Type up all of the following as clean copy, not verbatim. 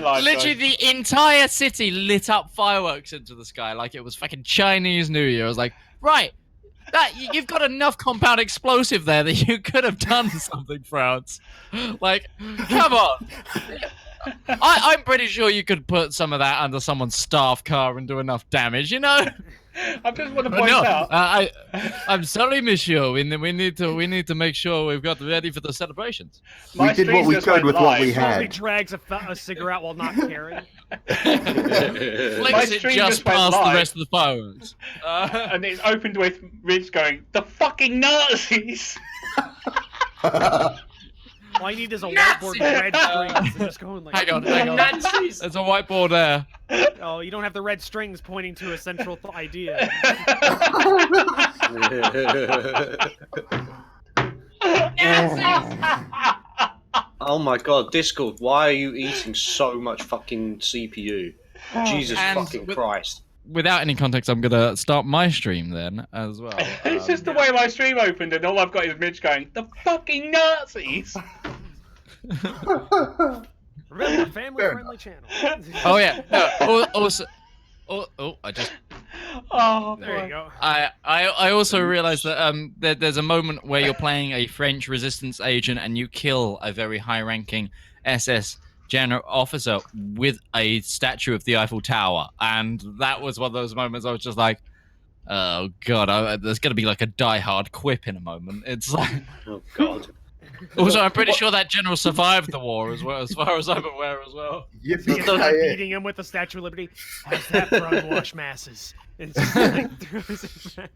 my life. Literally, the entire city lit up fireworks into the sky like it was fucking Chinese New Year. I was like, right, you've got enough compound explosive there that you could have done something, France. Like, come on. I'm pretty sure you could put some of that under someone's staff car and do enough damage, you know? I just want to point out. I'm sorry, monsieur. We need to make sure we've got ready for the celebrations. We did what we could with what we had. He drags a cigarette while not carrying. Flicks it just past the rest of the phones. And it's opened with Ridge going, "The fucking Nazis!" All I need is a whiteboard with red strings and just going like... Hang on. Nazis! There's a whiteboard there. Oh, you don't have the red strings pointing to a central idea. Oh my god, Discord, why are you eating so much fucking CPU? Jesus fucking Christ. Without any context, I'm gonna start my stream then as well. It's just the way my stream opened, and all I've got is Midge going, "The fucking Nazis!" Remember, family-friendly channel. Oh yeah. No, also, I just. Oh, there you go. I also realized that there's a moment where you're playing a French resistance agent and you kill a very high-ranking SS general officer with a statue of the Eiffel Tower, and that was one of those moments I was just like, oh god, there's gonna be like a die-hard quip in a moment. It's like, oh god. Also, I'm pretty sure that general survived the war as well, as far as I'm aware as well. Beating him with the Statue of Liberty. Has that brainwash masses? And just, like, throws it back.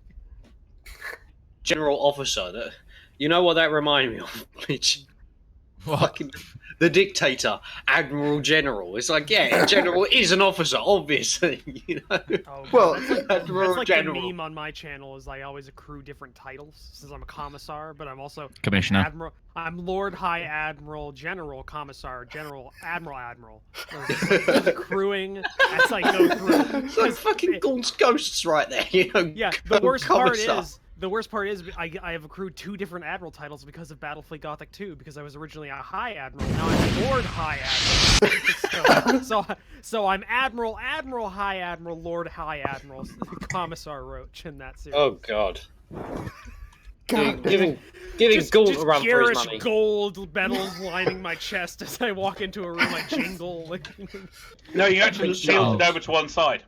General officer. You know what that reminded me of, Mitch? What? The dictator, Admiral General. It's like, yeah, General is an officer, obviously. You know. Oh, well, Admiral that's like General. the meme on my channel is I always accrue different titles since I'm a commissar, but I'm also Commissioner. Admiral. I'm Lord High Admiral General Commissar General Admiral. Just accruing as I go through. It's like fucking Gaunt's ghosts right there. You know. Yeah. The worst part is I have accrued 2 different Admiral titles because of Battlefleet Gothic 2, because I was originally a High Admiral, now I'm Lord High Admiral. so I'm Admiral, High Admiral, Lord High Admiral, Commissar Roach in that series. Oh god. Giving Gaunt a run for his money. Gold medals lining my chest as I walk into a room, I jingle. No, you actually tilted over to one side.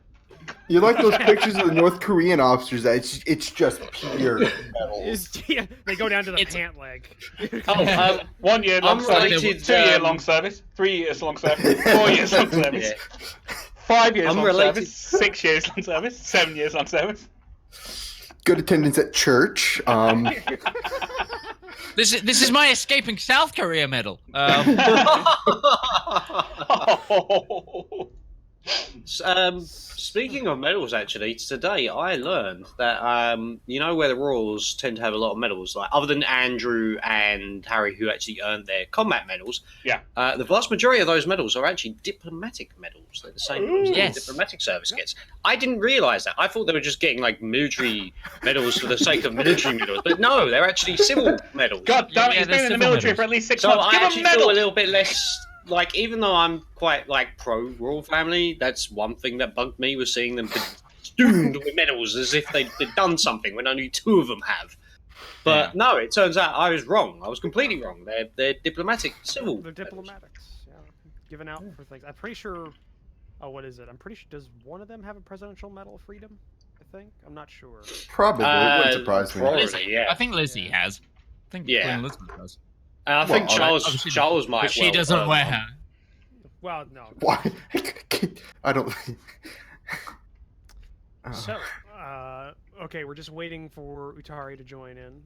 You like those pictures of the North Korean officers? It's just pure medals. Yeah, they go down to the pant leg. 1 year long service, 2 year long service, 3 years long service, 4 years long service, 5 years long service, 6 years long service, 7 years long service. Good attendance at church. This is my escaping South Korea medal. Speaking of medals, actually, today I learned that you know where the Royals tend to have a lot of medals, like other than Andrew and Harry, who actually earned their combat medals. Yeah. The vast majority of those medals are actually diplomatic medals. They're the same medals the diplomatic service gets. I didn't realise that. I thought they were just getting like military medals for the sake of military medals, but no, they're actually civil medals. God damn it, he's been in the military for at least 6 months. So Give I him actually a medal. feel a little bit less. Like, even though I'm quite, like, pro-royal family, that's one thing that bugged me, was seeing them festooned with medals as if they'd done something when only 2 of them have. But no, it turns out I was wrong. I was completely wrong. They're diplomatic, civil. They're diplomatics, yeah. Given out for things. I'm pretty sure... Oh, what is it? I'm pretty sure... Does one of them have a Presidential Medal of Freedom? I think? I'm not sure. Probably. It wouldn't surprise me. Probably, yeah. I think Lizzie has. I think Queen Elizabeth does. I think Charles might. But she doesn't wear her. Well, no. Why? I don't. So, okay, we're just waiting for Utari to join in.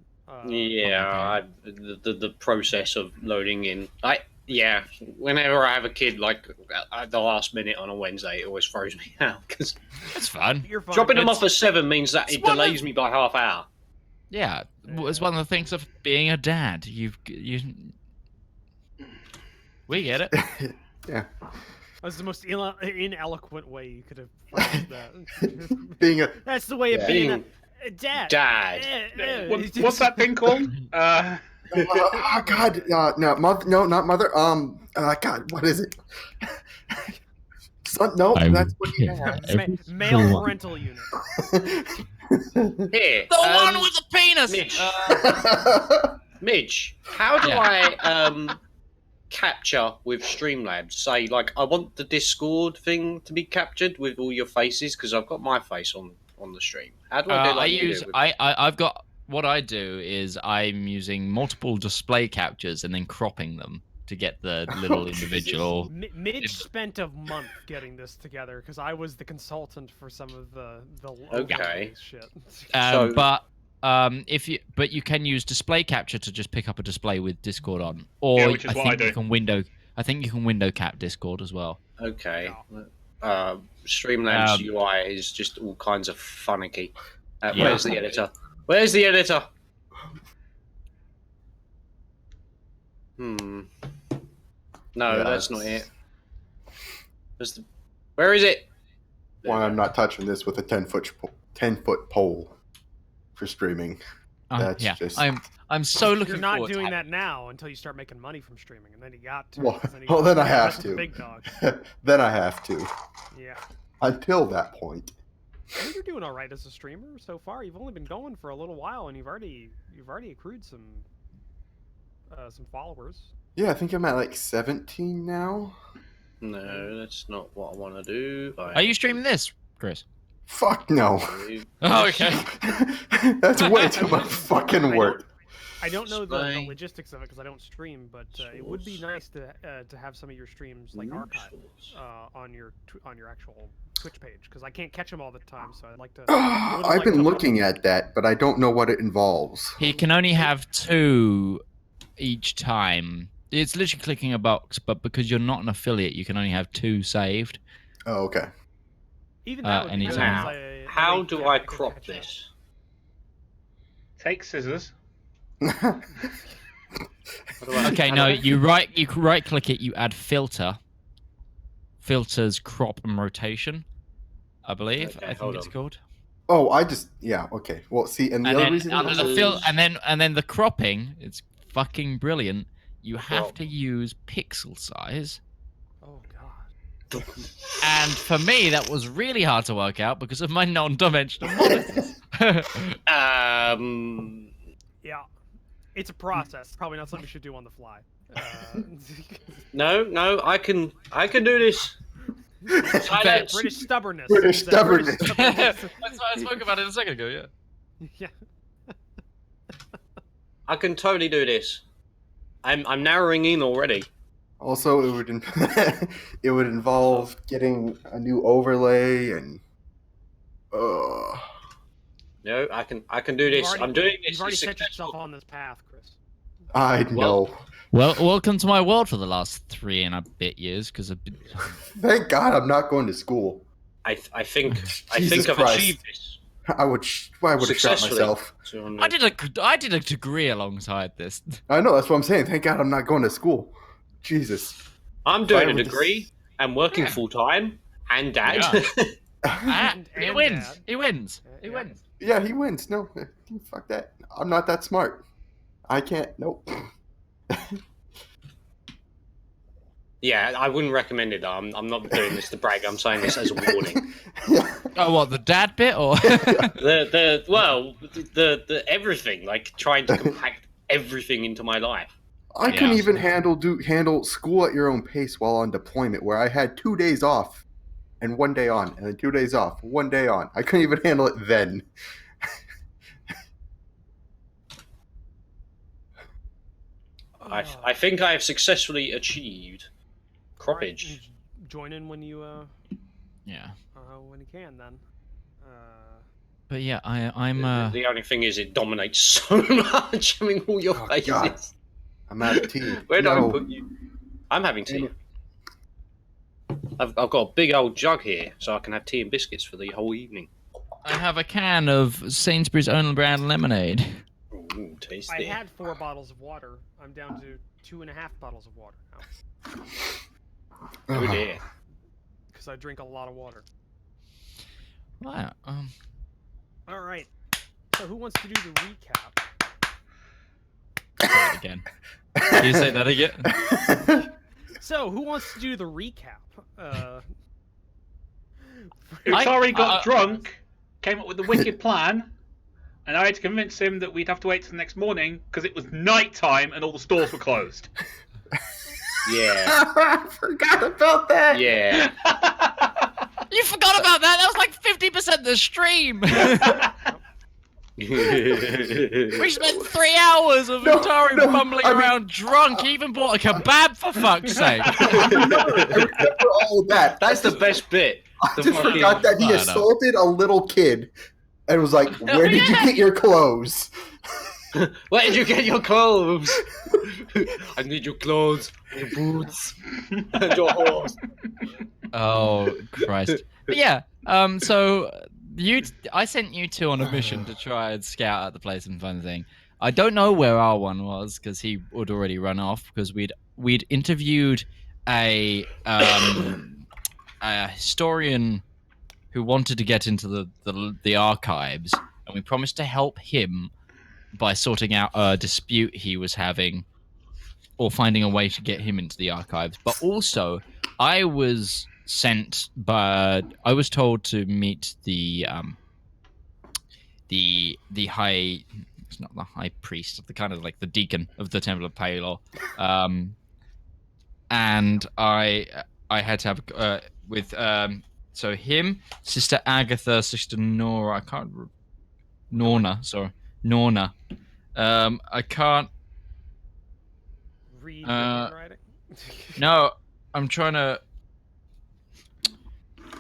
The process of loading in. Whenever I have a kid, like at the last minute on a Wednesday, it always throws me out because it's fun. You're fine. Dropping them off at 7 means that it delays me by half hour. Yeah, it's one of the things of being a dad. We get it. Yeah. That's the most ineloquent way you could have phrased that. That's the way of being a dad. Dad. What's that thing called? Oh God! No, not mother. God, what is it? No, I that's will what he kill has. every Male single one. parental unit. Here, The one with the penis. Mitch. Midge, how do Yeah. I capture with Streamlabs? Say, like, I want the Discord thing to be captured with all your faces because I've got my face on the stream. How do I do like you do? I've got what I do is I'm using multiple display captures and then cropping them to get the little individual. Midge spent a month getting this together because I was the consultant for some of the Okay. shit. But you can use display capture to just pick up a display with Discord on, or Yeah, which is I what think I do. you can window. I think you can window cap Discord as well. Okay. Streamlabs UI is just all kinds of funicky. Where's the editor? Where's the editor? No, that's not it. Where is it? Why I'm not touching this with a 10-foot pole for streaming. That's just... I'm so looking You're not forward doing to that now until you start making money from streaming, and then you got to. Then I have the to. big dog. Then I have to. Yeah. Until that point. I think you're doing all right as a streamer so far. You've only been going for a little while, and you've already accrued some followers. Yeah, I think I'm at like 17 now. No, that's not what I want to do. Are you streaming this, Chris? Fuck no. Oh, okay. That's way too much fucking work. I don't know the logistics of it because I don't stream, but it would be nice to have some of your streams like archived on your actual Twitch page because I can't catch them all the time, so I'd like to. I've been looking at that, but I don't know what it involves. He can only have 2 each time. It's literally clicking a box, but because you're not an affiliate, you can only have 2 saved. Oh, okay. Even that would be nice. Now, how do I crop this? Take scissors. Okay, no, you right click it, you add filter. Filters crop and rotation, I believe. Okay, I think it's called. Oh, okay. Well, see, and the other reason and then the cropping, it's fucking brilliant. You have to use pixel size. Oh god. And for me, that was really hard to work out because of my non-dimensional monitors. Yeah, it's a process. Probably not something you should do on the fly. No, I can do this. British stubbornness. British stubbornness. That's what I spoke about it a second ago. Yeah. Yeah. I can totally do this. I'm narrowing in already. Also, it would involve getting a new overlay and. No, I can do this. I'm doing this. You've already set yourself on this path, Chris. I know. Well, welcome to my world for the last 3 and a bit years, because I've been... Thank God I'm not going to school. I think Jesus I've Christ. achieved this. I would have shot myself. I did a degree alongside this. I know, that's what I'm saying. Thank God I'm not going to school. Jesus. I'm doing a degree and working full time and dad. Yeah. He wins. Dad. He wins. He wins. Yeah, he wins. No, fuck that. I'm not that smart. I can't. Nope. Yeah, I wouldn't recommend it though. I'm not doing this to brag. I'm saying this as a warning. Yeah. Oh, what, the dad bit or the everything, like trying to compact everything into my life. I couldn't even handle school at your own pace while on deployment, where I had 2 days off and 1 day on, and then 2 days off, 1 day on. I couldn't even handle it then. I think I have successfully achieved croppage. Right, join in when you when you can then. But yeah, I'm The only thing is, it dominates so much. I mean, all your faces. God. I'm out of tea. Where do I put you? I'm having tea. I've got a big old jug here, so I can have tea and biscuits for the whole evening. I have a can of Sainsbury's own brand lemonade. Ooh, tasty. I had 4 bottles of water. I'm down to 2.5 bottles of water now. Oh dear. Because I drink a lot of water. Wow. All right. So who wants to do the recap? Say it again. Can you say that again? So who wants to do the recap? Utari got drunk, came up with the wicked plan, and I had to convince him that we'd have to wait till the next morning because it was night time and all the stores were closed. Yeah. I forgot about that. Yeah. You forgot about that? That was like 50% of the stream. We spent 3 hours of Utari bumbling around drunk. He even bought a kebab, for fuck's sake. I remember all of that. That's the best bit. I just forgot that he assaulted a little kid and was like, "Where did you get your clothes?" Where did you get your clothes? I need your clothes, your boots, and your horse. Oh Christ! But yeah. So I sent you two on a mission to try and scout out the place and find the thing. I don't know where R1 was because he would already run off because we'd interviewed a historian who wanted to get into the archives, and we promised to help him by sorting out a dispute he was having or finding a way to get him into the archives. But also, I was told to meet the high, it's not the high priest, the kind of like the deacon of the Temple of Palor, and I had to have with so him, Sister Agatha, Sister Nora, Norna. I can't read handwriting. No, I'm trying to.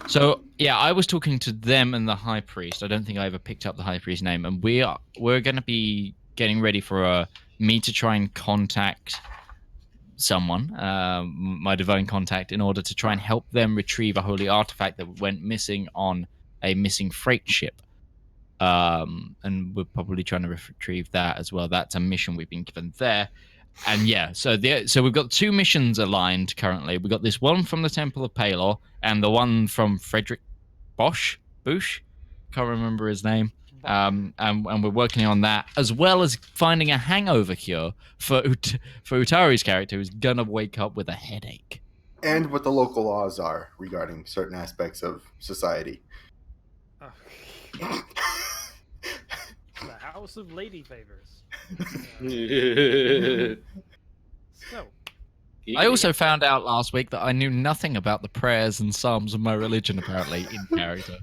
So yeah, I was talking to them and the high priest. I don't think I ever picked up the high priest's name, and we're going to be getting ready for me to try and contact someone, my divine contact, in order to try and help them retrieve a holy artifact that went missing on a missing freight ship. And we're probably trying to retrieve that as well. That's a mission we've been given there. And yeah, so we've got 2 missions aligned currently. We've got this one from the Temple of Palor and the one from Frederick Bush. Can't remember his name. And we're working on that, as well as finding a hangover cure for Utari's character, who's gonna wake up with a headache. And what the local laws are regarding certain aspects of society. The House of Lady Favors. So, I also found out last week that I knew nothing about the prayers and psalms of my religion, apparently, in character.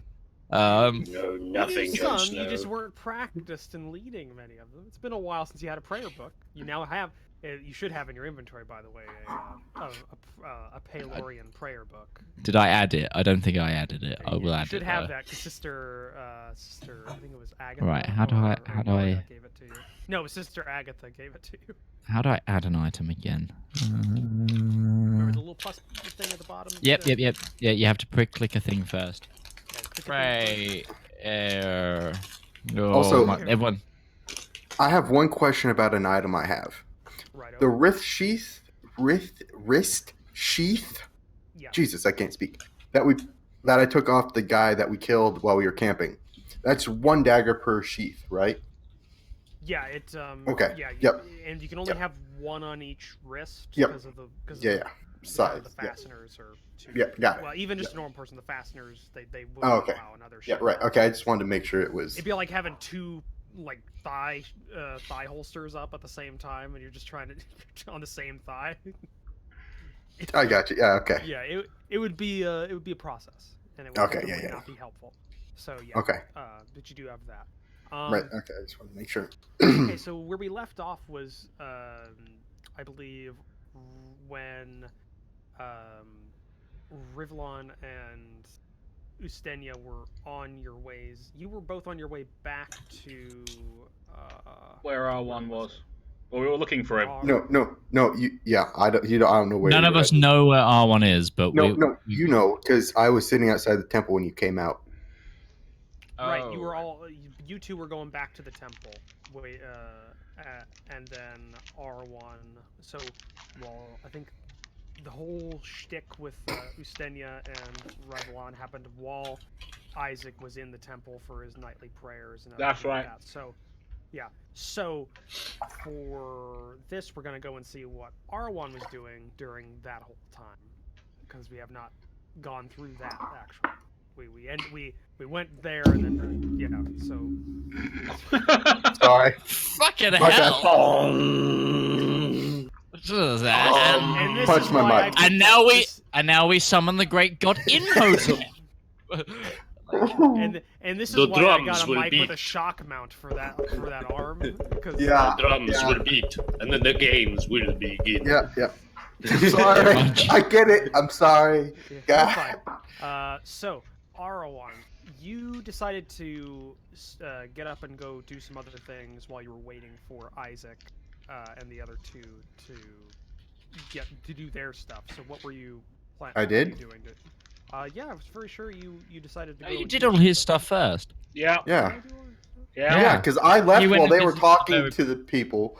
No, nothing. Some, you just weren't practiced in leading many of them. It's been a while since you had a prayer book. You now have. You should have in your inventory, by the way, a Palorian prayer book. Did I add it? I don't think I added it. I will add it. You should have that because Sister, I think it was Agatha. Right. How do I? Gave it to you. No, Sister Agatha gave it to you. How do I add an item again? Remember the little plus thing at the bottom? Yep. Yeah, you have to click a thing first. Pray. Also, everyone. I have one question about an item I have. Right. The wrist sheath. Yeah. Jesus, I can't speak. That I took off the guy that we killed while we were camping. That's 1 dagger per sheath, right? Yeah. It. Okay. Yeah. Yep. And you can only have 1 on each wrist. Yep. Because of the. Size. The fasteners are. Got it. Well, even just a normal person, the fasteners they will okay. allow another. Yeah. Right. Okay. I just wanted to make sure it was. It'd be like having 2 like thigh holsters up at the same time, and you're just trying to on the same thigh. I got you. Yeah. Okay. Yeah. It would be a process, and it would not be helpful. So yeah. Okay. But you do have that. Right. Okay. I just wanted to make sure. Okay. So where we left off was, I believe, when Rivallon and Ustenia were on your ways. You were both on your way back to where R1 was. Well, we were looking for him. No. I don't know where. None of us know where R1 is, but you know, because I was sitting outside the temple when you came out. Right, you two were going back to the temple, and then R1. So, I think the whole shtick with Ustenia and Rivallon happened while Isaac was in the temple for his nightly prayers and that's right. Like that. So, yeah. So, for this, we're going to go and see what R1 was doing during that whole time, because we have not gone through that, actually. we went there and then so. Sorry. Fucking My hell! bad. What was that? And this Punch is my why mic. And now we summon the great god Imhotep. And this is The why I drums got a will mic beat. with a shock mount for that arm. Because Yeah. The drums will beat, and then the games will begin. Yeah. Sorry. I get it. I'm sorry. That's fine. So, Arawan, you decided to get up and go do some other things while you were waiting for Isaac and the other two to do their stuff. So, what were you planning? I did? Doing? Yeah, I was very sure you decided to. Oh, go you and did do all his something. stuff first. Yeah. Yeah. Yeah. Because I left He went while and they were visited talking the- to the people.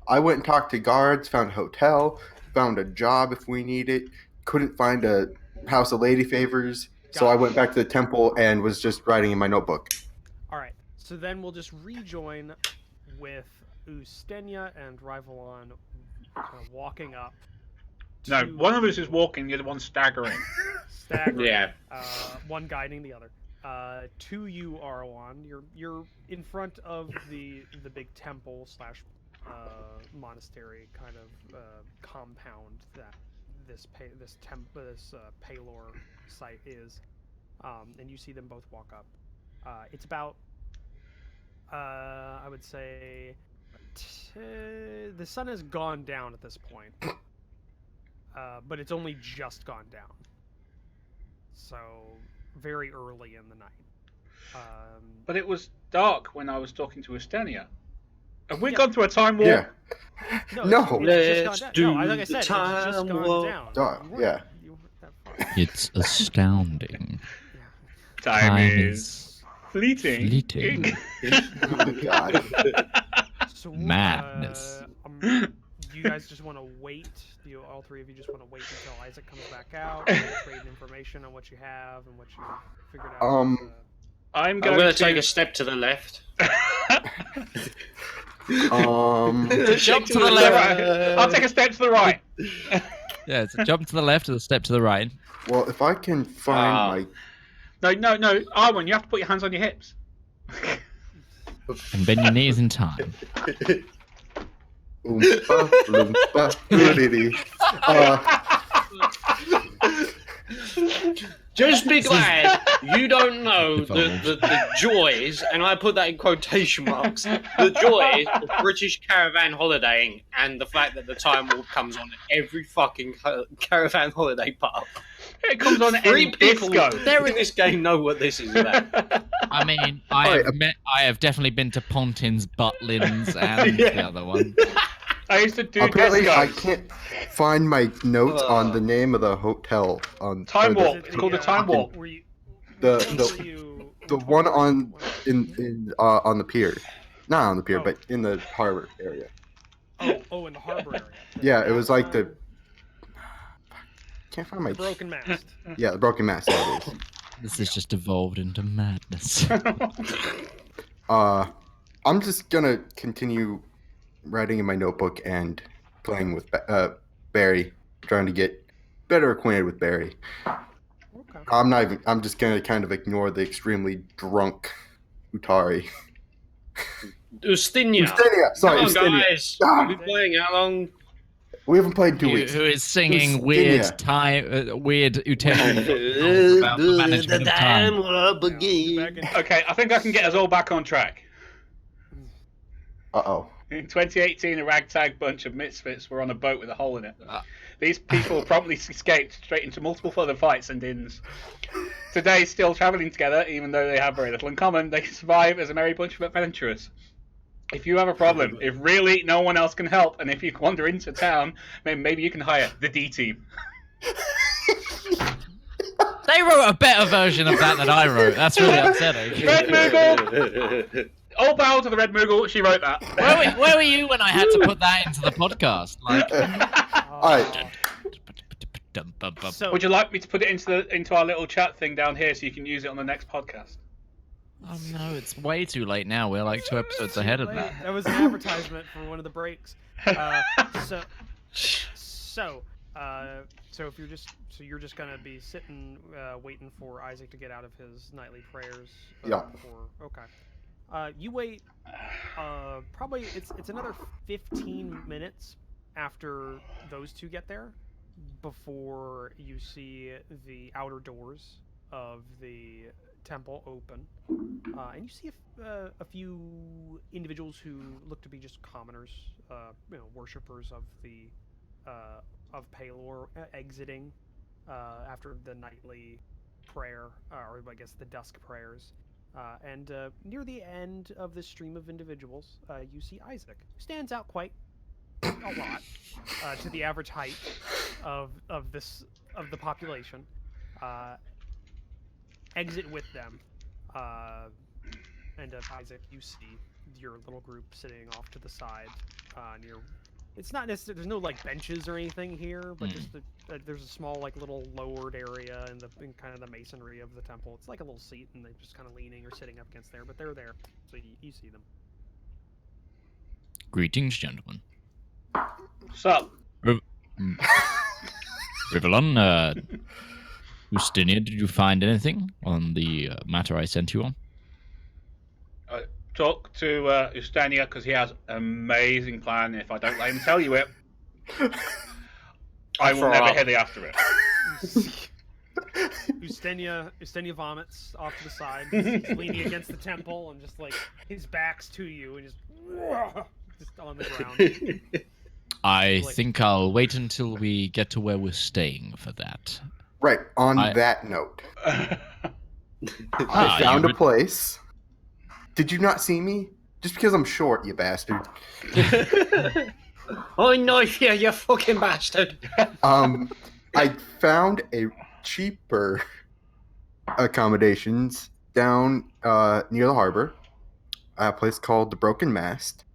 I went and talked to guards, found a hotel, found a job if we need it. Couldn't find a house of lady favors, so I went back to the temple and was just writing in my notebook. All right. So then we'll just rejoin with Ustenia and Rivallon walking up. No, to- one of us is walking, the other one's staggering. staggering. Yeah. One guiding the other. To you, Arawan, you're in front of the big temple slash monastery kind of compound that this Paylor site is, and you see them both walk up. It's about I would say the sun has gone down at this point, but it's only just gone down. So very early in the night. But it was dark when I was talking to Estenia. Have we gone through a time warp? Yeah. No. It's Let's just do gone down. No, like I said, the it's just time gone warp. down. Dark, yeah. You weren't that far. It's astounding. Time is fleeting. fleeting. Oh my god. So, Madness. You guys just want to wait? All three of you just want to wait until Isaac comes back out and trade information on what you have and what you figured out? I'm I'm going to to take a step to the left. Jump to the left. I'll take a step to the right. Yeah, it's a jump to the left or a step to the right. Well, if I can find my... No, Arwen, you have to put your hands on your hips. And bend your knees in time. Oompa, loompa, doodity. Just be glad you don't know the joys, and I put that in quotation marks, the joys of British caravan holidaying and the fact that the time warp comes on every fucking caravan holiday pub. It comes on Three every people disco. in this game know what this is about. I mean, I have definitely been to Pontin's, Butlins, and the other one. I used to do Apparently, disco. I can't find my notes on the name of the hotel. On Time or the- warp. It's called a time warp. The one on on the pier, not on the pier, but in the harbor area. Oh, in the harbor area. Yeah, it was like the. Can't find my broken mast. Yeah, the broken mast. There it is. This has just evolved into madness. I'm just gonna continue writing in my notebook and playing with Barry, trying to get better acquainted with Barry. Okay. I'm just gonna kind of ignore the extremely drunk Utari. Ustenia. Sorry, Come on, Ustenia. guys. We've been playing how long? We haven't played in 2 weeks. Who is singing Ustenia. weird utensil songs about the management of time. Okay, I think I can get us all back on track. Uh-oh. In 2018, a ragtag bunch of misfits were on a boat with a hole in it. These people promptly escaped straight into multiple further fights and inns. Today, still travelling together, even though they have very little in common, they survive as a merry bunch of adventurers. If you have a problem, if really no one else can help, and if you wander into town, maybe you can hire the D team. They wrote a better version of that than I wrote. That's really upsetting. Red Moogle! All bow to the Red Moogle, she wrote that. Where were you when I had to put that into the podcast? Like, Alright. So, Would you like me to put it into our little chat thing down here so you can use it on the next podcast? oh no, it's way too late now. We're like 2 episodes ahead of Wait, that. that was an advertisement for one of the breaks. So So if you're just gonna be sitting, waiting for Isaac to get out of his nightly prayers. Yeah. You wait. Probably it's another 15 minutes after those two get there before you see the outer doors of the temple open, and you see a few individuals who look to be just commoners, worshippers of the of Palor, exiting after the nightly prayer, or I guess the dusk prayers. And near the end of this stream of individuals, you see Isaac, who stands out quite a lot to the average height of the population. Exit with them, and Isaac, you see your little group sitting off to the side near. It's not necessarily, there's no like benches or anything here, but just there's a small like little lowered area in kind of the masonry of the temple. It's like a little seat, and they're just kind of leaning or sitting up against there, but they're there, so you see them. Greetings, gentlemen. What's up? Rivallon, Justinia, did you find anything on the matter I sent you on? Talk to Ustania because he has an amazing plan. If I don't let him tell you it, I will never hear the after it. Ustania vomits off to the side, just leaning against the temple, and just like his back's to you, and just on the ground. I think I'll wait until we get to where we're staying for that. Right, on that note. I found a place. Did you not see me? Just because I'm short, you bastard. I knife you, you fucking bastard. I found a cheaper accommodations down near the harbor. A place called the Broken Mast.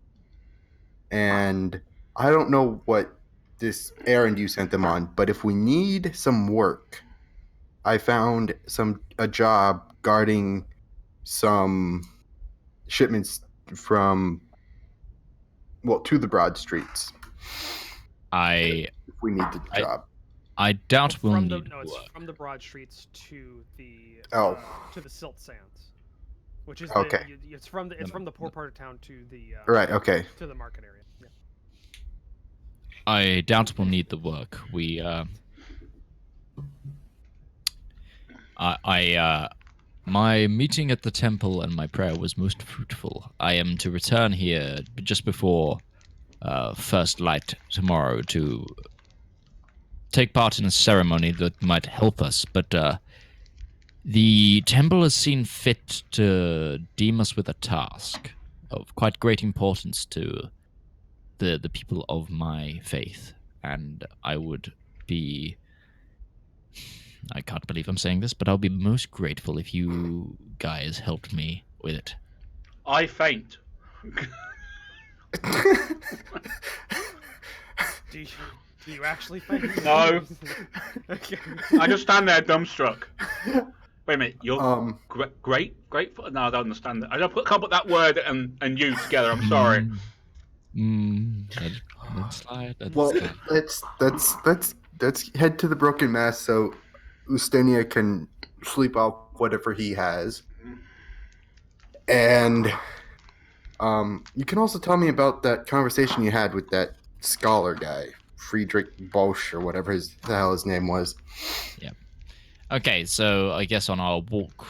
And I don't know what this errand you sent them on, but if we need some work, I found a job guarding some shipments from to the broad streets. If we need the job. I doubt we'll need it's work. from the broad streets to the to the silt sands, which is okay. It's from the poor part of town to the right. Okay. To the market area. Yeah. I doubt we'll need the work. My meeting at the temple and my prayer was most fruitful. I am to return here just before first light tomorrow to take part in a ceremony that might help us, but the temple has seen fit to deem us with a task of quite great importance to the people of my faith, and I would be... I can't believe I'm saying this, but I'll be most grateful if you guys helped me with it. I faint. Do you actually faint? No. Okay. I just stand there dumbstruck. Wait a minute, you're great? No, I don't understand that. I can't put that word and you together, I'm sorry. Let's head to the Broken Mast so Ustania can sleep off whatever he has. And you can also tell me about that conversation you had with that scholar guy, Friedrich Bosch, or whatever the hell his name was. Yeah. Okay, so I guess on our walk,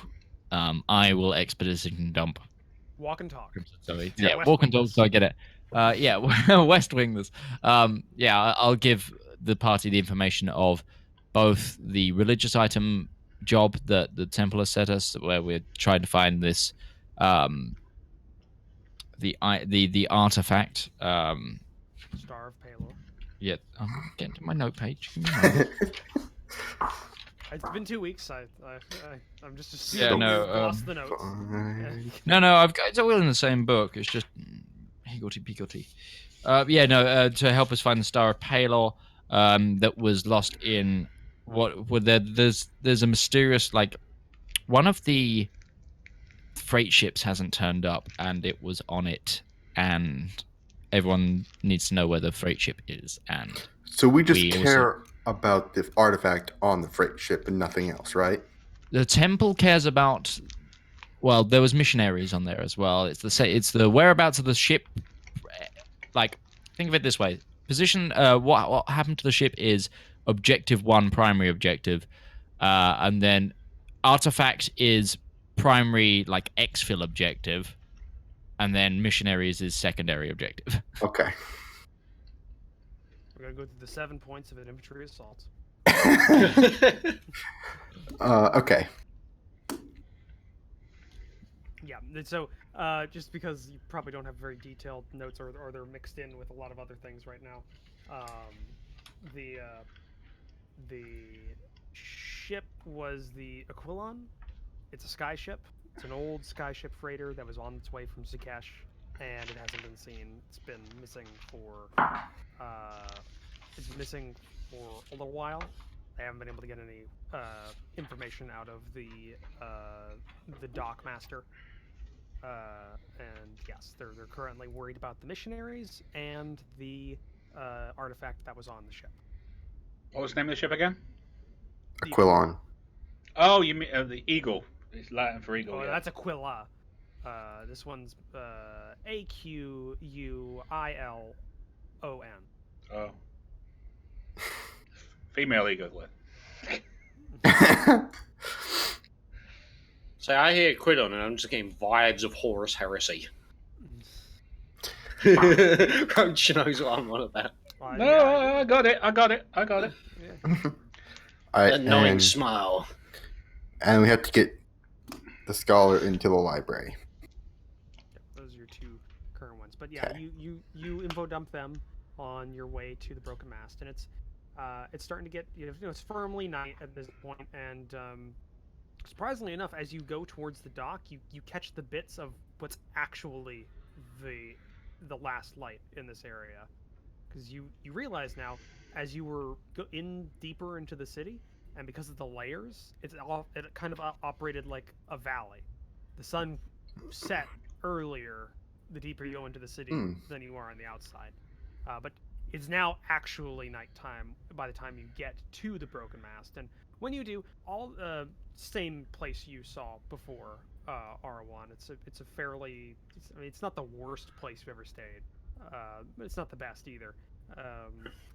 I will expedition dump. Walk and talk. Sorry. Yeah, walk and talk, so I get it. West Wing this. I'll give the party the information of both the religious item job that the temple has set us, where we're trying to find this, the artifact. Star of Palor. Yeah, I'm getting to my note page. It's been 2 weeks. I'm just assuming you lost the notes. No, it's all in the same book. It's just higgledy-piggledy. To help us find the Star of Palor that was lost in there's a mysterious, like, one of the freight ships hasn't turned up, and it was on it, and everyone needs to know where the freight ship is. And so we just about the artifact on the freight ship and nothing else, right? The temple cares about. Well, there was missionaries on there as well. It's the whereabouts of the ship. Like, think of it this way: position. What happened to the ship is objective one, primary objective, and then artifact is primary, like exfil objective, and then missionaries is secondary objective. Okay. We're gonna go through the 7 points of an infantry assault. Okay. Yeah, and so just because you probably don't have very detailed notes, or they're mixed in with a lot of other things right now, the ship was the Aquilon. It's a sky ship. It's an old sky ship freighter that was on its way from Zakesh, and it hasn't been seen. It's been missing for a little while. They haven't been able to get any information out of the dock master. And yes, they're currently worried about the missionaries and the artifact that was on the ship. What was the name of the ship again? Aquilon. Oh, you mean the Eagle. It's Latin for eagle. Oh, Yeah. that's Aquila. This one's Aquilon. Oh. Female eagle. So I hear Quidon and I'm just getting vibes of Horus Heresy. Roach knows what I'm on about. No, I got it. All right, A knowing smile. and we have to get the scholar into the library. Those are your two current ones. But yeah, Okay. you info dump them on your way to the broken mast, and it's starting to get it's firmly night at this point, and surprisingly enough, as you go towards the dock, you catch the bits of what's actually the last light in this area, because you realize now, as you were deeper into the city, and because of the layers, it kind of operated like a valley. The sun set earlier the deeper you go into the city than you are on the outside, but it's now actually nighttime by the time you get to the broken mast. And when you do, all same place you saw before, R1. It's a fairly, it's not the worst place you've ever stayed, but it's not the best either.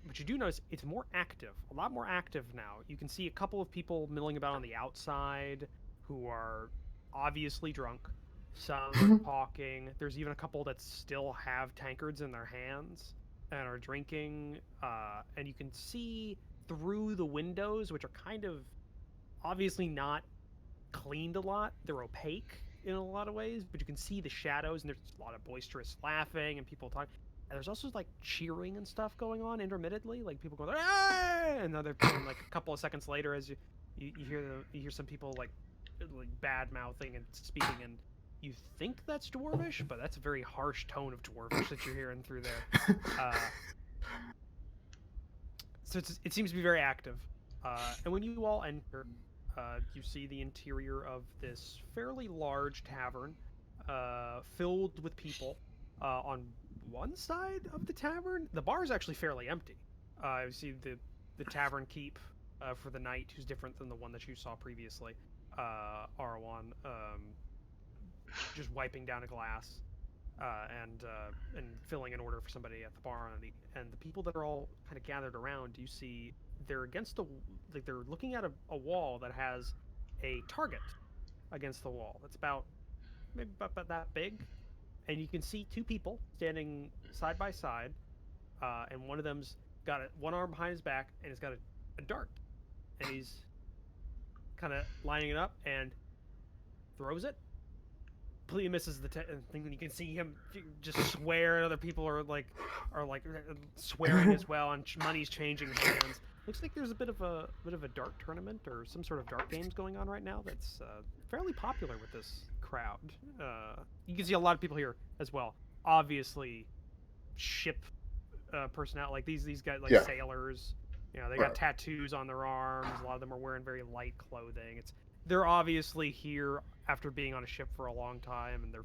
But you do notice it's more active, a lot more active now. You can see a couple of people milling about on the outside who are obviously drunk. Some are talking. There's even a couple that still have tankards in their hands and are drinking. And you can see through the windows, which are kind of obviously not cleaned a lot. They're opaque in a lot of ways, but you can see the shadows, and there's a lot of boisterous laughing and people talking. And there's also like cheering and stuff going on intermittently, like people going, "Hey!" And then they're like a couple of seconds later, as you hear some people like bad mouthing and speaking, and you think that's Dwarvish, but that's a very harsh tone of Dwarvish that you're hearing through there. So it seems to be very active. And when you all enter, you see the interior of this fairly large tavern, filled with people. On one side of the tavern, the bar is actually fairly empty. You see the tavern keep for the night, who's different than the one that you saw previously. R1 just wiping down a glass and filling an order for somebody at the bar. And the people that are all kind of gathered around, you see they're against they're looking at a wall that has a target against the wall. That's maybe about that big. And you can see two people standing side by side, and one of them's got one arm behind his back, and he's got a dart, and he's kind of lining it up and throws it. Completely misses the thing, and you can see him just swear, and other people are like swearing as well, and money's changing hands. Looks like there's a bit of a dart tournament or some sort of dart games going on right now that's fairly popular with this crowd. You can see a lot of people here as well. Obviously, ship personnel, like these guys, like sailors. They got tattoos on their arms. A lot of them are wearing very light clothing. They're obviously here after being on a ship for a long time, and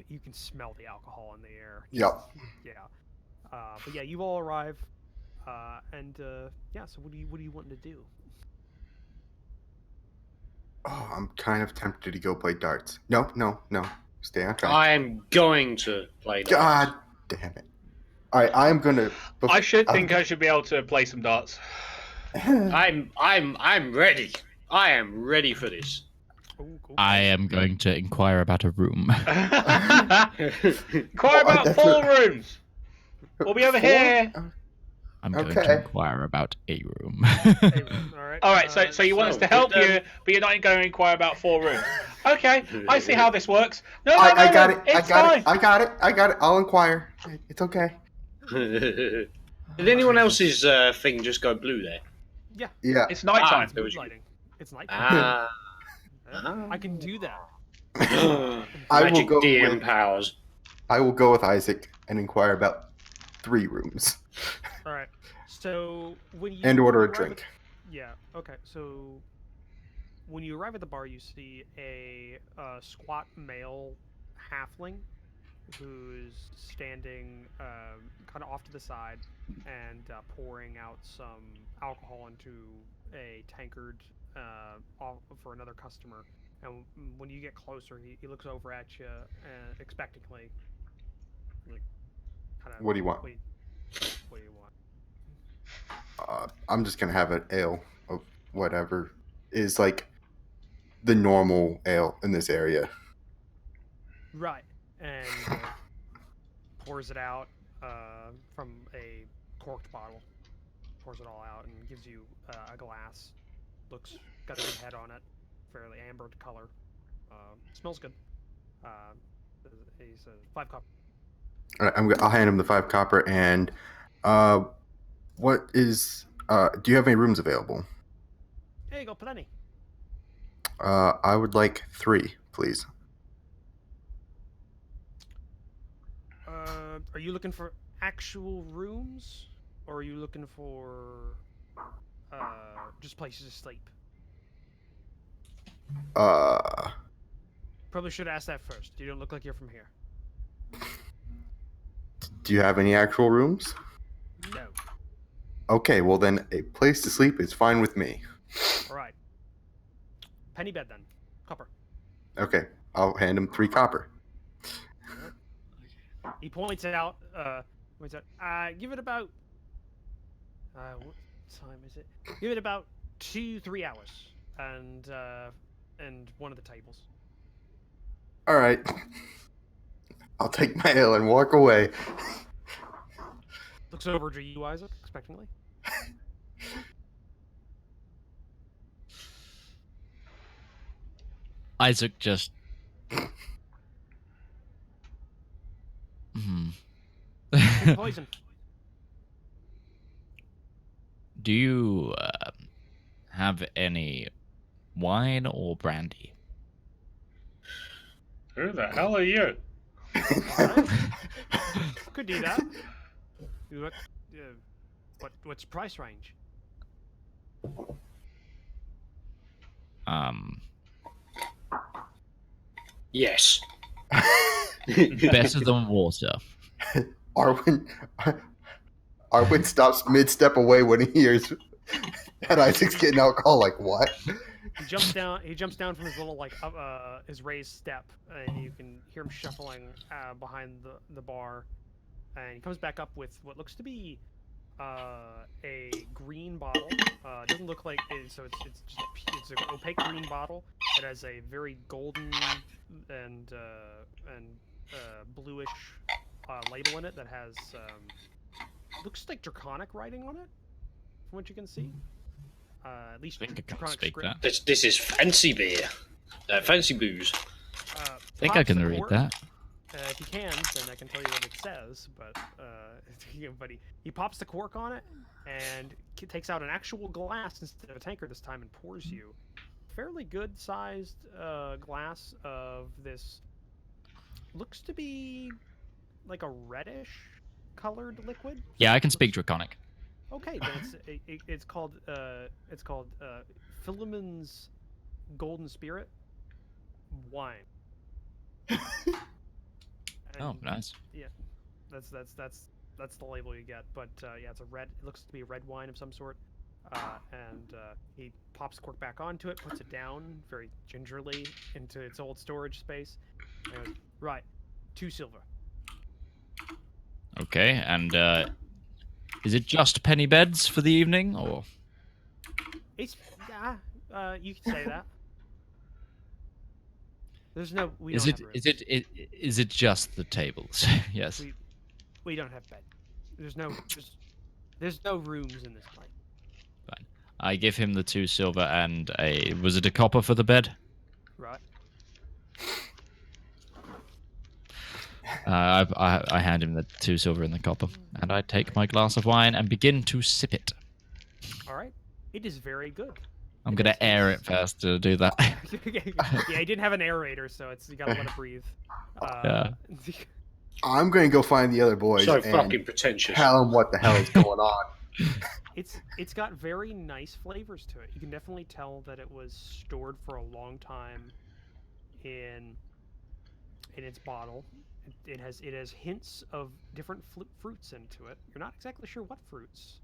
you can smell the alcohol in the air. Yep. Yeah. But yeah, you all arrive. Yeah. So what do you want to do? Oh, I'm kind of tempted to go play darts. No. Stay on track. I'm going to play darts. God damn it. All right, I am gonna. I should be able to play some darts. I'm ready. I am ready for this. Ooh, cool. I am going to inquire about a room. Inquire about 4 rooms. We'll be over here. I'm going Okay. to inquire about a room. Hey, all right. So you want us to help you, but you're not going to inquire about 4 rooms. Okay, I see how this works. No, I got it. It's fine. I got it. I'll inquire. It's okay. Did anyone else's thing just go blue there? Yeah. It's nighttime. There was- Lighting. It's nighttime. Ah. I can do that. I will Magic go DM with- powers. I will go with Isaac and inquire about 3 rooms All right. So when you and order a arrive drink. Yeah. Okay. So when you arrive at the bar, you see a squat male halfling who's standing kind of off to the side and pouring out some alcohol into a tankard for another customer. And when you get closer, he looks over at you expectantly. Like, kind of. What do you want? What do you want? I'm just gonna have an ale of whatever is like the normal ale in this area. Right. And pours it out from a corked bottle. Pours it all out and gives you a glass. Got a good head on it. Fairly amber color. Smells good. He says 5 copper. All right, I'll hand him the 5 copper. And what is? Do you have any rooms available? There you go, plenty. I would like 3, please. Are you looking for actual rooms, or are you looking for just places to sleep? Probably should ask that first. You don't look like you're from here. Do you have any actual rooms? No. Okay, well then a place to sleep is fine with me. All right. Penny bed then. Copper. Okay, I'll hand him 3 copper. He points out. Give it about. What time is it? Give it about 2-3 hours, and one of the tables. All right. I'll take my ale and walk away. Looks over to you, Isaac, expectantly. Isaac just. Poison. Do you have any wine or brandy? Who the hell are you? Could do that. What's price range? Yes. Better than water. Arwen stops mid-step away when he hears that Isaac's getting alcohol. Like, what? He jumps down. He jumps down from his little his raised step, and you can hear him shuffling behind the bar. And he comes back up with what looks to be a green bottle. It doesn't look like it, so it's an opaque green bottle. It has a very golden and bluish label in it that has looks like draconic writing on it, from what you can see. At least I think I can draconic speak script. that. This is fancy beer. Fancy booze. I think I can read that. If you can, then I can tell you what it says. But he pops the cork on it and takes out an actual glass instead of a tankard this time and pours you a fairly good-sized glass of this. Looks to be like a reddish-colored liquid. Yeah, I can speak Draconic. Okay, then it's called Philemon's Golden Spirit wine. Oh, nice. Yeah, that's that's the label you get. But yeah, it's a red. It looks to be a red wine of some sort. And he pops the cork back onto it, puts it down very gingerly into its old storage space. And goes, right, 2 silver. Okay, and is it just penny beds for the evening, or? It's you can say that. There's no. We Is don't it have rooms. is it just the tables? Yes. We don't have bed. There's no rooms in this place. Fine. I give him the 2 silver and was it a copper for the bed? Right. I hand him the 2 silver and the copper, and I take my glass of wine and begin to sip it. All right. It is very good. I'm gonna air it first to do that. Yeah, he didn't have an aaerator, so you gotta let it breathe. Yeah. I'm going to go find the other boys So and fucking pretentious. tell them what the hell is going on. It's got very nice flavors to it. You can definitely tell that it was stored for a long time in its bottle. It has hints of different fruits into it. You're not exactly sure what fruits,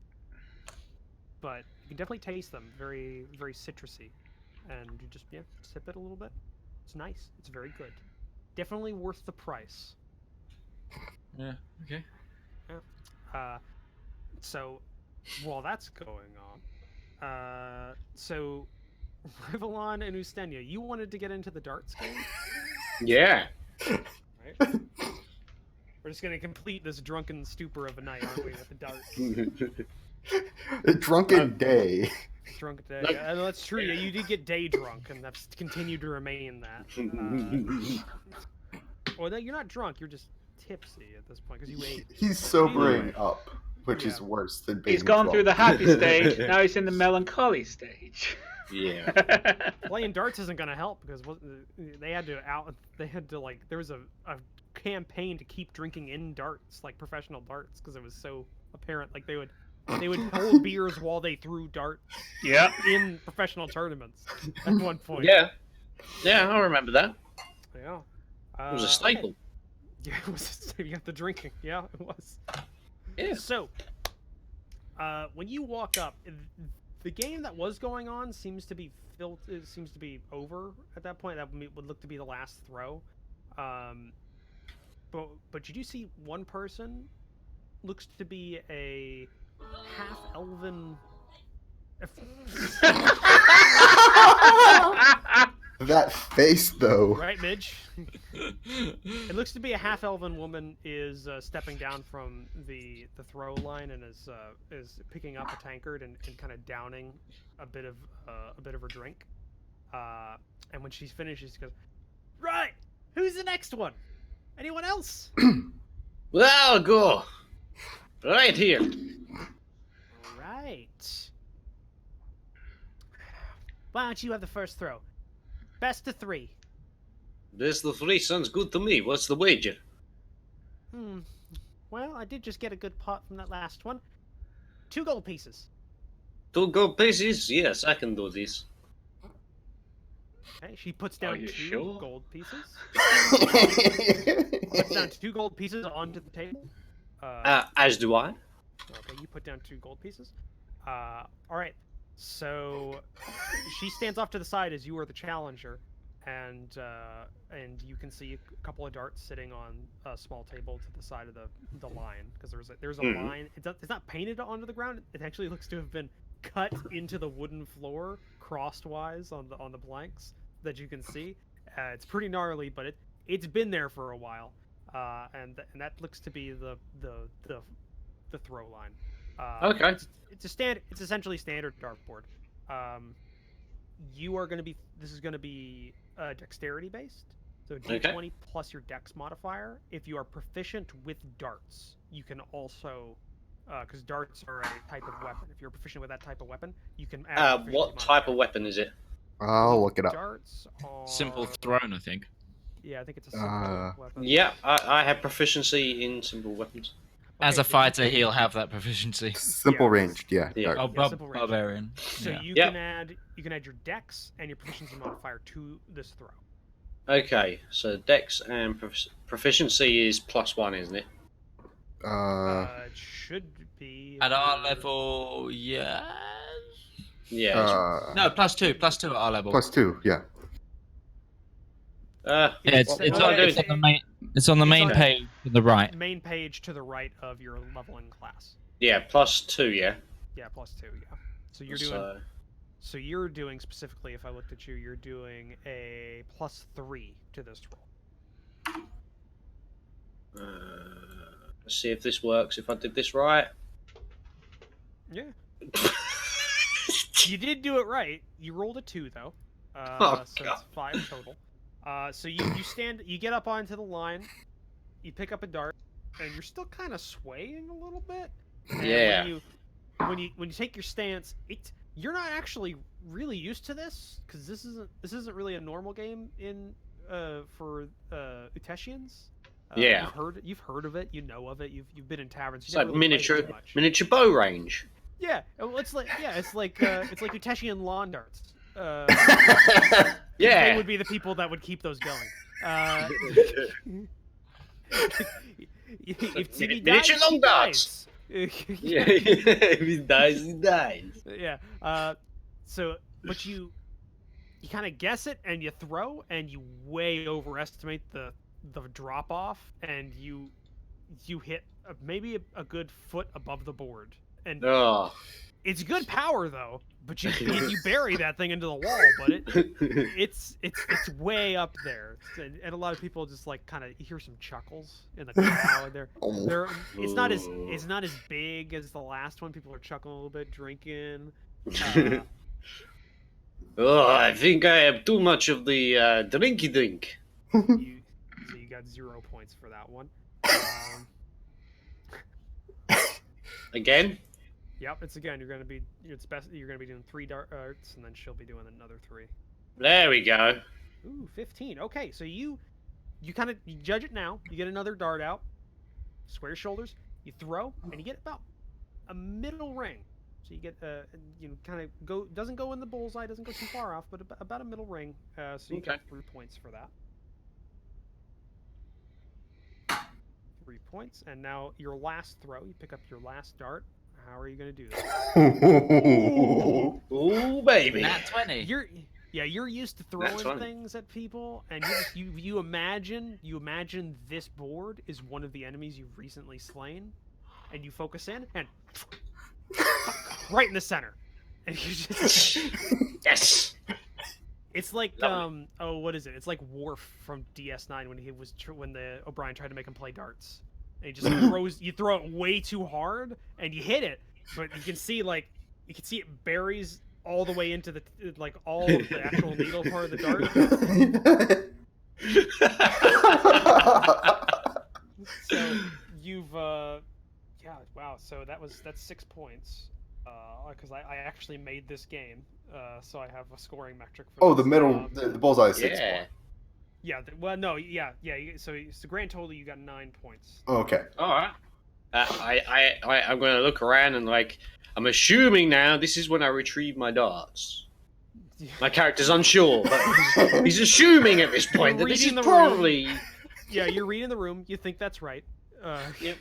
but you can definitely taste them. Very, very citrusy, and you just sip it a little bit. It's nice. It's very good. Definitely worth the price. Yeah. Okay. So while that's going on, so Rivallon and Ustenia, you wanted to get into the darts game? Yeah. Right? We're just gonna complete this drunken stupor of a night, aren't we, with the darts? A drunken day. Drunk day. Yeah, that's true. Yeah, you did get day drunk, and that's continued to remain that. Well, no, you're not drunk. You're just tipsy at this point because you ate. He's sobering up, which is worse than being He's gone drunk. through the happy stage. Now he's in the melancholy stage. Yeah. Playing darts isn't gonna help because they had to there was a campaign to keep drinking in darts, like professional darts, because it was so apparent. Like they would hold beers while they threw darts. Yeah. In professional tournaments at one point. Yeah. Yeah, I remember that. Yeah. It was a staple. Okay. Yeah, it was. You got the drinking. Yeah, it was. Yeah. So, when you walk up, the game that was going on seems to be over at that point. That would look to be the last throw. But you do see one person looks to be a half-elven. That face, though. Right, Midge? It looks to be a half-elven woman is stepping down from the throw line and is picking up a tankard and kind of downing a bit of her drink. And when she's finished, she goes, "Right, who's the next one? Anyone else?" Well, I'll go. Right here. Right. Why don't you have the first throw? Best of 3. This the 3 sounds good to me. What's the wager? Well, I did just get a good pot from that last one. 2 gold pieces. 2 gold pieces? Yes, I can do this. Okay, she puts down 2 gold pieces. Puts down 2 gold pieces onto the table. As do I. Okay, you put down 2 gold pieces. All right. So she stands off to the side as you are the challenger, and you can see a couple of darts sitting on a small table to the side of the line, because there's a line. It's not painted onto the ground. It actually looks to have been cut into the wooden floor crosswise on the blanks that you can see. It's pretty gnarly, but it's been there for a while, and that looks to be the throw line. Okay. It's essentially standard dartboard. This is going to be dexterity based. So D20 plus your dex modifier. If you are proficient with darts, you can also, because darts are a type of weapon. If you're proficient with that type of weapon, you can add. What type of weapon is it? I'll look it up. Darts are... Simple thrown, I think. Yeah, I think it's a simple weapon. Yeah, I have proficiency in simple weapons. As a fighter, he'll have that proficiency. Simple ranged, yeah. Yeah. Dart. Oh, simple range. barbarian. So Yeah. you can add your dex and your proficiency modifier to this throw. Okay, so dex and proficiency is +1, isn't it? It should be At our level, yes. Yeah. No, +2 at our level. +2, yeah. Yeah, it's Well, on the main. It's on the main on- page to the right. main page to the right of your leveling class. Yeah, +2, yeah. Yeah, +2. Yeah. So you're doing. So you're doing specifically. If I looked at you, you're doing a +3 to this roll. Let's see if this works. If I did this right. Yeah. You did do it right. You rolled a 2 though. Oh, so God. it's 5 total. So you get up onto the line, you pick up a dart, and you're still kind of swaying a little bit. And Yeah. When you take your stance, you're not actually really used to this because this isn't really a normal game in for Uteshians. Yeah. You've heard of it. You know of it. You've been in taverns. It's You like never really played it too much. miniature bow range. Yeah, well, it's like Uteshian lawn darts. They Yeah. would be the people that would keep those going. If Timmy dies, Miniature long he darts. dies. Yeah. If he dies, he dies. Yeah. So, but you kind of guess it and you throw and you way overestimate the drop off and you hit maybe a good foot above the board and Oh. it's good power though. But you bury that thing into the wall, but it's way up there, and a lot of people just like kind of hear some chuckles in the crowd. It's not as big as the last one. People are chuckling a little bit, drinking. Oh, I think I have too much of the drinky drink. So you got 0 points for that one. Again? Yep, it's again. You're gonna be doing 3 darts, and then she'll be doing another 3. There we go. Ooh, 15. Okay, so you kind of judge it now. You get another dart out, square shoulders. You throw, and you get about a middle ring. So you get kind of doesn't go in the bullseye, doesn't go too far off, but about a middle ring. So you get 3 points for that. 3 points, and now your last throw. You pick up your last dart. How are you going to do this? Ooh, baby. Nat 20. You're used to throwing things at people, and you imagine this board is one of the enemies you've recently slain, and you focus in and right in the center, and you just Yes. It's like what is it? It's like Worf from DS9 when the O'Brien tried to make him play darts. And he just you throw it way too hard and you hit it, but you can see it buries all the way into all of the actual needle part of the dart. So you've wow. So that's 6 points. Because I actually made this game, so I have a scoring metric for. Oh, the middle, the bullseye is 6 Yeah. points. Yeah. So grand total, you got 9 points. Okay. All right. I'm going to look around and I'm assuming now this is when I retrieve my darts. My character's unsure, but he's assuming at this point that this is probably. Yeah, you're reading the room. You think that's right. Yep.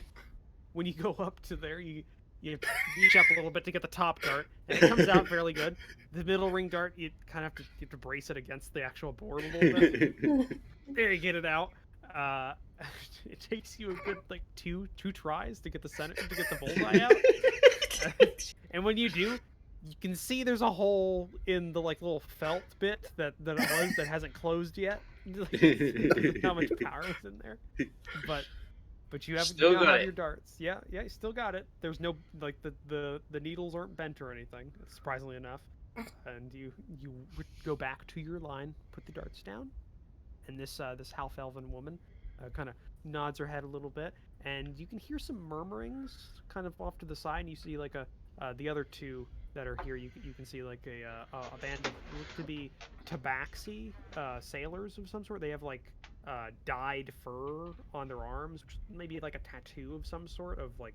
When you go up to there, you reach up a little bit to get the top dart, and it comes out fairly good. The middle ring dart, you kind of have to brace it against the actual board a little bit. There, you get it out. It takes you a good two tries to get the bullseye out. And when you do, you can see there's a hole in the little felt bit that hasn't closed yet. How much power is in there, but you have your darts. Yeah, you still got it. There's no the needles aren't bent or anything, surprisingly enough. And you go back to your line, put the darts down, and this half elven woman kind of nods her head a little bit, and you can hear some murmurings kind of off to the side. And you see the other two that are here. You can see a band of look to be tabaxi sailors of some sort. They have dyed fur on their arms, which maybe a tattoo of some sort of you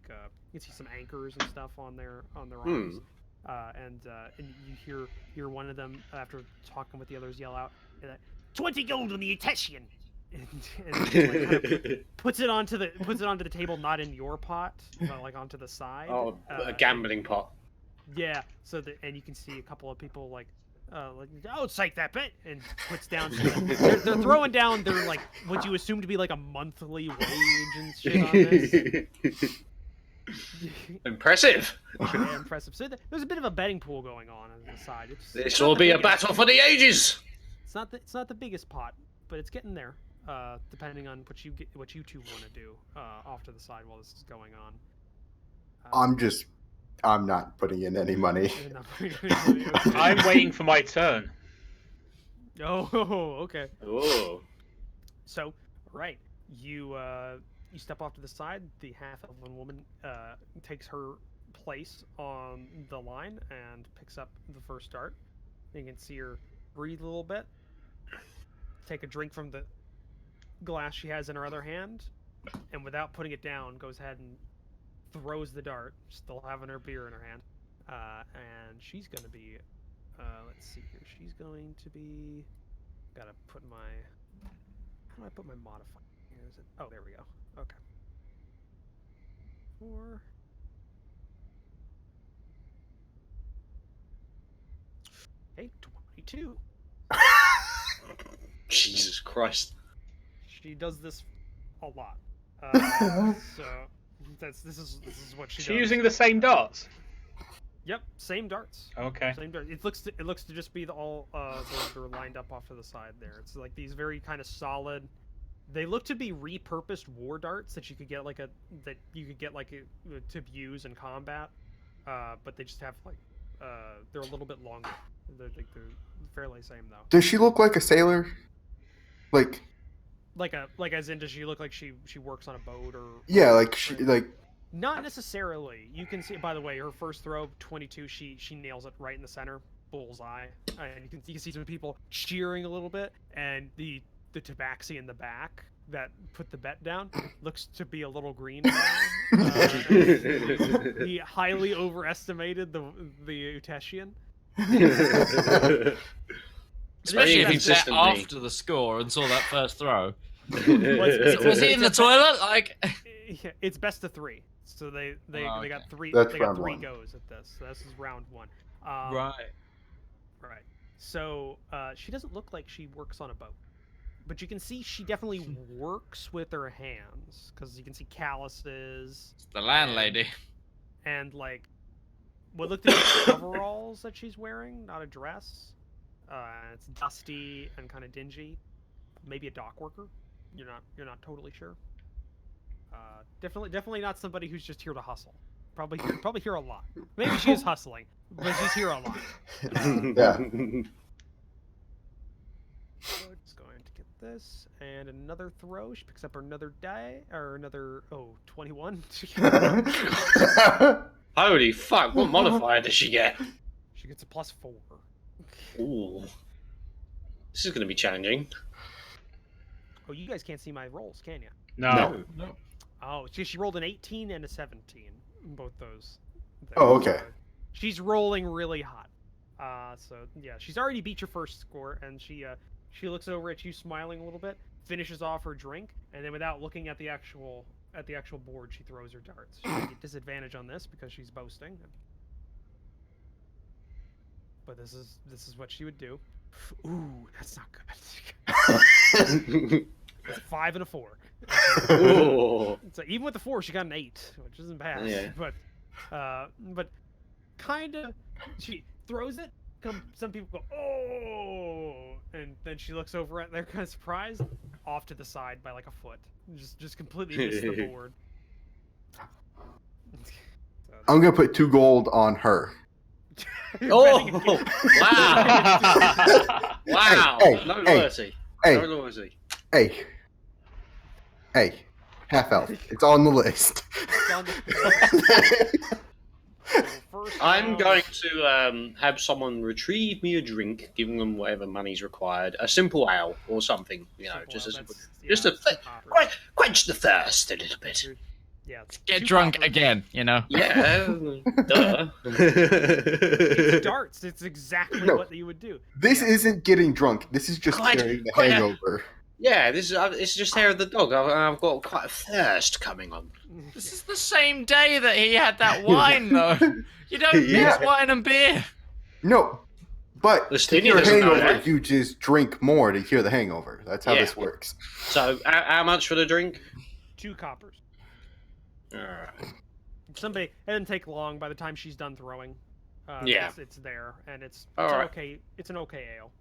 can see some anchors and stuff on their arms. And you hear one of them, after talking with the others, yell out, 20 gold on the Etesian! and like, kind of puts it onto the table, not in your pot, but like onto the side. Oh, a gambling pot. Yeah. So and you can see a couple of people like, oh, psych that bit, and puts down. They're throwing down their like what you assume to be like a monthly wage and shit on this. Impressive. Yeah, impressive. So there's a bit of a betting pool going on the side. This will be a battle for the ages. It's not the biggest pot, but it's getting there. Depending on what you two want to do off to the side while this is going on. I'm not putting in any money. I'm waiting for my turn. Oh, okay. Oh. So, right, you step off to the side. The half-elven woman takes her place on the line and picks up the first dart. You can see her breathe a little bit, take a drink from the glass she has in her other hand, and without putting it down, goes ahead and throws the dart, still having her beer in her hand. And she's going to be, let's see here, she's going to be, gotta put my, how do I put my modifier? Is it? Oh, there we go. Okay. 4. Okay, 22. Jesus Christ. She does this a lot. So this is what she does. She's using the same darts. Yep, same darts. Okay. Same darts. It looks to just be they're lined up off to the side there. It's like these very kind of solid. They look to be repurposed war darts that you could get to use in combat. But they just have like they're a little bit longer. They're fairly same though. Does she look like a sailor? Like as in, does she look like she works on a boat or? Yeah, like she like. Not necessarily. You can see. By the way, her first throw, 22, she nails it right in the center, bullseye, and you can see some people cheering a little bit, and the tabaxi in the back that put the bet down looks to be a little green now. He highly overestimated the Uteshian. Especially if he's there after the score and saw that first throw. Was he in the toilet? Like, yeah, it's best of 3. So they okay. got 3. That's they got round 3 one. goes at this. So this is round 1. right. Right. So she doesn't look like she works on a boat, but you can see she definitely works with her hands because you can see calluses. It's the landlady. And like what looked like coveralls that she's wearing, not a dress. It's dusty and kind of dingy. Maybe a dock worker. You're not totally sure. Definitely not somebody who's just here to hustle. Probably here a lot. Maybe she is hustling, but she's here a lot. Yeah. So just going to get this and another throw. She picks up another die or another 21. Holy fuck! What modifier does she get? She gets a +4. Ooh. This is going to be challenging. Oh, you guys can't see my rolls, can you? No. Oh, she rolled an 18 and a 17. Both those. Oh, okay. She's rolling really hot. So yeah, she's already beat your first score, and she looks over at you, smiling a little bit, finishes off her drink, and then without looking at the actual board, she throws her darts. She might get disadvantage on this because she's boasting. But this is what she would do. Ooh, that's not good. It's 5 and a 4. Ooh. So even with the 4, she got an 8, which isn't bad. Yeah. But kind of, she throws it. Some people go, oh, and then she looks over at, they're kind of surprised, off to the side by like a foot, just completely missed the board. I'm gonna put 2 gold on her. Oh! Wow! Wow! Hey, no hey, mercy. hey. No mercy. Hey, half elf. It's on the list. I'm going to have someone retrieve me a drink, giving them whatever money's required. A simple ale or something, just to quench the thirst a little bit. Yeah, Get drunk again, Yeah, duh. It's darts. It's exactly what you would do. This isn't getting drunk. This is just carrying the hangover. Yeah, this is it's just hair of the dog. I've got quite a thirst coming on. This is the same day that he had that wine, though. You don't mix wine and beer. No, but The to Stinia cure a doesn't know hangover, that. you just drink more to cure the hangover. That's how Yeah. this works. So, how much for the drink? 2 coppers. Alright. Somebody, it doesn't take long by the time she's done throwing. Yeah. It's there, and it's Alright. okay. It's an okay ale.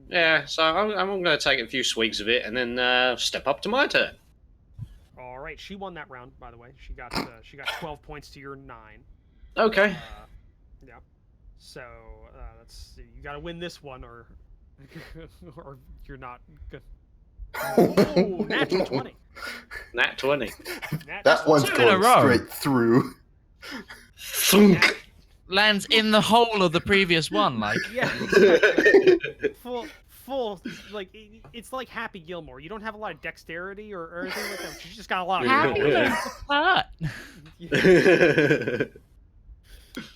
Yeah, so I'm going to take a few swigs of it and then step up to my turn. All right, she won that round, by the way. She got 12 points to your 9. Okay. Yeah. So let's see. You got to win this one, or or you're not good. Oh, natural 20. Nat 20. That one's 2 in a going row. straight through. Thunk. Lands in the hole of the previous one, like. Yeah. Full. Like it's like Happy Gilmore. You don't have a lot of dexterity or anything like that. She's just got a lot of Hot.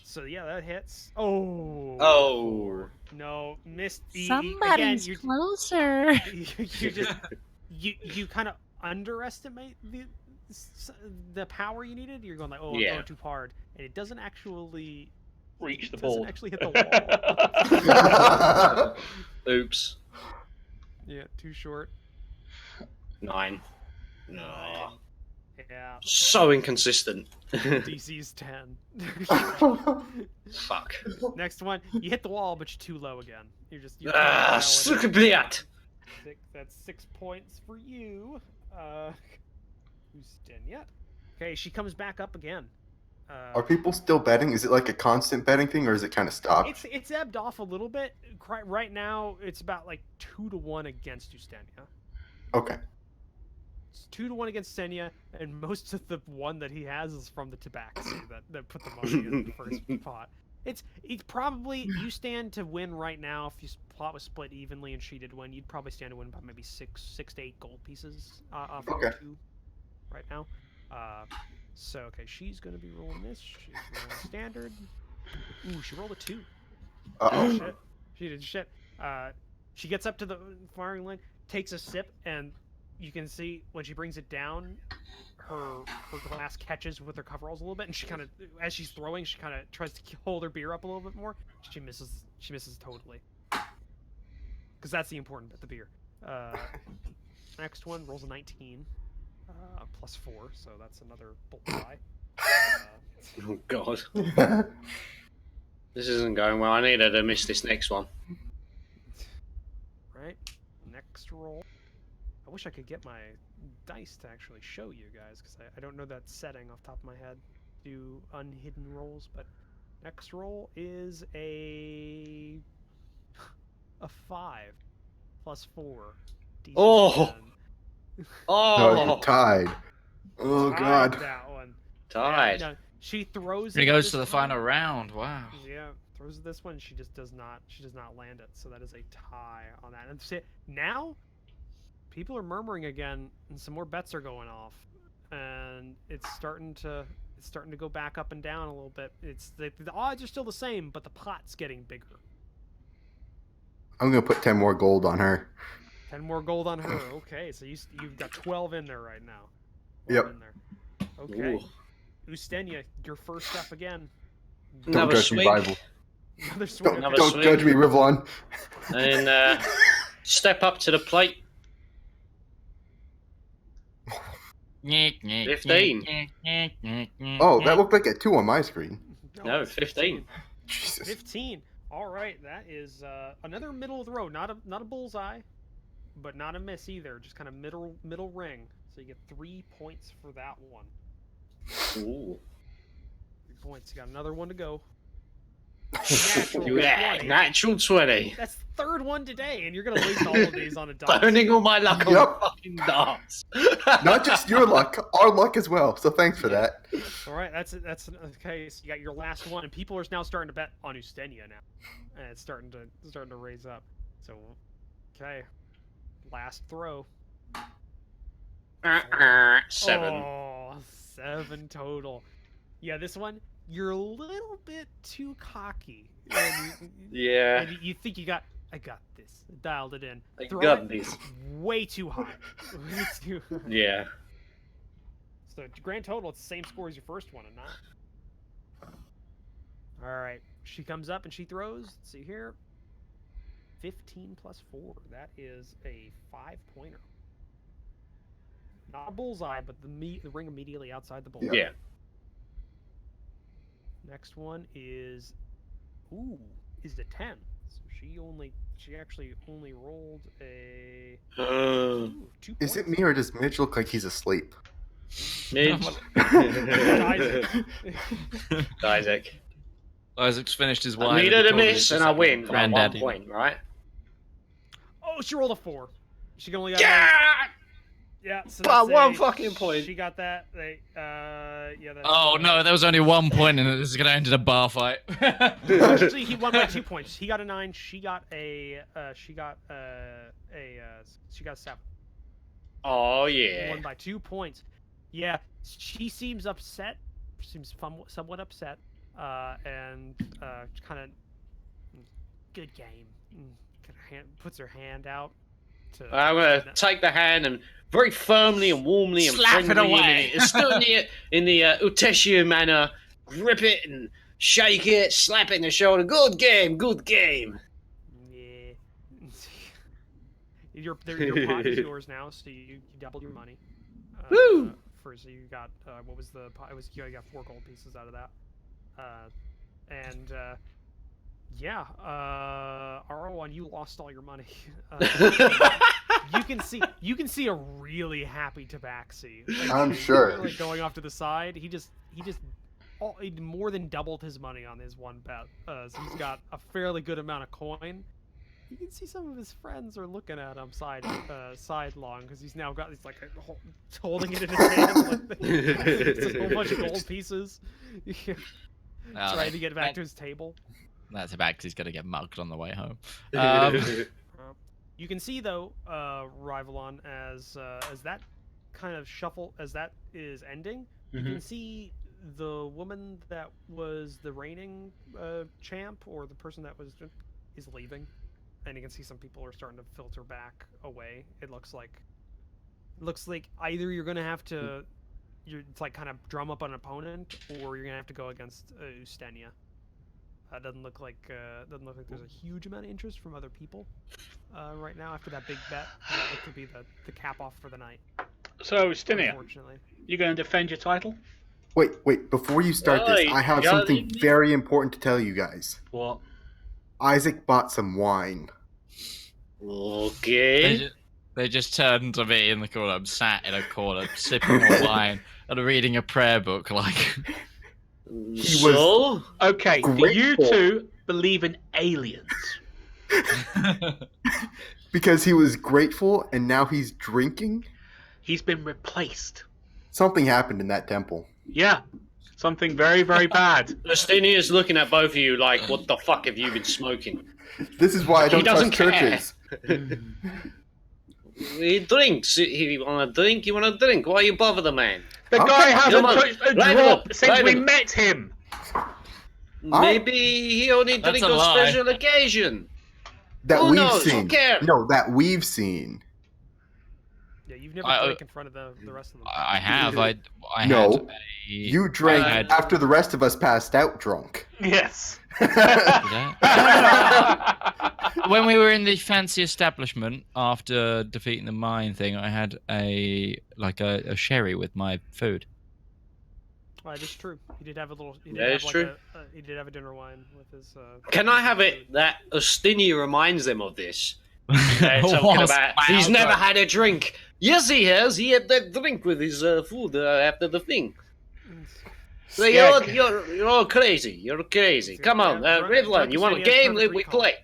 So yeah, that hits. Oh. Oh. No, missed. Somebody's again, closer. you kind of underestimate the power you needed. You're going like, oh, I'm Yeah. going too hard, and it doesn't actually Reach the doesn't ball. actually hit the wall. Oops. Yeah, too short. 9. No. Yeah, So inconsistent. DC's 10. Fuck. Next one, you hit the wall, but you're too low again. You're Suck a bliat. That's 6 points for you. Who's dead yet? Okay, she comes back up again. Are people still betting? Is it like a constant betting thing, or is it kind of stopped? It's ebbed off a little bit. Right now, it's about like 2-1 against Ustenia. Okay. It's 2-1 against Senya, and most of the one that he has is from the Tabaxi that put the money in the first pot. It's probably you stand to win right now if you plot was split evenly and she did win. You'd probably stand to win by maybe 6 to 8 gold pieces off Okay. 2 right now. So okay, she's gonna be rolling this. She's rolling standard. Ooh, she rolled a 2. Uh-oh. Shit. She did shit. She gets up to the firing line, takes a sip, and you can see when she brings it down, her glass catches with her coveralls a little bit, and she kind of, as she's throwing, she kind of tries to hold her beer up a little bit more. She misses totally. Because that's the important bit, the beer. Next one rolls a 19, plus 4, so that's another bolt die. Oh god. This isn't going well. I need her to miss this next one. Right. Next roll. I wish I could get my dice to actually show you guys, because I don't know that setting off the top of my head. Do unhidden rolls, but next roll is a 5 plus 4. DC Oh! 10. Oh! No, you're tied. Oh, Tied God. That one. Tied. No, she throws. He it goes this to the one. final round. Wow. Yeah, throws this one. She just does not. She does not land it. So that is a tie on that. And now, people are murmuring again, and some more bets are going off, and it's starting to go back up and down a little bit. The odds are still the same, but the pot's getting bigger. I'm going to put 10 more gold on her. 10 more gold on her. Okay, so you've got 12 in there right now. 12 Yep. in there. Okay. Ooh. Ustenia, you're first up again. Don't Another judge me, swing. Bible. Another swing. Don't, Another don't swing. judge me, Rivallon. And step up to the plate. 15. Oh, that looked like a 2 on my screen. No, it's 15. Jesus. 15. All right, that is another middle of the road. Not a bullseye, but not a miss either. Just kind of middle ring. So you get 3 points for that one. Ooh. 3 points. You got another one to go. Yeah, 20. natural 20. That's the third one today, and you're gonna waste all of these on a dice. Burning all my luck on Yup. fucking darts. Not just your luck, our luck as well. So thanks for that. All right, that's okay. So you got your last one, and people are now starting to bet on Ustenia now, and it's starting to raise up. So, okay, last throw. 7. Oh, 7 total. Yeah, this one you're a little bit too cocky. And Yeah. you think I got this. Dialed it in. I Throw got it this. way too high. Way too high. Yeah. So grand total, it's the same score as your first one, and not. All right, she comes up and she throws. Let's see here. 15 plus 4. That is a 5-pointer. Not a bullseye, but the ring immediately outside the bullseye. Yeah. Next one is a 10. So she actually only rolled a 2 points. Is it me or does Mitch look like he's asleep? Midge. Isaac. Isaac's finished his wine. I needed a miss and I win by 1 point, right? Oh, she rolled a 4. She only got yeah. So by that's 1 fucking point. She got that. Yeah. That's, Oh no, there was only 1 point, and this is gonna end in a bar fight. Actually, he won by 2 points. He got a 9. She got a 7. Oh yeah. Won by 2 points. Yeah, she seems upset. Seems somewhat upset. And kind of good game. Puts her hand out. I'm gonna take the hand and very firmly and warmly and Slap it friendly away. and still in the Uteshian manner, grip it and shake it, slap it in the shoulder. Good game, good game. Yeah. Your pot is yours now, so you doubled your money. Woo! So you got what was the pot? You got 4 gold pieces out of that. Yeah, R1, you lost all your money. You can see a really happy Tabaxi. Like, I'm sure. Like going off to the side, he more than doubled his money on his one bet. So he's got a fairly good amount of coin. You can see some of his friends are looking at him sidelong because he's now got holding it in his hand. It's a whole bunch of gold pieces. Trying to get back to his table. That's about because he's gonna get mugged on the way home. You can see though, Rivallon, as that kind of shuffle as that is ending, you can see the woman that was the reigning champ, or the person that was is leaving, and you can see some people are starting to filter back away. It looks like either you're gonna have to kind of drum up an opponent, or you're gonna have to go against Ustenia. Doesn't look like there's a huge amount of interest from other people right now after that big bet. That looked to be the cap off for the night. So, Ustenia, Unfortunately. you going to defend your title? Wait, before you start this, I have something very important to tell you guys. What? Isaac bought some wine. Okay. They just turned to me in the corner. I'm sat in a corner, sipping on wine and reading a prayer book. So? Okay, do you two believe in aliens? Because he was grateful and now he's drinking? He's been replaced. Something happened in that temple. Yeah, something very, very bad. Ustenia is looking at both of you like, what the fuck have you been smoking? This is why I don't trust churches. He drinks. You want to drink? You want to drink? Why you bother the man? The guy hasn't Come on, touched a light it drop up, since light we it up. met him. Maybe he only That's drinks a on lie. special occasion. That Who we've knows? Who seen. cares? No, that we've seen. Yeah, you've never drank in front of the rest of them. I have. I No. had You drank I had- after the rest of us passed out drunk. Yes. Did I? When we were in the fancy establishment after defeating the mine thing, I had a sherry with my food. That is true. He did have a little. He That is true. He did have a dinner wine with his. Can I have it that Ustenia reminds them of this? They're talking Whilst about my he's never alcohol- had a drink. Yes, he has. He had that drink with his food after the thing. So Yeah. you're all crazy. You're crazy. Come on, Rivallon, you want a Ustenia has game? perfect We recall. play.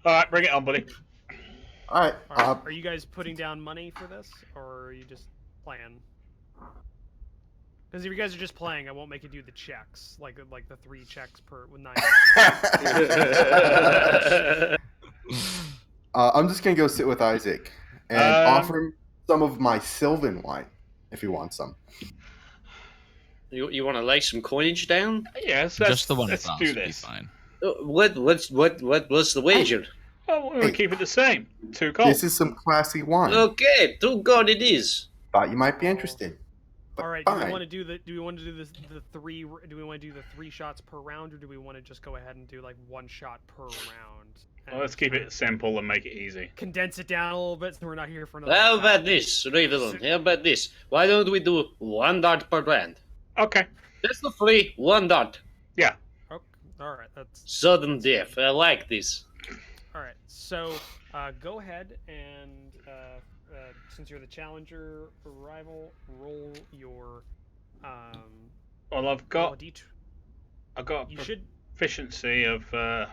All right, bring it on, buddy. All right. Are you guys putting down money for this, or are you just playing? Because if you guys are just playing, I won't make you do the checks, like the 3 checks per with 9. I'm just gonna go sit with Isaac and offer him some of my Sylvan wine if he wants some. You want to lay some coinage down? Yes, Just the one let's glass do would be this. fine. What's the wager? Oh, we'll keep it the same. 2 gold. This is some classy wine. Okay, 2 gold it is. Thought you might be interested. But All right. Do we fine. want to do the? Do we want to do the 3? Do we want to do the 3 shots per round, or do we want to just go ahead and do like 1 shot per round? Well, let's keep it simple and make it easy. Condense it down a little bit, so we're not here for another. How about this, Rivallon? How about this? Why don't we do 1 dot per round? Okay. That's the free 1 dot. Okay. All right. That's Sudden death. I like this. all right. So go ahead and since you're the challenger rival, roll your Well, I've roll got a D2. a You should proficiency of +2.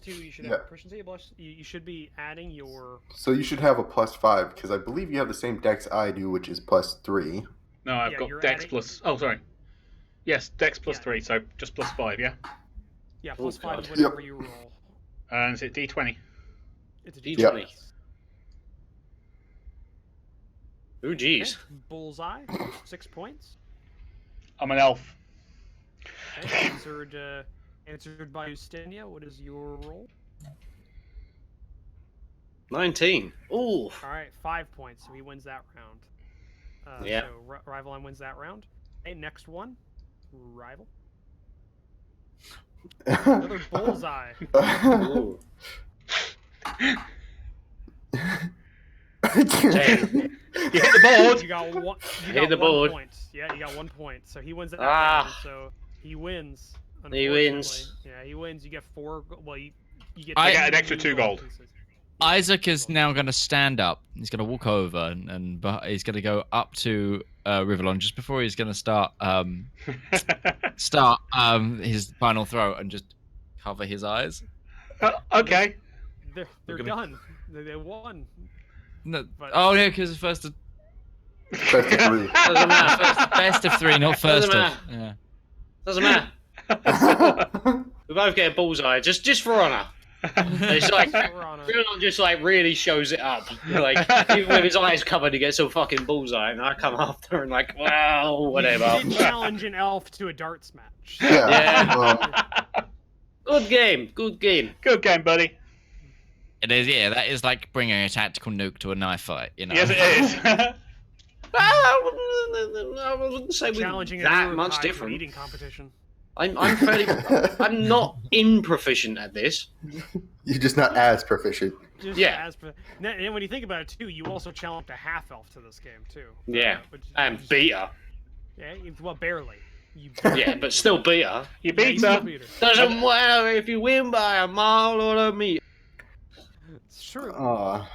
You should Yeah. have proficiency plus. You should be adding your. So you should have a +5 because I believe you have the same dex I do, which is +3. No, I've Yeah, got you're Dex adding- plus. Oh, sorry. Yes, Dex plus Yeah. 3, so just +5, yeah. Yeah, Oh, +5 is God. whatever you roll. And is it D20? It's a Yep. D20. Oh, jeez. Okay. Bullseye, 6 points. I'm an elf. Okay. Answered by Ustenia. What is your roll? 19. Ooh. All right, 5 points. So he wins that round. Yeah. So Rivallon wins that round. Okay, next one, Rival. Another bullseye. Ooh. Damn. You hit the board! You got one. You Hit got the 1 board. point. Yeah, you got 1 point. So he wins that Ah. round. So he wins. He wins. unfortunately. Yeah, he wins. You get 4. Well, you get. I get an extra 2 gold. pieces. Isaac is now going to stand up. He's going to walk over and he's going to go up to Rivallon just before he's going to start his final throw and just cover his eyes. Okay. They're We're gonna- done. They won. No, But- oh yeah, because it's first of Best of 3. Doesn't matter. best of 3, not first Doesn't of. Yeah. Doesn't matter. We both get a bullseye, just for honor. It's like We're on a- Rivallon just like really shows it up. Like even with his eyes covered, he gets a fucking bullseye, and I come after and like, well, whatever. You did challenge an elf to a darts match. Yeah. Good game, good game. Good game, buddy. It is, yeah. That is like bringing a tactical nuke to a knife fight, you know. Yes, it is. I wouldn't say we're Challenging a that New much York different. eating competition. I'm fairly, I'm not improficient at this. You're just not as proficient. Just Yeah. And when you think about it too, you also challenged a half elf to this game too. Yeah, Which- and which- beat her. Yeah, well, barely. You Yeah, but still beat her. You Yeah, beat you still her. beat her. Doesn't matter if you win by a mile or a meter. It's true. So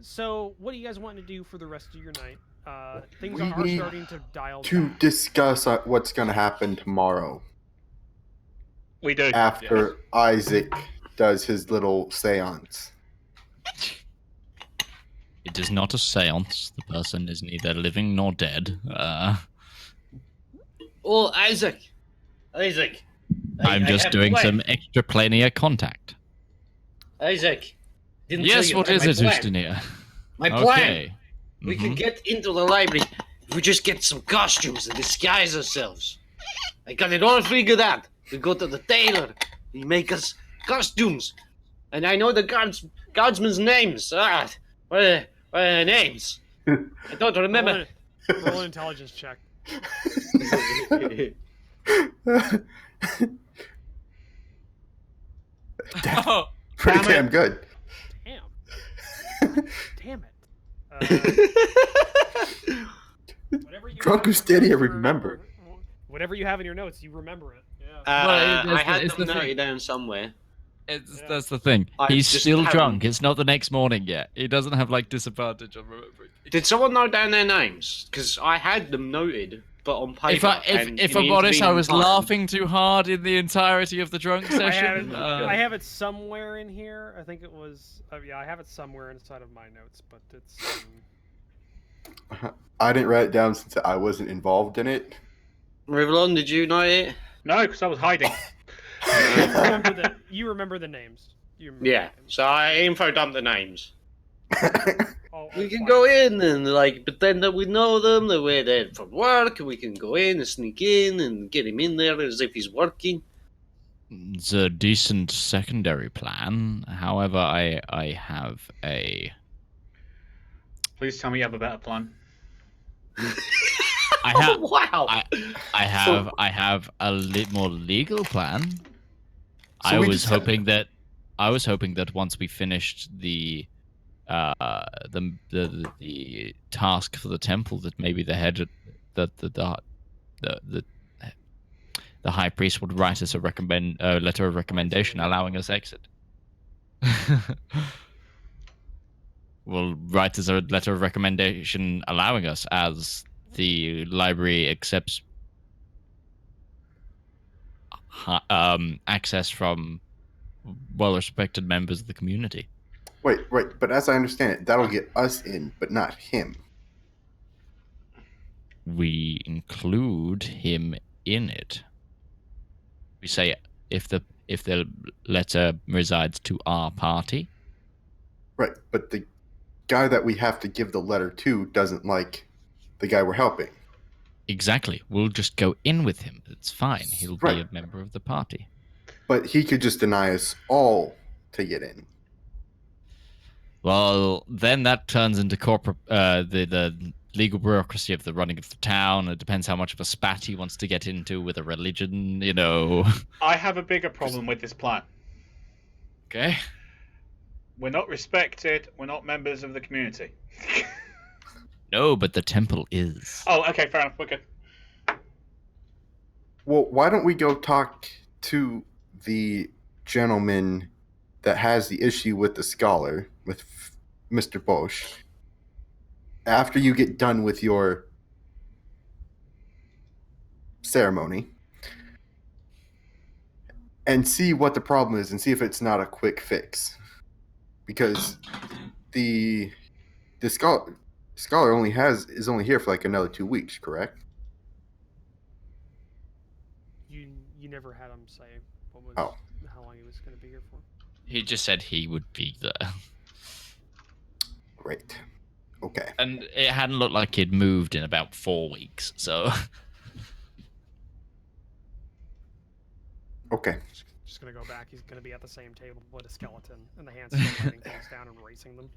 So, what do you guys want to do for the rest of your night? Things We are need starting to dial to back. discuss what's going to happen tomorrow We do. after Isaac does his little seance. It is not a seance. The person is neither living nor dead. Oh, Isaac. I'm just have doing a plan. some extraplanar contact. Isaac. Didn't Yes, tell you what about is my it, plan. Ustinia? My plan. Okay. We can Mhm. get into the library if we just get some costumes and disguise ourselves. I got it all figured out. We go to the tailor. He make us costumes. And I know the guardsmen's names. What are their names? I don't remember. Roll an intelligence check. Oh, Pretty Damn damn it. good. Damn it. Whatever you Drunk have- Ustedia remembered. Whatever you have in your notes, you remember it. Yeah. Well, I had it's them the thing. noted down somewhere. that's the thing. I He's just still haven't- drunk. It's not the next morning yet. He doesn't have like disadvantage on remembering. Did someone note down their names? Because I had them noted, but on paper. If I'm honest, I was laughing too hard in the entirety of the drunk I session. have it somewhere in here. I think it was. Yeah, I have it somewhere inside of my notes, but it's. I didn't write it down since I wasn't involved in it. Rivallon, did you note it? No, because I was hiding. You remember the names. You remember Yeah. the names. So I info dumped the names. Oh, We oh, can fine. go in and like pretend that we know them, that we're there for work. We can go in and sneak in and get him in there as if he's working. It's a decent secondary plan. However, I have a. Please tell me you have a better plan. I have. Wow. I have a more legal plan. So I we was just have- hoping that once we finished the task for the temple, that maybe the head the high priest would write us a letter of recommendation allowing us exit. Will write us a letter of recommendation allowing us, as the library accepts access from well-respected members of the community. Wait, but as I understand it, that'll get us in, but not him. We include him in it. We say if the letter resides to our party. Right, but the guy that we have to give the letter to doesn't like the guy we're helping. Exactly. We'll just go in with him. It's fine. He'll be Right. a member of the party. But he could just deny us all to get in. Well, then that turns into corporate the legal bureaucracy of the running of the town. It depends how much of a spat he wants to get into with a religion, you know. I have a bigger problem with this plan. Okay. We're not respected. We're not members of the community. No, but the temple is. Oh, okay, fair enough. We're good. Well, why don't we go talk to the gentleman that has the issue with the scholar, with Mr. Bosch, after you get done with your ceremony, and see what the problem is and see if it's not a quick fix. Because the scholar is only here for like another 2 weeks, correct? You never had him say what was how long he was going to be here for. He just said he would be there. Great. Okay. And it hadn't looked like he'd moved in about 4 weeks, so. Okay. Just going to go back. He's going to be at the same table with a skeleton, and the hands still writing things down and erasing them.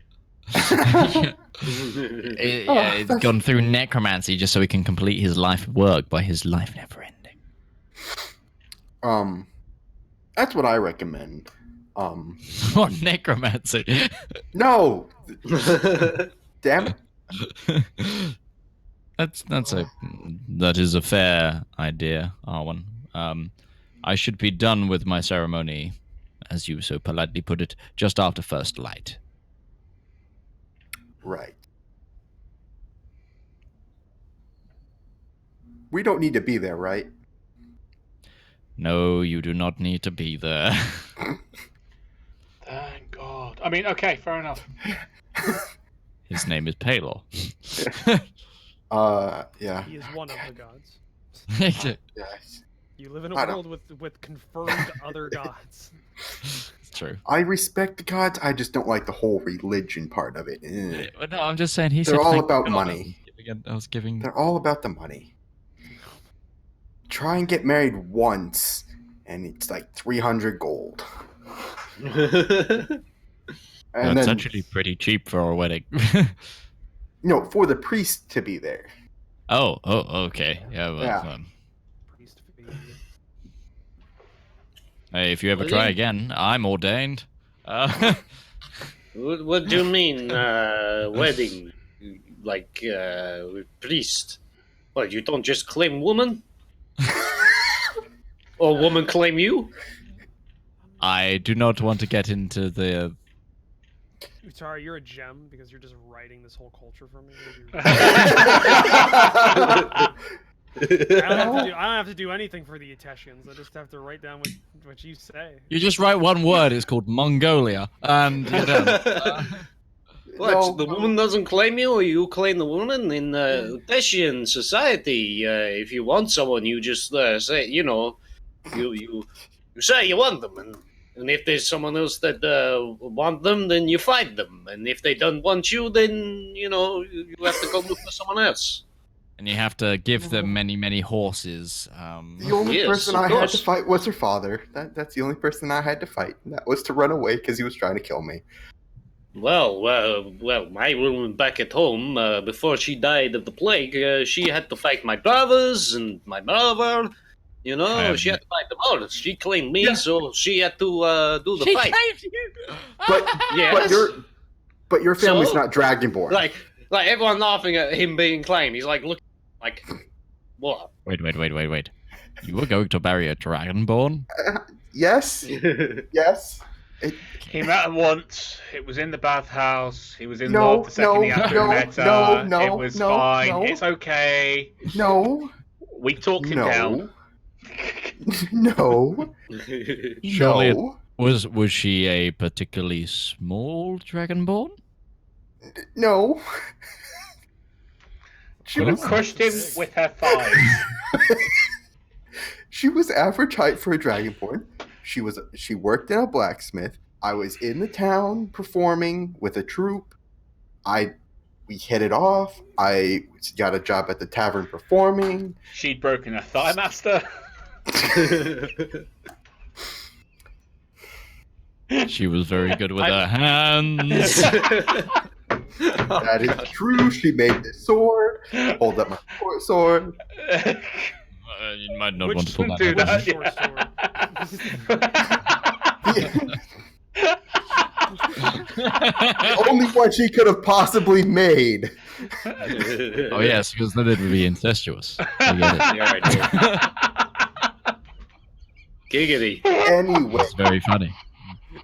It's gone through necromancy just so he can complete his life work by his life never ending. That's what I recommend. Or necromancy. No! Damn it. That is a fair idea, Arwen. I should be done with my ceremony, as you so politely put it, just after first light. Right. We don't need to be there, right? No, you do not need to be there. Thank God. I mean, okay, fair enough. His name is Palor. Yeah. He is one of the gods. Yes. You live in a world with confirmed other gods. It's true. I respect the gods, I just don't like the whole religion part of it. Ugh. But no, I'm just saying They're all about money. I was giving. They're all about the money. Try and get married once, and it's like 300 gold. And That's then, actually pretty cheap for a wedding. no, for the priest to be there. Oh, okay. Yeah, well, Yeah. Priest fee. Hey, if you ever try again, I'm ordained. What do you mean, wedding? Like, with priest? What, you don't just claim woman? Or woman claim you? I do not want to get into the. Sorry, you're a gem because you're just writing this whole culture for me. I don't have to do anything for the Etesians. I just have to write down what you say. You just write one word. It's called Mongolia, and you're done. What? No. The woman doesn't claim you, or you claim the woman in Etesian society? If you want someone, you just say, you say you want them, and if there's someone else that want them, then you find them, and if they don't want you, then you have to go look for someone else. And you have to give them many horses. The only Yes, person of I had course. to fight was her father. That's the only person I had to fight. And that was to run away because he was trying to kill me. Well, my woman back at home, before she died of the plague, she had to fight my brothers and my brother. You know, she had to fight them all. She claimed me, so she had to do the fight. But Yes. but your family's So? not Dragonborn. Like everyone laughing at him being claimed. He's like, look, like, what? Wait. You were going to marry a Dragonborn? Yes, yes. He met her once. It was in the bathhouse. He was in No, love the second he no, actually no, met her. no, it was no, fine. no. It's okay. No, We talked him down. no, Surely it no, was she a particularly small Dragonborn? no. She would have crushed him with her thighs. She was average height for a Dragonborn. She worked in a blacksmith. I was in the town performing with a troupe. We hit it off. I got a job at the tavern performing. She'd broken her thigh, master. She was very good with her hands. That is true. She made the sword. Hold up my sword. You might not Which want to pull that do out. The only one she could have possibly made. Oh yes, because then it would be incestuous. I get it. Yeah, I do. Giggity. Anyway, It's very funny.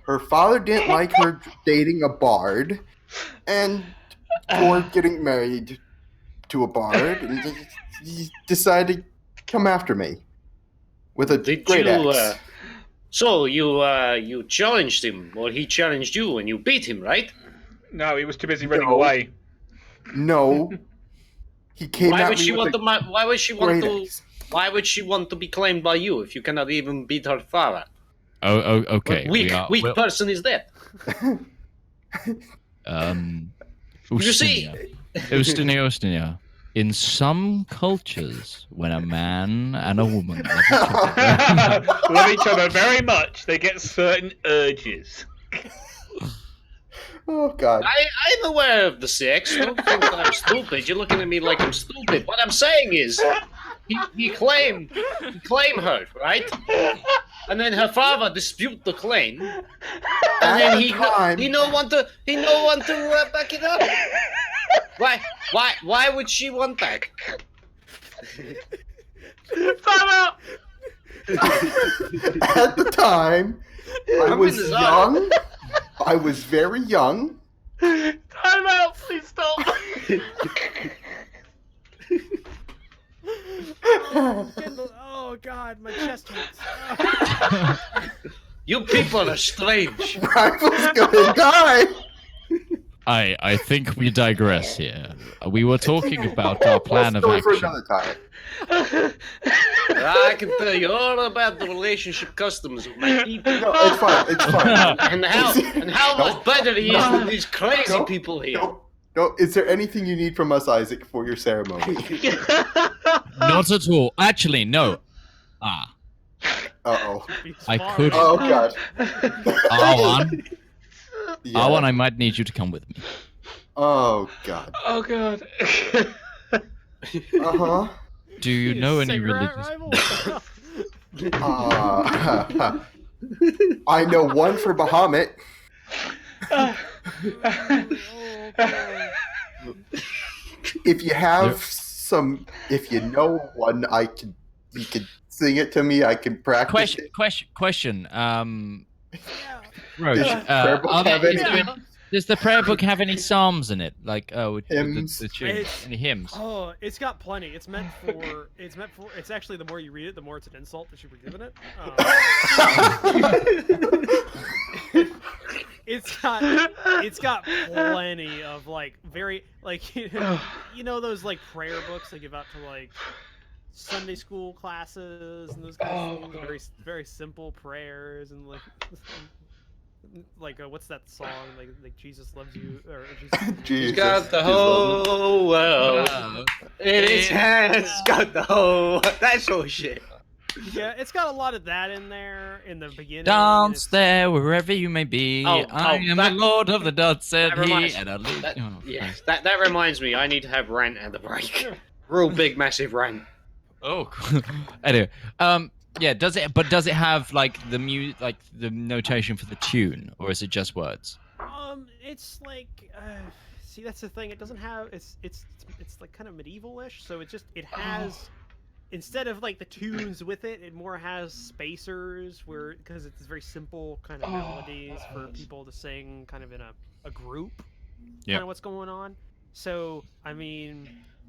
her father didn't like her dating a bard, and or getting married to a bard, and he decided to come after me with a Did great you? axe. So you challenged him, or he challenged you, and you beat him, right? No, he was too busy running No. away. No, he came Why at would me she with want a to? Why would she want great to? axe. Why would she want to be claimed by you if you cannot even beat her father? Oh, okay. What weak person is that? You see- Ustinia. In some cultures, when a man and a woman Love each other very much. They get certain urges. Oh God! I'm aware of the sex. Don't think that I'm stupid. You're looking at me like I'm stupid. What I'm saying is, he claimed her, right? And then her father dispute the claim, and then he no want to back it up. Why would she want that? Time out! At the time, I I'm was in the young. I was very young. Time out! Please stop! Oh God, my chest hurts. You people are strange. Rival's gonna die. I think we digress here. We were talking about our plan of Story for action. another time. I can tell you all about the relationship customs of my people. No, it's fine. It's fine. And how much better he is than these crazy people here. No, is there anything you need from us, Isaac, for your ceremony? Not at all. Actually, no. Uh-oh. I could. Oh, God. Arwan, Yeah. Arwan, I might need you to come with me. Oh, God. Oh god. Uh-huh. Do you know any Cigarette religious? rival? I know one for Bahamut. Oh, God. If you have some, if you know one, you could sing it to me. I can practice it. Question. Yeah. Roach, prayer book have any- does the prayer book have any psalms in it? Like, Hymns? the tune, any hymns? Oh, it's got plenty. It's actually the more you read it, the more it's an insult that you were giving it. It's got plenty of like very like you know those like prayer books they give out to like Sunday school classes and those kind of things. Very very simple prayers and like what's that song like Jesus loves you or Jesus Jesus. Got the whole world It has got the whole that sort of shit. Yeah, it's got a lot of that in there in the beginning. Dance there wherever you may be. I am the lord of the dance, said he. That reminds me. I need to have rant at the break. Real big, massive rant. Oh, anyway, yeah. Does it have like the notation for the tune, or is it just words? It's like, see, that's the thing. It doesn't have. It's like kind of medieval-ish. So it has. Instead of like the tunes with it, it more has spacers because it's very simple kind of melodies for people to sing kind of in a group. Kind of what's going on. So I mean,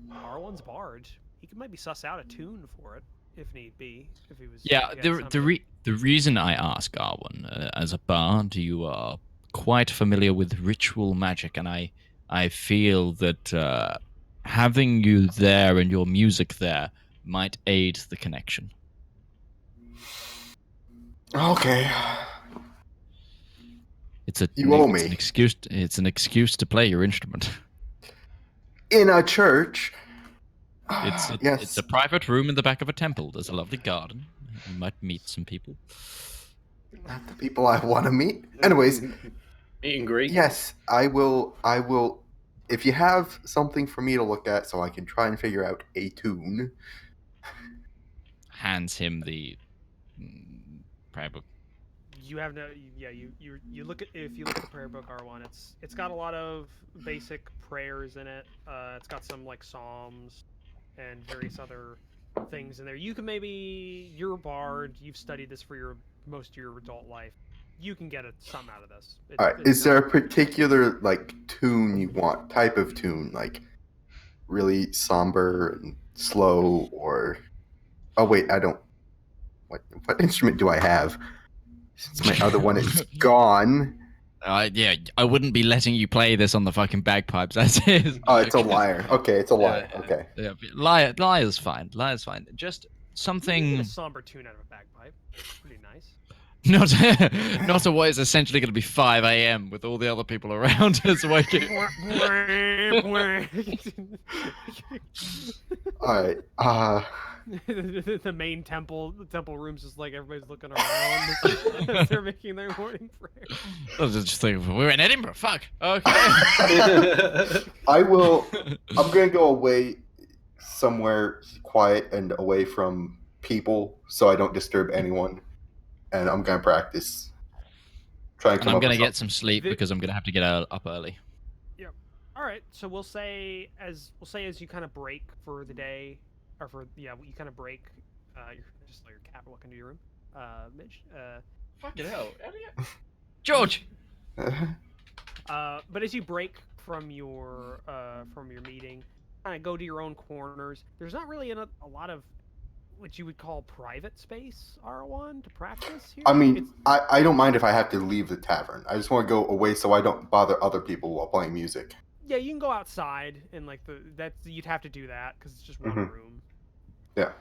R1's bard. He could maybe suss out a tune for it if need be. If he was the reason I ask R1 as a bard, you are quite familiar with ritual magic, and I feel that having you there and your music there might aid the connection. Okay. It's an excuse. It's an excuse to play your instrument. In a church. It's a private room in the back of a temple. There's a lovely garden. You might meet some people. Not the people I want to meet. Anyways. Meet and greet. Yes, I will. If you have something for me to look at so I can try and figure out a tune. Hands him the prayer book. You have no, yeah. You look at if you look at the prayer book R1, it's got a lot of basic prayers in it. It's got some like psalms and various other things in there. You can you're a bard. You've studied this for most of your adult life. You can get something out of this. All right. Is there a particular like tune you want? Type of tune, like really somber and slow, or? Oh wait, I don't. What instrument do I have? Since my other one is gone. Yeah, I wouldn't be letting you play this on the fucking bagpipes as is. Oh, it's a lyre. Okay, it's a lyre. Okay. Yeah, lyre's fine. Lyre's fine. Just something. Get a somber tune out of a bagpipe. Pretty nice. Not at what is essentially going to be 5 a.m. with all the other people around us waking. All right. The main temple, the temple room's just like everybody's looking around as they're making their morning prayer. I was just thinking, we're in Edinburgh. Fuck. Okay. I'm gonna go away somewhere quiet and away from people so I don't disturb anyone, and I'm gonna practice. I'm gonna get some sleep because I'm gonna have to get up early. Yep. All right. So we'll say as you kind of break for the day. You kind of break. Just let your cat walk into your room, Mitch. Fucking hell, George. But as you break from your meeting, kind of go to your own corners. There's not really a lot of what you would call private space, R1, to practice here. I mean, I don't mind if I have to leave the tavern. I just want to go away so I don't bother other people while playing music. Yeah, you can go outside and you'd have to do that because it's just one room. Yeah.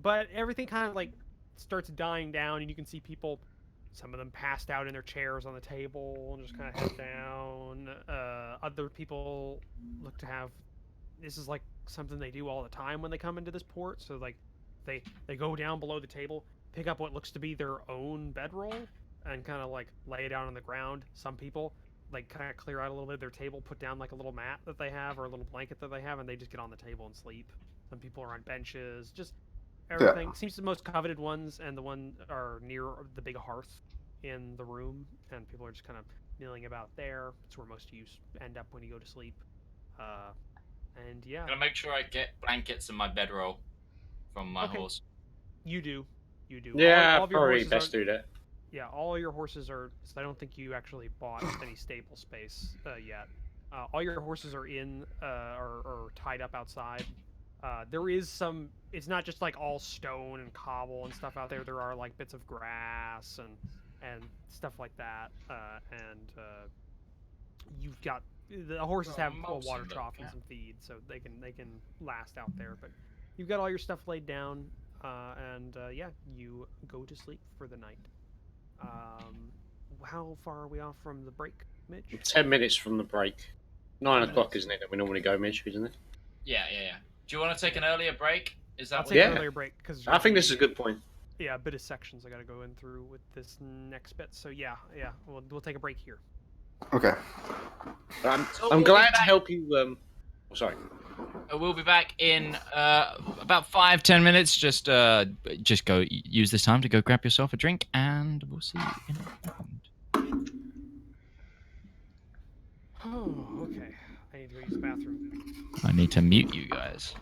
But everything kind of like starts dying down, and you can see people, some of them passed out in their chairs on the table and just kind of head down. Other people look to have, this is like something they do all the time when they come into this port. So like they go down below the table, pick up what looks to be their own bedroll, and kind of like lay it down on the ground. Some people like kind of clear out a little bit of their table, put down like a little mat that they have or a little blanket that they have, and they just get on the table and sleep. Some people are on benches, just everything. Seems the most coveted ones and the one are near the big hearth in the room, and people are just kind of milling about there. It's where most of you end up when you go to sleep. And yeah. I'm gonna make sure I get blankets in my bedroll from my horse. You do. Yeah, all probably best do that. Yeah, all your horses are. So I don't think you actually bought any stable space yet. All your horses are in or tied up outside. There is some. It's not just like all stone and cobble and stuff out there. There are like bits of grass and stuff like that. You've got the horses have a water trough and some feed, so they can last out there. But you've got all your stuff laid down, and you go to sleep for the night. How far are we off from the break, Mitch? 10 minutes from the break. 9 o'clock, isn't it? That we normally go, Mitch, isn't it? Yeah. Do you want to take an earlier break? Is that I'll what take Yeah. an earlier break because I think this is a good point. Yeah, a bit of sections I gotta go in through with this next bit. So yeah, we'll take a break here. Okay. I'm So we'll be glad to back- help you. Sorry. We'll be back in about 5-10 minutes. Just go use this time to go grab yourself a drink, and we'll see you in a second. Oh, okay. I need to go use the bathroom. I need to mute you guys.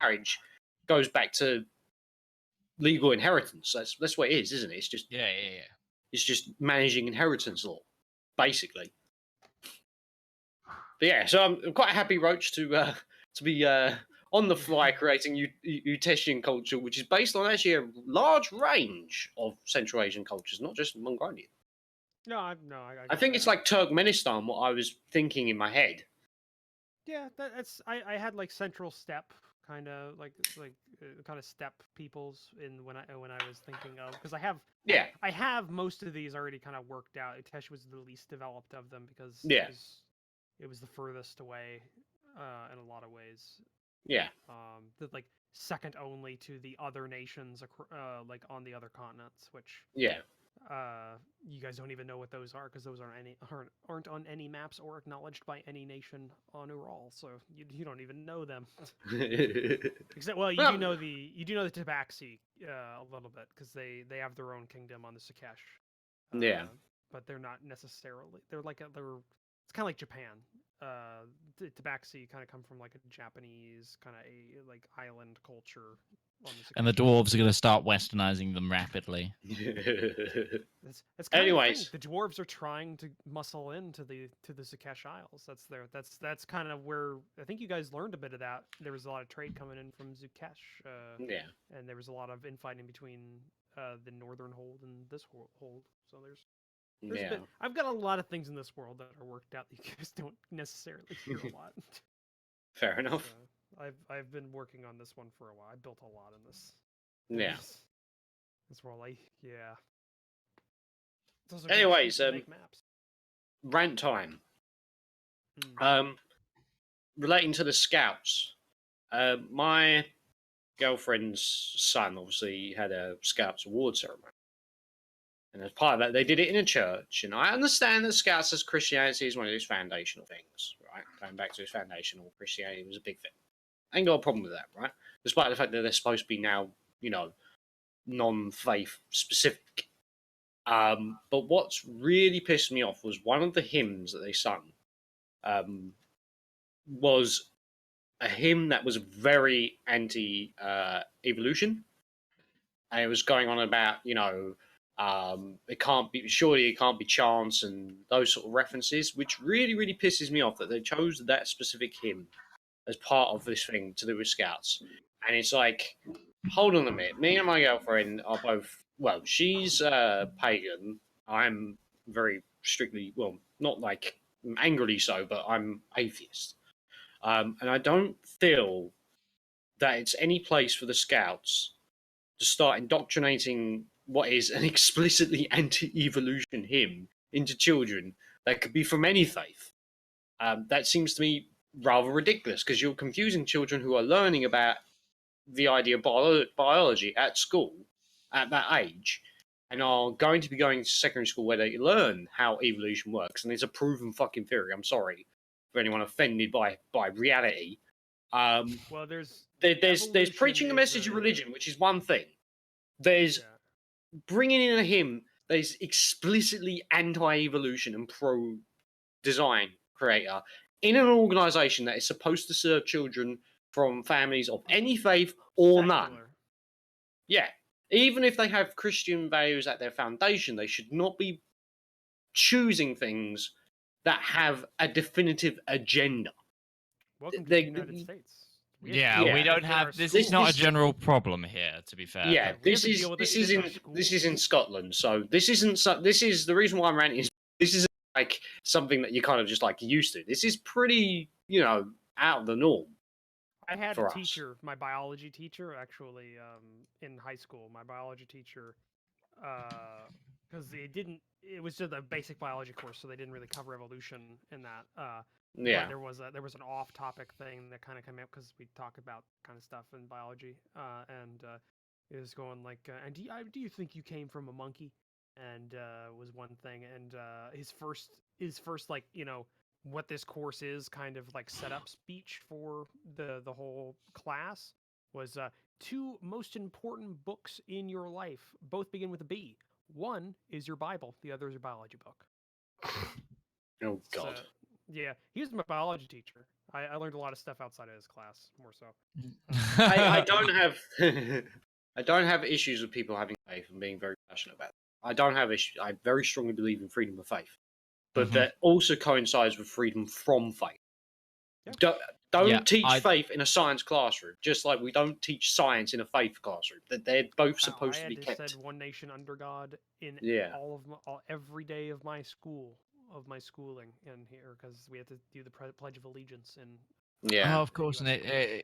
Marriage goes back to legal inheritance. That's what it is, isn't it? It's just Yeah. it's just managing inheritance law, basically. But yeah, so I'm quite happy, Roach, to be on the fly creating Uteshian culture, which is based on actually a large range of Central Asian cultures, not just Mongolian. I I think it's like Turkmenistan. What I was thinking in my head. Yeah, that's I had like Central Steppe kind of like kind of steppe peoples in when I was thinking of because I have most of these already kind of worked out. Utesh was the least developed of them because it was the furthest away in a lot of ways. Yeah. Like second only to the other nations like on the other continents, which you guys don't even know what those are because those aren't on any maps or acknowledged by any nation on Ural, so you don't even know them. Except, well, you do know the Tabaxi a little bit because they have their own kingdom on the Sakesh. But they're not necessarily. It's kind of like Japan. The Tabaxi kind of come from like a Japanese kind of like island culture. And the dwarves are going to start westernizing them rapidly. That's kind of the thing. The dwarves are trying to muscle into the Sakesh Isles. That's kind of where I think you guys learned a bit of that. There was a lot of trade coming in from Zukesh. And there was a lot of infighting between the northern hold and this hold. So there's Yeah. I've got a lot of things in this world that are worked out that you guys don't necessarily hear a lot. Fair enough. I've been working on this one for a while. I built a lot in this. Yeah. This world, yeah. It's also Anyways, good to make maps. rant time. Hmm. Relating to the scouts, my girlfriend's son obviously had a scouts award ceremony, and as part of that, they did it in a church. And I understand that scouts as Christianity is one of its foundational things, right? Going back to its foundational, Christianity was a big thing. I ain't got a problem with that, right? Despite the fact that they're supposed to be now, non-faith specific. But what's really pissed me off was one of the hymns that they sung was a hymn that was very anti-evolution. And it was going on about, it can't be chance and those sort of references, which really, really pisses me off that they chose that specific hymn as part of this thing to do with scouts. And it's like, hold on a minute. Me and my girlfriend are both, she's pagan. I'm very strictly, not like angrily so, but I'm atheist. And I don't feel that it's any place for the scouts to start indoctrinating what is an explicitly anti-evolution hymn into children that could be from any faith. That seems to me rather ridiculous because you're confusing children who are learning about the idea of biology at school at that age and are going to be going to secondary school where they learn how evolution works. And it's a proven fucking theory. I'm sorry for anyone offended by reality. Well, there's preaching a message of religion, which is one thing. There's bringing in a hymn that is explicitly anti-evolution and pro-design creator in an organization that is supposed to serve children from families of any faith or none. Yeah. Even if they have Christian values at their foundation, they should not be choosing things that have a definitive agenda. Welcome to the United States. We don't have. This is not a general problem here, to be fair. Yeah, this is in Scotland, so this isn't. This is the reason why I'm ranting. This isn't like something that you kind of just like used to. This is pretty, out of the norm. I had a teacher, my biology teacher, actually, in high school. My biology teacher, because it was just a basic biology course, so they didn't really cover evolution in that. But there was an off-topic thing that kind of came up because we talk about kind of stuff in biology, and it was going like, and do you think you came from a monkey? And was one thing, and his first like what this course is kind of like setup speech for the whole class was two most important books in your life both begin with a B. One is your Bible, the other is your biology book. Oh God. Yeah, he was my biology teacher. I learned a lot of stuff outside of his class, more so. I don't have issues with people having faith and being very passionate about it. I don't have issues. I very strongly believe in freedom of faith. But that also coincides with freedom from faith. Yeah. Don't teach faith in a science classroom, just like we don't teach science in a faith classroom. That they're both supposed to be kept. I said one nation under God in every day of my schooling in here because we had to do the Pledge of Allegiance in. Yeah, of course, and it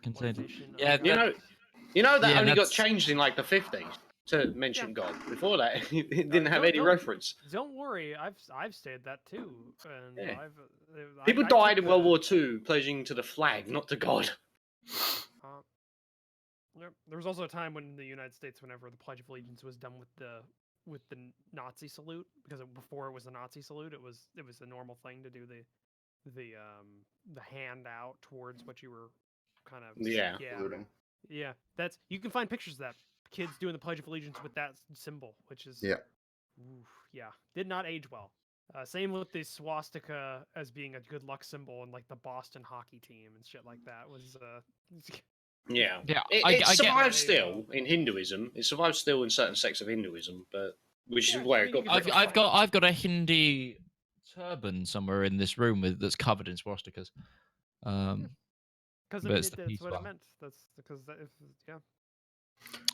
contained. Yeah, that only got changed in like the 50s. To mention God. Before that, it didn't have any reference. Don't worry, I've stated that too. And people died in World War II pledging to the flag, not to God. There was also a time when in the United States, whenever the Pledge of Allegiance was done with the Nazi salute, because before it was the Nazi salute, it was a normal thing to do the hand out towards what you were kind of saluting. Yeah, that's you can find pictures of that. Kids doing the Pledge of Allegiance with that symbol, which is did not age well. Same with the swastika as being a good luck symbol and like the Boston hockey team and shit like that was It survives still in Hinduism. It survives still in certain sects of Hinduism, but which is where it got. I've got a Hindi turban somewhere in this room that's covered in swastikas. Because that's what it meant. That's because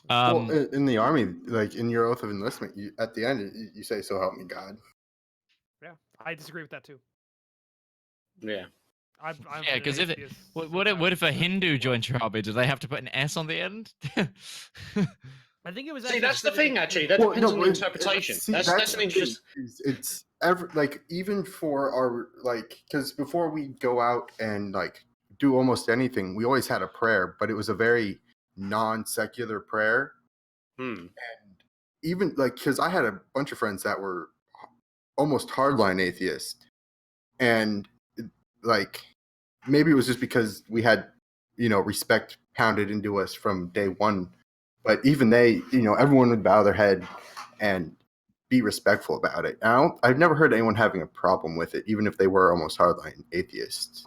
Well, in the army, like in your oath of enlistment, at the end you say, "So help me God." Yeah, I disagree with that too. Yeah. I'm Yeah, because an if atheist what since I if was a Hindu joins your army? Do they have to put an S on the end? I think it was See, actually that's the treated thing. as Actually, human. that depends on the but, interpretation. see, That's that's an the interesting. thing. It's ever like even for our like because before we go out and like do almost anything, we always had a prayer, but it was a very non-secular prayer. Hmm. And even like because I had a bunch of friends that were almost hardline atheist, and like maybe it was just because we had respect pounded into us from day one, but even they, everyone would bow their head and be respectful about it. I've never heard anyone having a problem with it, even if they were almost hardline atheists.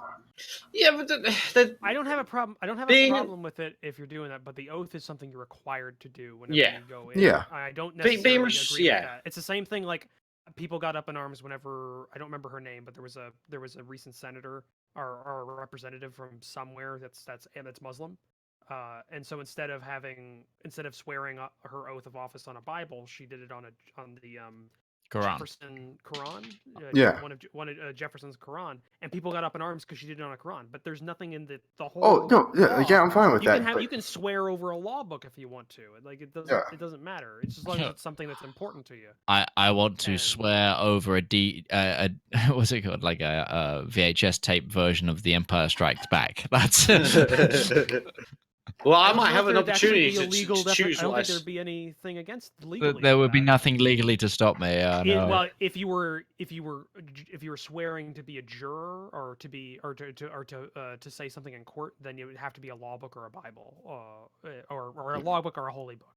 Yeah, but I don't have a problem. I don't have Being- a problem with it if you're doing that, but the oath is something you're required to do whenever Yeah. you go in. Yeah. I don't Being necessarily res- agree yeah. with that. It's the same thing. Like people got up in arms whenever I don't remember her name, but there was a recent senator or a representative from somewhere that's Muslim. And so instead of swearing her oath of office on a Bible, she did it on the Quran. Jefferson Quran, Yeah. one of Jefferson's Quran, and people got up in arms because she did it on a Quran. But there's nothing in the whole. Oh no, yeah, law. yeah, I'm fine with You that. can have but- you can swear over a law book if you want to. Like it doesn't matter. It's just as long as it's something that's important to you. I want to And- swear over a what's it called, like a VHS tape version of The Empire Strikes Back. That's well, I don't might know have if an there'd actually opportunity be illegal to choose I don't think less. there'd be anything against legally. there would be that. nothing legally to stop me. Well, if you were swearing to be a juror or to say something in court, then it would have to be a law book or a Bible, or a law book or a holy book.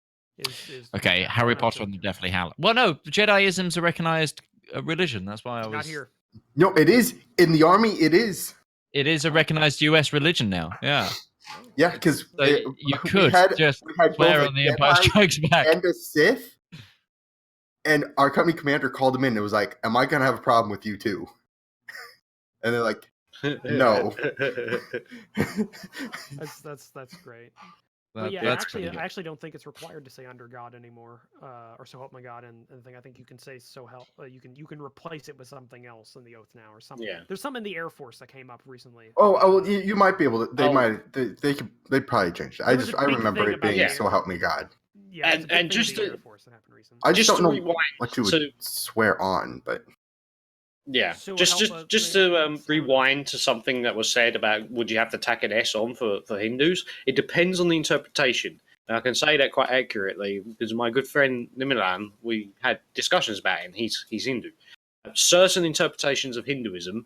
Okay, Harry Potter and the Deathly Hallows. Well, no, Jediism's a recognized religion. That's why I was Not here. No, it is in the army. It is. It is a recognized U.S. religion now. Yeah, Yeah, because so you we could just we had swear both a on The Empire Jedi Strikes Back. and a Sith, and our company commander called him in and was like, "Am I gonna have a problem with you too?" And they're like, "No." That's great. But yeah, That's actually, pretty good. I actually don't think it's required to say under God anymore, or so help my God. And thing I think you can say so help. You can replace it with something else in the oath now, or something. Yeah. There's some in the Air Force that came up recently. Well, you might be able to. They Oh. might. They probably changed it. There was a I big remember thing it about being the "So Air- help me God." Yeah, And- it's a big and thing just in the to- Air Force that happened recently. I just Just don't to know rewind what you would to- swear on, but Yeah, So just help us, just maybe? to rewind to something that was said about would you have to tack an S on for Hindus? It depends on the interpretation. And I can say that quite accurately because my good friend Nimilan, we had discussions about him. He's Hindu. Certain interpretations of Hinduism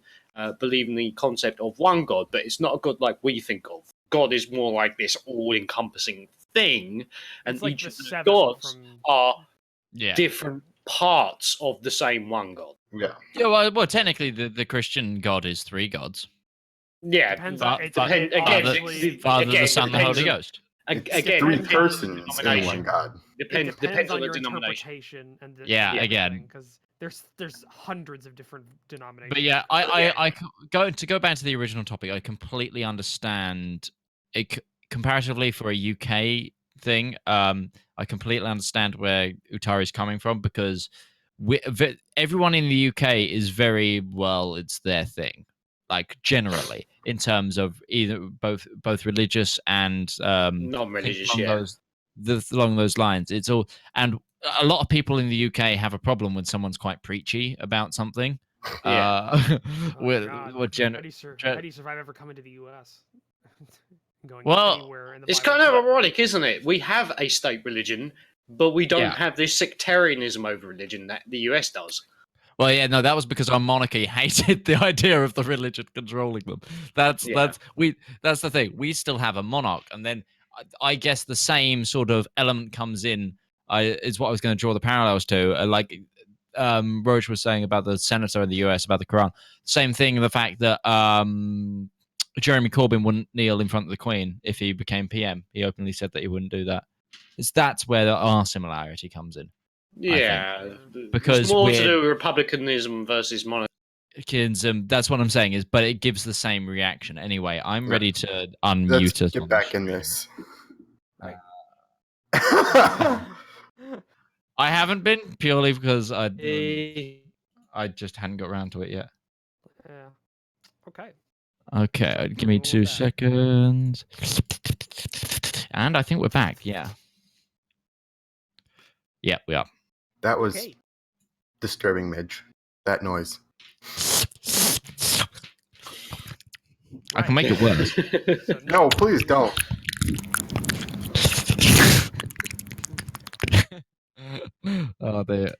believe in the concept of one God, but it's not a God like we think of. God is more like this all-encompassing thing, and It's like each the of the seven gods from- are Yeah. different parts of the same one God. yeah. Yeah, well, technically, the Christian God is three gods: Yeah, Depends But- on, it's, but- it again, obviously- Father, again, the Son, and the depends Holy on- Ghost. It's Again, Three depends on the persons in denomination. one God. it Depends depends on the your denomination. interpretation and the Yeah, again. because there's hundreds of different denominations. But yeah, Yeah. I go back to the original topic. I completely understand it comparatively for a UK thing. I completely understand where Utari's coming from because everyone in the UK is very well. It's their thing, like generally in terms of either both religious and Non-religious, along yeah. along those lines. It's all, and a lot of people in the UK have a problem when someone's quite preachy about something. Yeah. Oh, with God. what How do you survive ever coming to the U.S.? Going Well, anywhere in the It's Bible. kind of ironic, isn't it? We have a state religion, but we don't Yeah. have this sectarianism over religion that the US does. Well, yeah, no, that was because our monarchy hated the idea of the religion controlling them. That's the thing. We still have a monarch, and then I guess the same sort of element comes in. Is what I was going to draw the parallels to. Like Roach was saying about the senator in the US about the Quran. Same thing. The fact that Jeremy Corbyn wouldn't kneel in front of the Queen if he became PM. He openly said that he wouldn't do that. That's where our similarity comes in. Yeah, Because it's more to we're- do with republicanism versus monarchy. Kids, that's what I'm saying is, but it gives the same reaction. Anyway, I'm Yeah. ready to unmute Let's us. get on back the in stream. this. I haven't been purely because Eh, I just hadn't got around to it yet. Yeah. Okay. Okay, give me We're 2 back. seconds. And I think we're back. Yeah. Yeah, we are. That was Okay. disturbing, Midge. That noise. I can make it worse. So No, please don't. Oh, dear.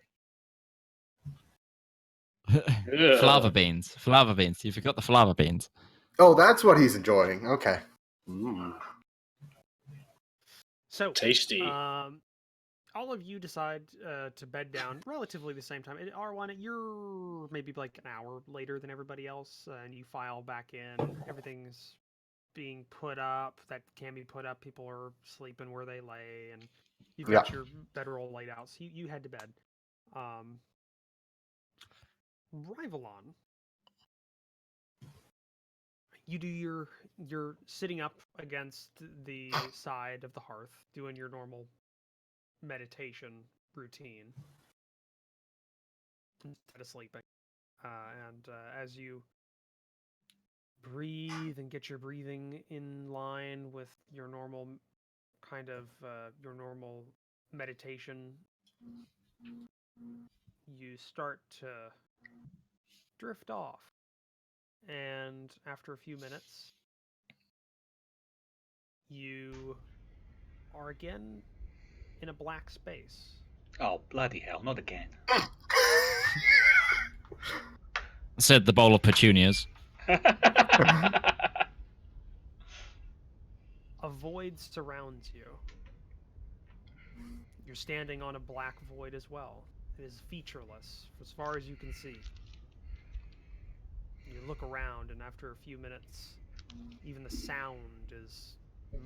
Ugh. Flava beans. Flava beans. You forgot the flava beans. Oh, that's what he's enjoying. Okay. Mm, So, tasty. all of you decide to bed down relatively the same time. R1, you're maybe like an hour later than everybody else, and you file back in. Everything's being put up that can be put up. People are sleeping where they lay, and you've got your bedroll laid out. So you head to bed. Rivallon, you do you're sitting up against the side of the hearth, doing your normal meditation routine instead of sleeping. And as you breathe and get your breathing in line with your normal kind of your normal meditation, you start to drift off. And after a few minutes, you are again in a black space. Oh, bloody hell, not again. Said the bowl of petunias. A void surrounds you. You're standing on a black void as well. It is featureless as far as you can see. You look around, and after a few minutes, even the sound is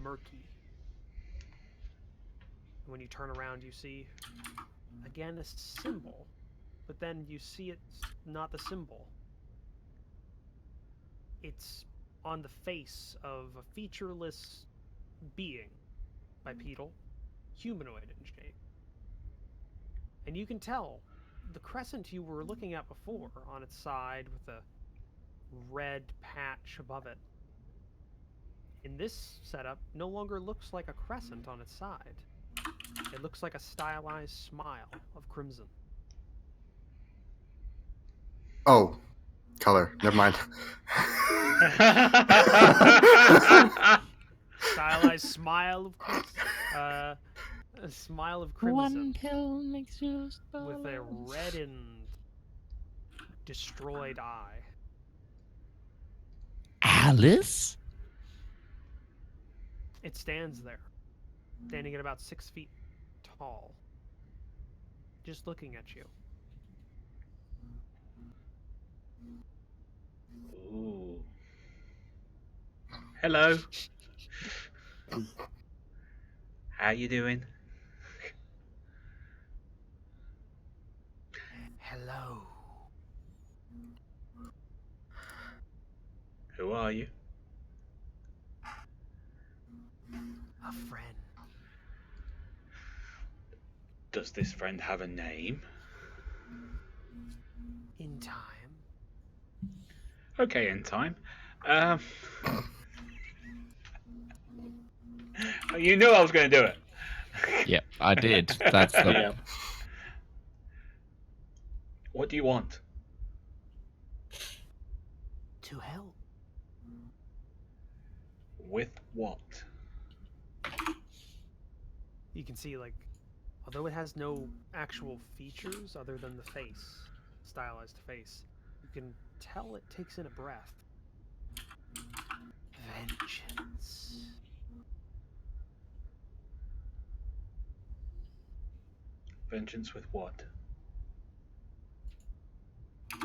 murky. When you turn around, you see, again, a symbol. But then you see it's not the symbol. It's on the face of a featureless being, bipedal, humanoid in shape. And you can tell the crescent you were looking at before on its side with a red patch above it, in this setup, no longer looks like a crescent on its side. It looks like a stylized smile of crimson. Oh, color. Never mind. Stylized smile of crimson. A smile of crimson. One pill makes you with a reddened, destroyed eye. Alice? It stands there, standing at about 6 feet tall, just looking at you. Ooh. Hello. How you doing? Hello. Who are you? A friend. Does this friend have a name? In time. Okay, in time. You knew I was going to do it. Yep, I did. That's the... Yeah. What do you want? To help. With what? You can see, like, although it has no actual features other than the face, stylized face, you can tell it takes in a breath. Vengeance. Vengeance with what?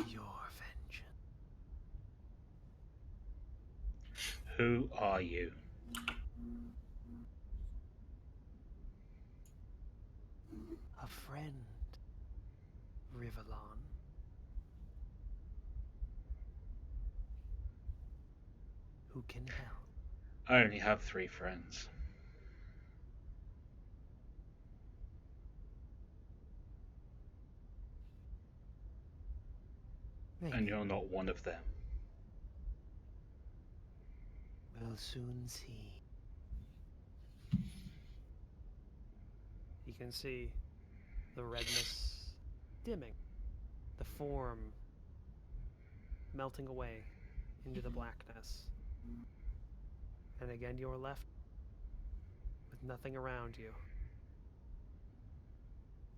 Your vengeance. Who are you? A friend. Rivallon. Who can help? I only have 3 friends. And you're not one of them. We'll soon see. You can see the redness dimming, the form melting away into the blackness. And again, you're left with nothing around you.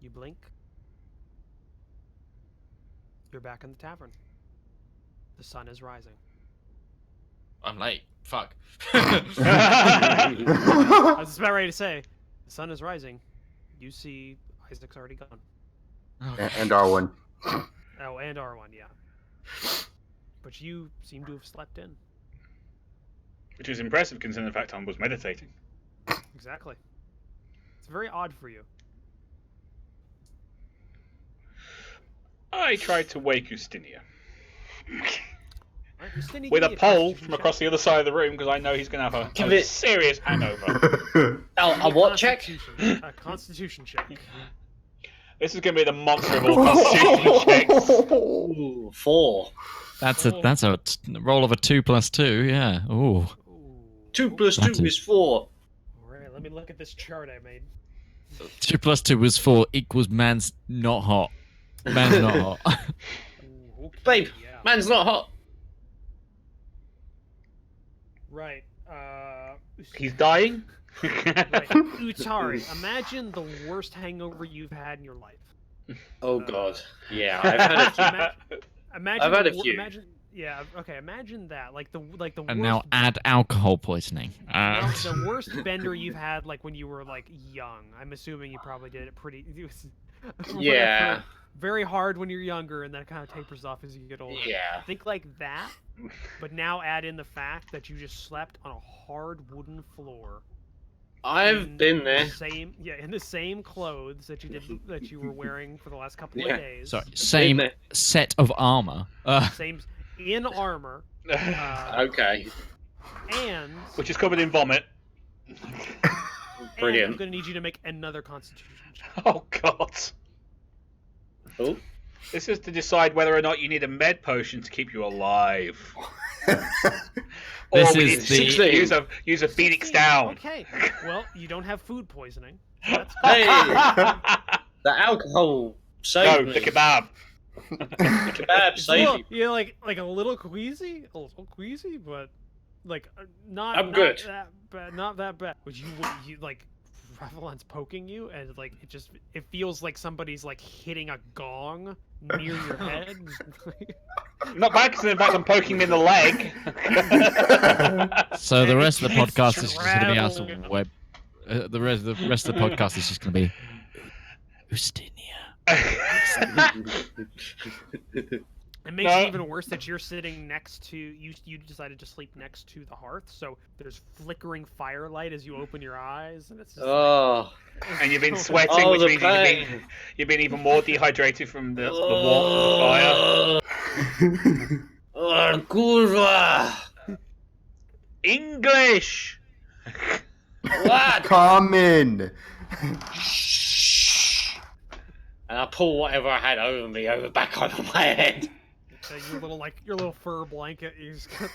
You blink. You're back in the tavern. The sun is rising. I'm late. Fuck. I was just about ready to say, the sun is rising. You see Isaac's already gone. And R1. Oh, and R1, yeah. But you seem to have slept in. Which is impressive considering the fact I was meditating. Exactly. It's very odd for you. I tried to wake Ustinia. Right, Justini, With give a me pole constitution from check. across the other side of the room because I know he's going to have Give a it- serious hangover. A what check? A constitution check. This is going to be the monster of all constitution checks. Ooh, 4. That's a roll of a 2 plus 2. Yeah. Ooh. Ooh. 2 plus 2 That's it. is 4. Alright, let me look at this chart I made. 2 plus 2 was 4 equals man's not hot. Man's not hot. Ooh, okay, Babe, yeah. man's not hot. Right. He's dying? Right. Utari, imagine the worst hangover you've had in your life. Oh god. Yeah, I've had a few. Imagine I've had a the few. Imagine, yeah, okay. Imagine that, like the And worst. now add alcohol poisoning. No, the worst bender you've had, like when you were like young. I'm assuming you probably did it pretty. It was, Yeah. Very hard when you're younger, and then it kind of tapers off as you get older. Yeah. Think like that, but now add in the fact that you just slept on a hard wooden floor. I've in been the there. Same, yeah, in the same clothes that you were wearing for the last couple Yeah. of days. Sorry, same there. set of armor. Same in armor. Okay. And Which is covered in vomit. And Brilliant. I'm gonna need you to make another Constitution check. Oh god. Oh. This is to decide whether or not you need a med potion to keep you alive. This or we is need to the- use a Phoenix down. Okay. Well, you don't have food poisoning. So that's Hey, the alcohol saved No, me. the kebab. The kebab It's a saved little, me. you're like a little queasy, but like not. I'm not good. That bad, not that bad. But you like, Rivallon's poking you, and like it feels like somebody's like hitting a gong near your head. Not bad because in fact I'm poking him in the leg. So the rest of the It's podcast is just going to be us traveling. web. The rest of the podcast is just going to be Ustinia. It makes No. it even worse that you're sitting next to you decided to sleep next to the hearth, so there's flickering firelight as you open your eyes, and it's just Oh. And you've been sweating, Oh, which the means pain. you've been even more dehydrated from the warmth of the fire. Oh, kurwa. English! What? Common. And I pull whatever I had over me back over my head. your little fur blanket you just got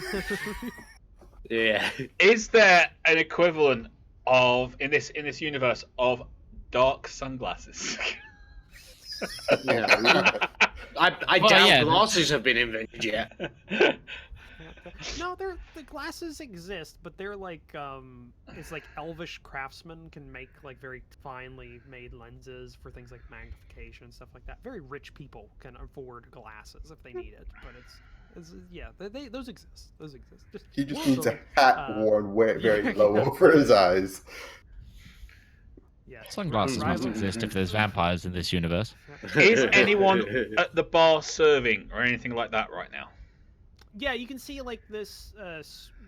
Yeah. Is there an equivalent of in this universe of dark sunglasses? No. I Well, doubt yeah. glasses have been invented yet. No, the glasses exist, but they're like it's like elvish craftsmen can make like very finely made lenses for things like magnification and stuff like that. Very rich people can afford glasses if they need it, but it's yeah, those exist. Those exist. He just needs a World- hat worn very yeah. low over his eyes. yeah. Sunglasses must Rivallon- exist if there's vampires in this universe. Is anyone at the bar serving or anything like that right now? Yeah, you can see like this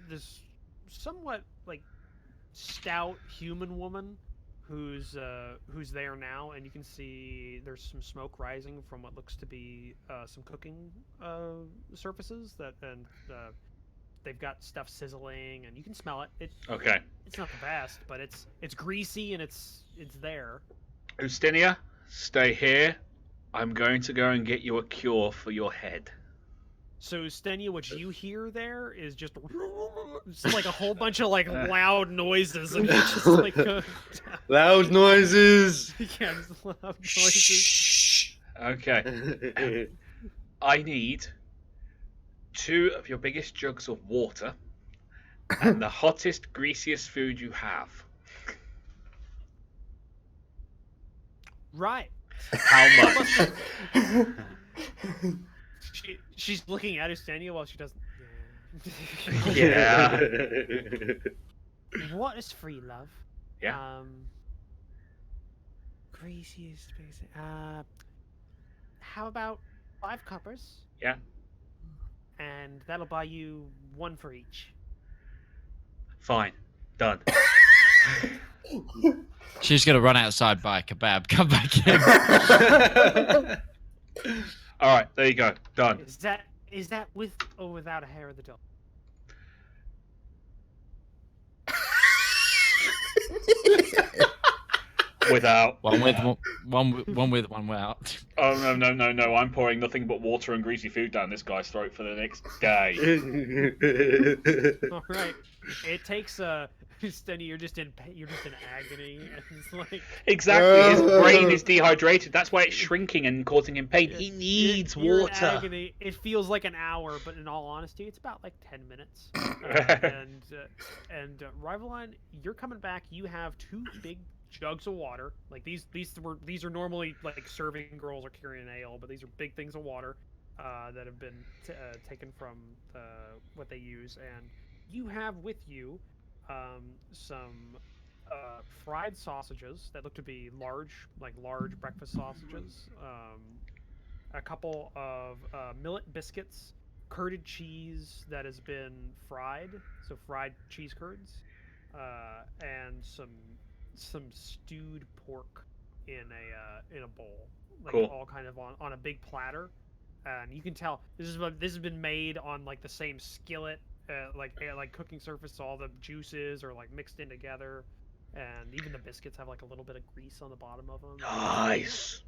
this somewhat like stout human woman who's there now, and you can see there's some smoke rising from what looks to be some cooking surfaces and they've got stuff sizzling, and you can smell it. Okay. It's not the best, but it's greasy and it's there. Ustinia, stay here. I'm going to go and get you a cure for your head. So Stenya, what you hear there is just like a whole bunch of like loud noises and it's just like Loud noises. yeah, just loud noises. Shh. Okay. I need 2 of your biggest jugs of water and the hottest, greasiest food you have. Right. How much? She's looking at Stenya while she doesn't. Yeah. What is free, love? Yeah. Greasiest. How about 5 coppers? Yeah. And that'll buy you 1 for each. Fine. Done. She's gonna run outside, buy a kebab, come back in. All right. There you go. Done. Is that with or without a hair of the dog? Without. One with, one without. Oh no! I'm pouring nothing but water and greasy food down this guy's throat for the next day. All right. It takes Stenya, you're just in agony, and it's like Exactly. His brain is dehydrated. That's why it's shrinking and causing him pain. He needs you're in water. agony. It feels like an hour, but in all honesty, it's about like 10 minutes. And Rivallon, you're coming back. You have 2 big jugs of water. Like these are normally like serving girls are carrying an ale, but these are big things of water that have been taken from what they use. And you have with you some fried sausages that look to be large breakfast sausages, a couple of millet biscuits, curded cheese that has been fried, so fried cheese curds, and some stewed pork in a bowl, like Cool. all kind of on a big platter. And you can tell this has been made on like the same skillet, like cooking surface. So all the juices are like mixed in together, and even the biscuits have like a little bit of grease on the bottom of them. Nice.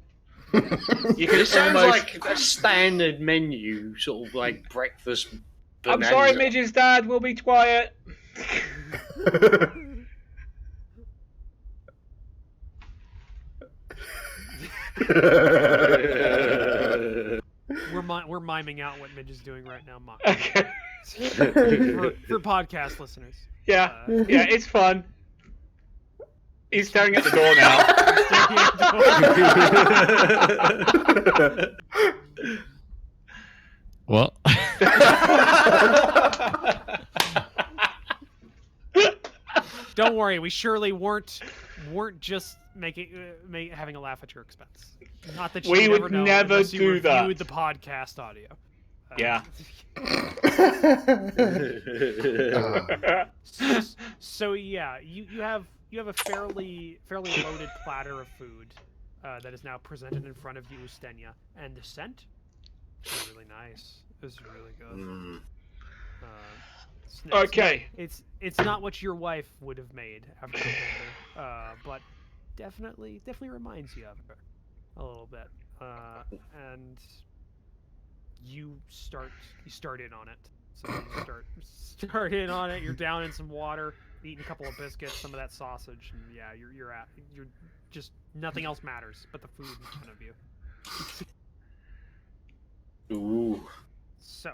You can sound like a standard menu, sort of like breakfast. I'm sorry, Midge's dad. We'll be quiet. We're miming out what Midge is doing right now, Okay. for podcast listeners. Yeah, it's fun. He's staring at the door now. What? Don't worry, we surely weren't just having a laugh at your expense. Not that you We would never know never unless you do that. reviewed the podcast audio. Yeah. So yeah, you have a fairly loaded platter of food that is now presented in front of you, Stenya, and the scent is really nice. It's really good. Okay. It's not what your wife would have made after dinner, but definitely reminds you of her a little bit. And you start in on it. So you start in on it. You're down in some water, eating a couple of biscuits, some of that sausage, and yeah, you're just nothing else matters but the food in front of you. Ooh. So,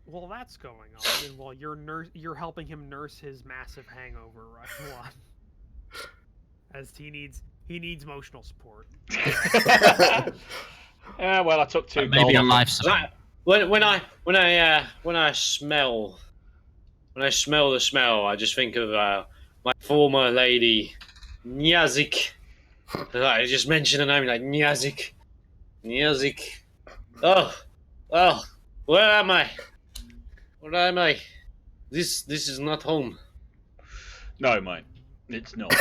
while that's going on, and while you're helping him nurse his massive hangover, right? As he needs emotional support. Yeah, well, I took 2 Maybe a gold. life support. When I smell the smell, I just think of my former lady, Nyazik. I just mentioned her name like Nyazik. Oh, where am I? Where am I? This is not home. No, mate, it's not.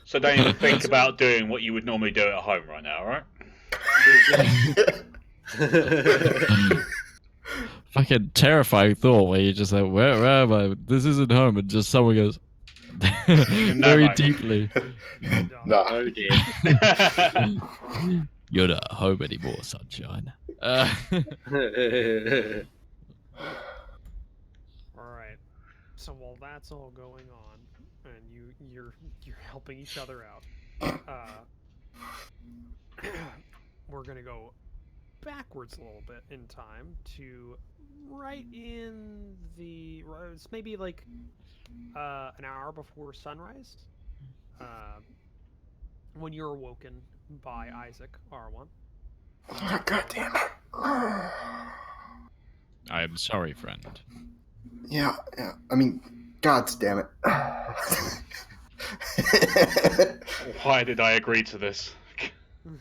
So don't even think about doing what you would normally do at home right now, all right? Fucking terrifying thought where you just like, where am I? This isn't home, and just someone goes very mate. deeply. Nah. Oh dear. You're not home anymore, sunshine. Uh, All right. So while that's all going on, and you're helping each other out, we're gonna go backwards a little bit in time to right in the it's maybe like an hour before sunrise, when you're awoken by Isaac R1. God damn it. I am sorry, friend. Yeah. I mean, God damn it. Why did I agree to this?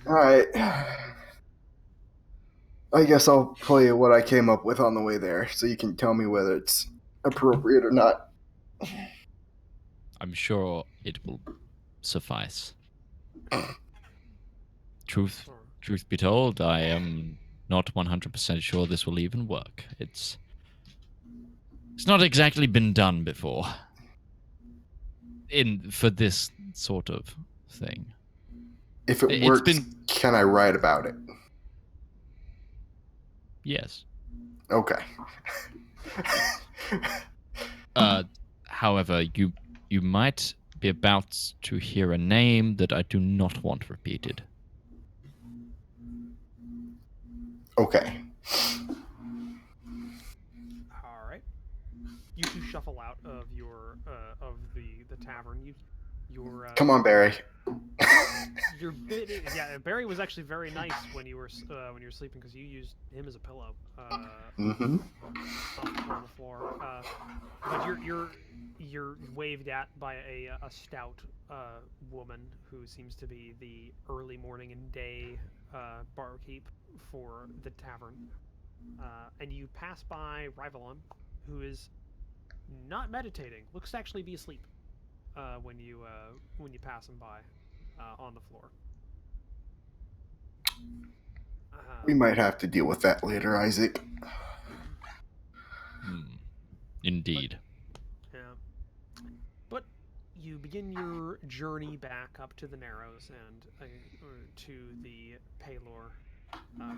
Alright. I guess I'll play what I came up with on the way there, so you can tell me whether it's appropriate or not. I'm sure it will suffice. Truth be told, I am not 100% sure this will even work. It's not exactly been done before. For this sort of thing. If it It's works, been- can I write about it? Yes. Okay. However, you might be about to hear a name that I do not want repeated. Okay. All right. You two shuffle out of your of the tavern. You're Come on, Barry. You're yeah. Barry was actually very nice when you were sleeping because you used him as a pillow. Mm-hmm. On the floor. But you're waved at by a stout woman who seems to be the early morning and day barkeep for the tavern. And you pass by Rivallon, who is not meditating. Looks to actually be asleep when you pass him by on the floor. We might have to deal with that later, Isaac. Indeed. But you begin your journey back up to the Narrows and to the Palor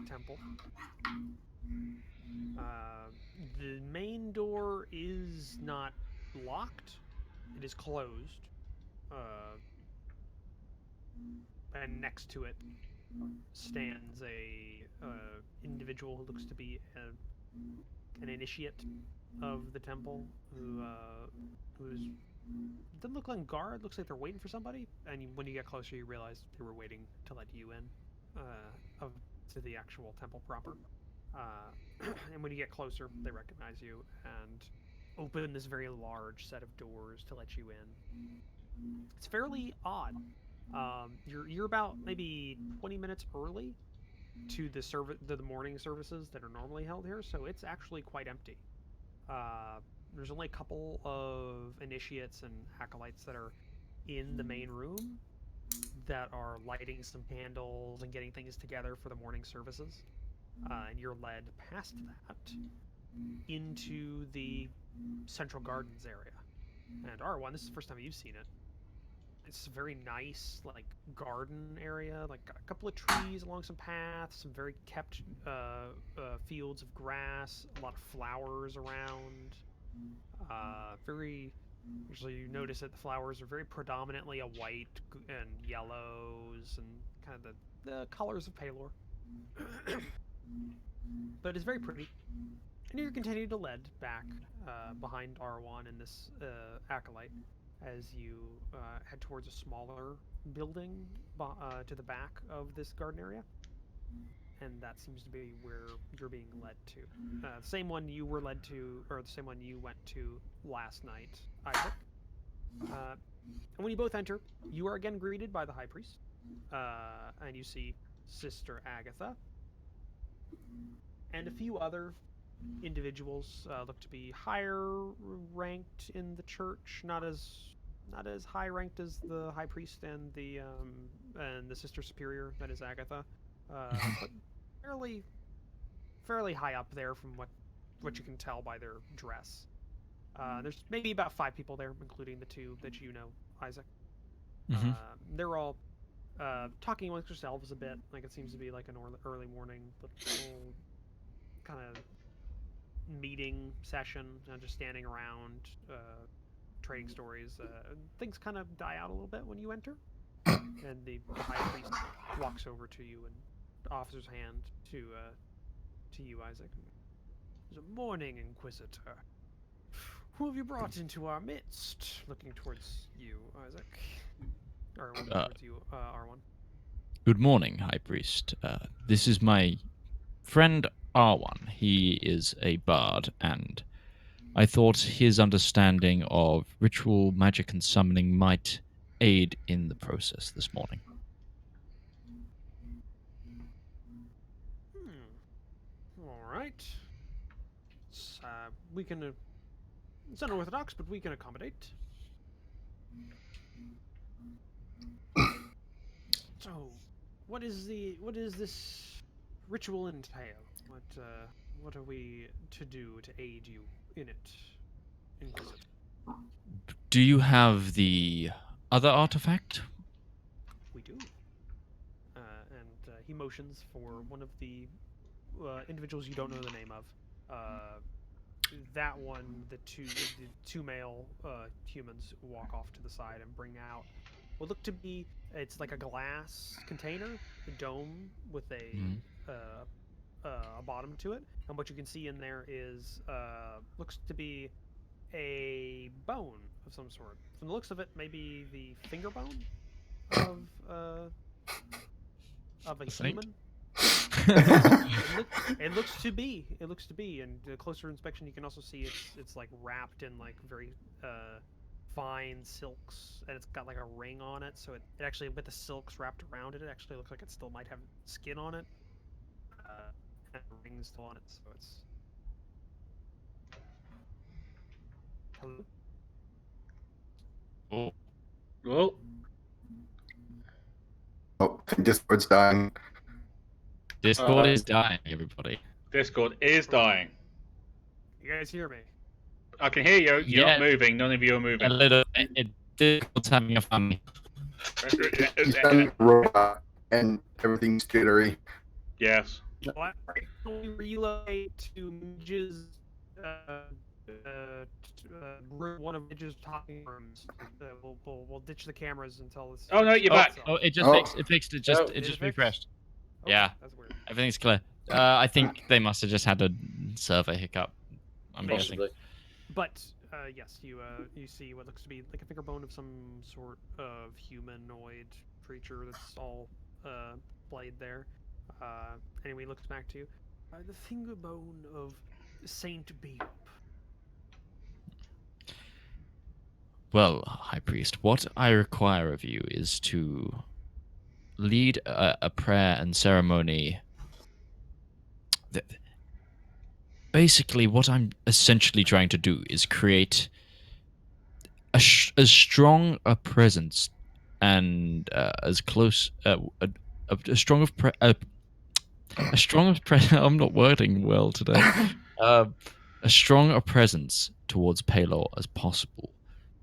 temple. The main door is not locked. It is closed. And next to it stands a individual who looks to be an initiate of the temple who's doesn't look like a guard. Looks like they're waiting for somebody. And when you get closer, you realize they were waiting to let you in to the actual temple proper. And when you get closer, they recognize you and open this very large set of doors to let you in. It's fairly odd. You're about maybe 20 minutes early to the morning services that are normally held here, so it's actually quite empty. There's only a couple of initiates and acolytes that are in the main room that are lighting some candles and getting things together for the morning services. And you're led past that into the central gardens area. And R1, this is the first time you've seen it. It's a very nice, like, garden area, like a couple of trees along some paths, some very kept fields of grass, a lot of flowers around. Usually you notice that the flowers are very predominantly a white and yellows and kind of the colors of Palor. But it's very pretty. And you're continuing to lead back behind R1 and this acolyte as you head towards a smaller building to the back of this garden area. And that seems to be where you're being led to. The same one you were led to, or the same one you went to last night, Isaac. And when you both enter, you are again greeted by the High Priest. And you see Sister Agatha. And a few other individuals look to be higher ranked in the church, not as high ranked as the High Priest and the Sister Superior, that is Agatha, but fairly high up there from what you can tell by their dress. There's maybe about 5 people there, including the 2 that you know, Isaac. Mm-hmm. They're all talking amongst yourselves a bit. Like it seems to be like an early morning, little kind of meeting session, just standing around, trading stories. Things kind of die out a little bit when you enter, and the high priest walks over to you and offers his hand to you, Isaac. Good morning, Inquisitor. Who have you brought into our midst? Looking towards you, Isaac. Or looking towards you, R1. Good morning, High Priest. This is my friend R1. He is a bard, and I thought his understanding of ritual magic and summoning might aid in the process this morning. All right. We can. It's unorthodox, but we can accommodate. So, what is this ritual entail? What are we to do to aid you in it, Inquisitor? Do you have the other artifact? We do. And he motions for one of the individuals you don't know the name of. That one, the two male humans walk off to the side and bring out what look to be, it's like a glass container, a dome with a bottom to it, and what you can see in there is looks to be a bone of some sort. From the looks of it, maybe the finger bone of a human. It looks to be, and the closer inspection you can also see it's like wrapped in like very fine silks, and it's got like a ring on it, so it actually, with the silks wrapped around it, it actually looks like it still might have skin on it, and the ring's still on it, so it's... Hello? Oh. Well, Oh, Discord's dying. Discord is dying, everybody. Discord is dying. You guys hear me? I can hear you. You're not moving. None of you are moving. A little. Discord's having a fun. He's done a robot, and everything's jittery. Yes. Why don't we relocate to Midge's one of Midge's talking rooms? We'll ditch the cameras until this. Oh no, you're back. Oh, it just fixed. It fixed. It just. Oh, It just fix? refreshed. Okay, Yeah. that's weird. Everything's clear. I think they must have just had a server hiccup. I'm guessing. Possibly. But yes, you see what looks to be like a finger bone of some sort of humanoid creature that's all played there. Anyway, looks back to you. The finger bone of Saint Beep. Well, High Priest, what I require of you is to lead a prayer and ceremony. Basically, what I'm essentially trying to do is create as strong a presence and as close a strong of I'm not wording well today. A strong a presence towards Palor as possible.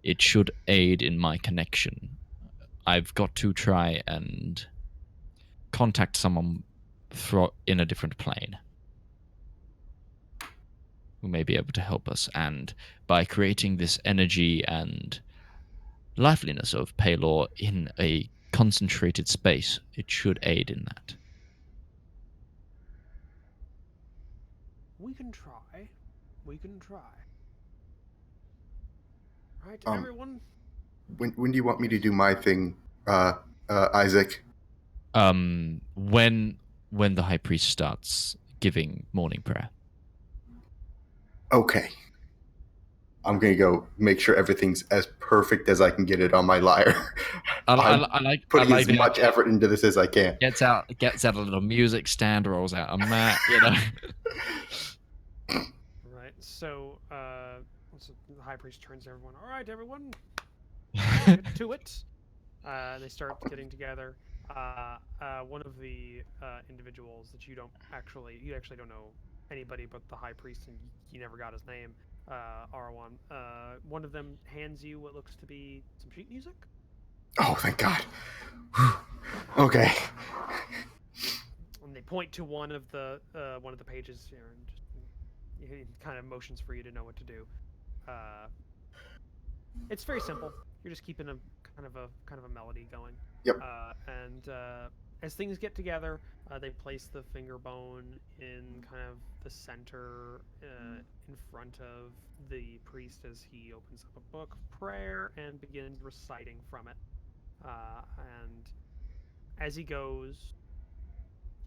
It should aid in my connection. I've got to try and contact someone in a different plane who may be able to help us, and by creating this energy and liveliness of Palor in a concentrated space, it should aid in that. We can try. We can try. Right, Um, everyone. When do you want me to do my thing, Isaac? When the High Priest starts giving morning prayer. Okay. I'm gonna go make sure everything's as perfect as I can get it on my lyre. I like putting as much effort into this as I can. Gets out a little music stand, rolls out a mat, Right. So, the High Priest turns to everyone. All right, everyone. Get to it. They start getting together. One of the individuals that you actually don't know anybody but the High Priest, and you never got his name. R1. One of them hands you what looks to be some sheet music. Oh, thank God. Okay. And they point to one of the pages here, and just he kind of motions for you to know what to do. It's very simple. You're just keeping a kind of a melody going. Yep. And as things get together, they place the finger bone in kind of the center in front of the priest as he opens up a book of prayer and begins reciting from it. And as he goes,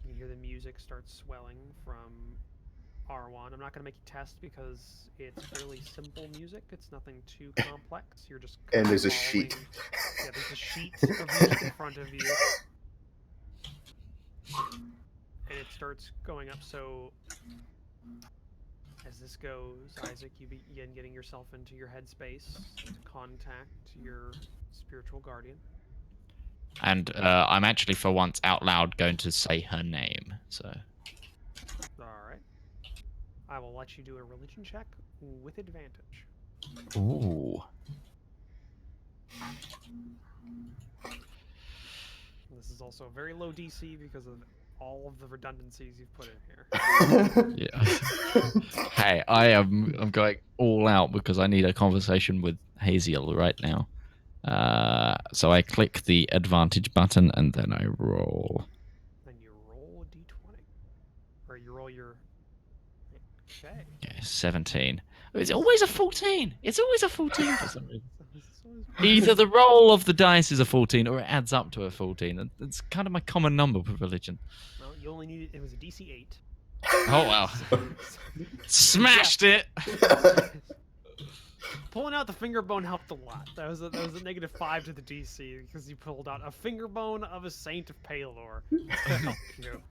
you hear the music start swelling from R1. I'm not going to make you test because it's fairly simple music. It's nothing too complex. You're just And there's a following... sheet. Yeah, there's a sheet of music in front of you. And it starts going up. So as this goes, Isaac, you begin getting yourself into your headspace to contact your spiritual guardian. And I'm actually, for once, out loud going to say her name. So. Alright. I will let you do a religion check with advantage. Ooh. This is also a very low DC because of all of the redundancies you've put in here. Yeah. Hey, I'm going all out because I need a conversation with Haziel right now. So I click the advantage button and then I roll. And you roll a d20. Or you roll your... Okay. Okay, 17. It's always a 14. It's always a 14 for some reason. Either the roll of the dice is a 14 or it adds up to a 14. It's kind of my common number with religion. Well, you only needed... It was a DC 8. Oh, wow. Smashed it! Pulling out the finger bone helped a lot. That was a -5 to the DC because you pulled out a finger bone of a Saint of Palor to help you.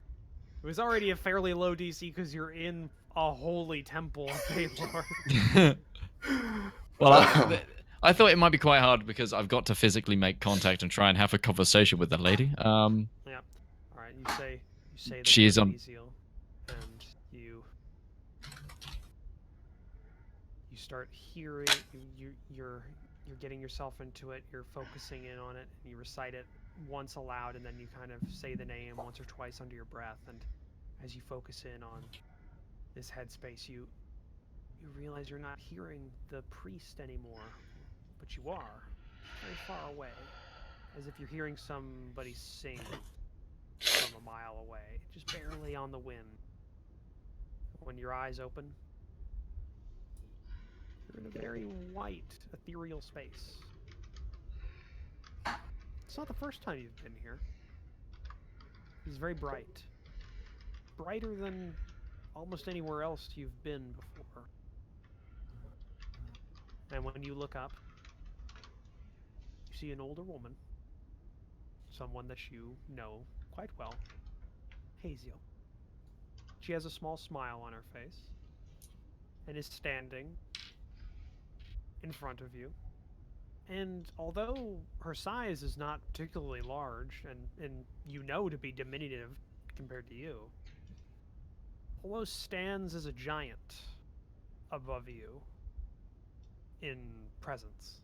It was already a fairly low DC because you're in a holy temple of Palor. Well, I thought it might be quite hard because I've got to physically make contact and try and have a conversation with the lady. Yeah. All right. You say the She's on. Ezeal, and you start hearing. You're getting yourself into it. You're focusing in on it, and you recite it once aloud, and then you kind of say the name once or twice under your breath. And as you focus in on this headspace, you realize you're not hearing the priest anymore, but you are very far away, as if you're hearing somebody sing from a mile away, just barely on the wind. When your eyes open, you're in a very white, ethereal space. It's not the first time you've been here. It's very bright. Brighter than almost anywhere else you've been before. And when you look up, you see an older woman. Someone that you know quite well. Haziel. She has a small smile on her face and is standing in front of you. And although her size is not particularly large, and you know to be diminutive compared to you, almost stands as a giant above you in presence.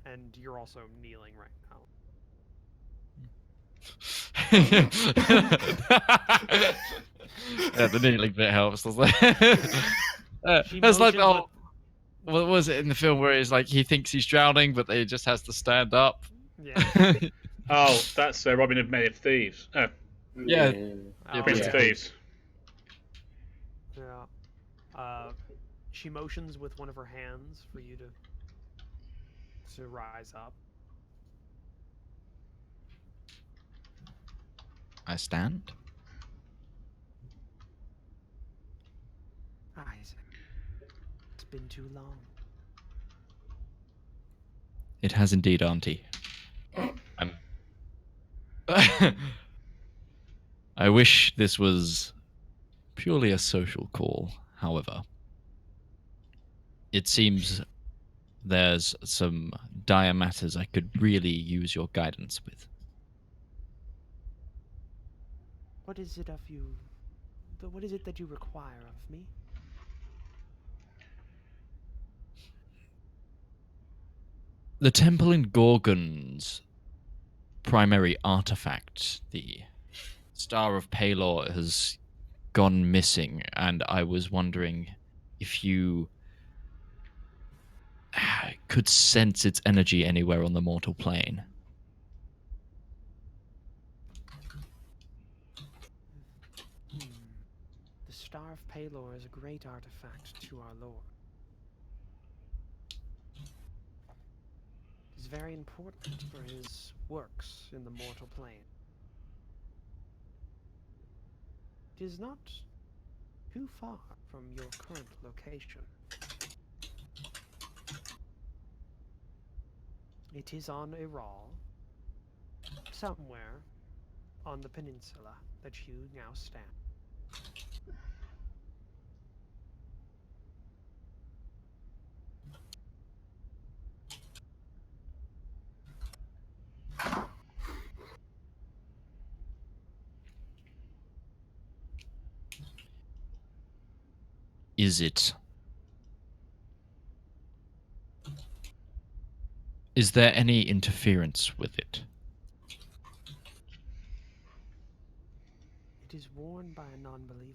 And you're also kneeling right now. Yeah, the kneeling bit helps, doesn't it? It's like the whole... What was it in the film where it's like he thinks he's drowning, but he just has to stand up? Yeah. Oh, that's Robin Hood, Men of Thieves. Oh, Yeah. Prince of Thieves. Yeah. She motions with one of her hands for you to rise up. I stand. Isaac, it's been too long. It has indeed, Auntie. I wish this was purely a social call, however. It seems there's some dire matters I could really use your guidance with. What is it of you? What is it that you require of me? The temple in Gorgons primary artifact, the Star of Palor, has gone missing, and I was wondering if you could sense its energy anywhere on the mortal plane. The Star of Palor is a great artifact to our lord. It is very important for his works in the mortal plane. It is not too far from your current location. It is on Iral, somewhere on the peninsula that you now stand. Is there any interference with it? It is worn by a non-believer.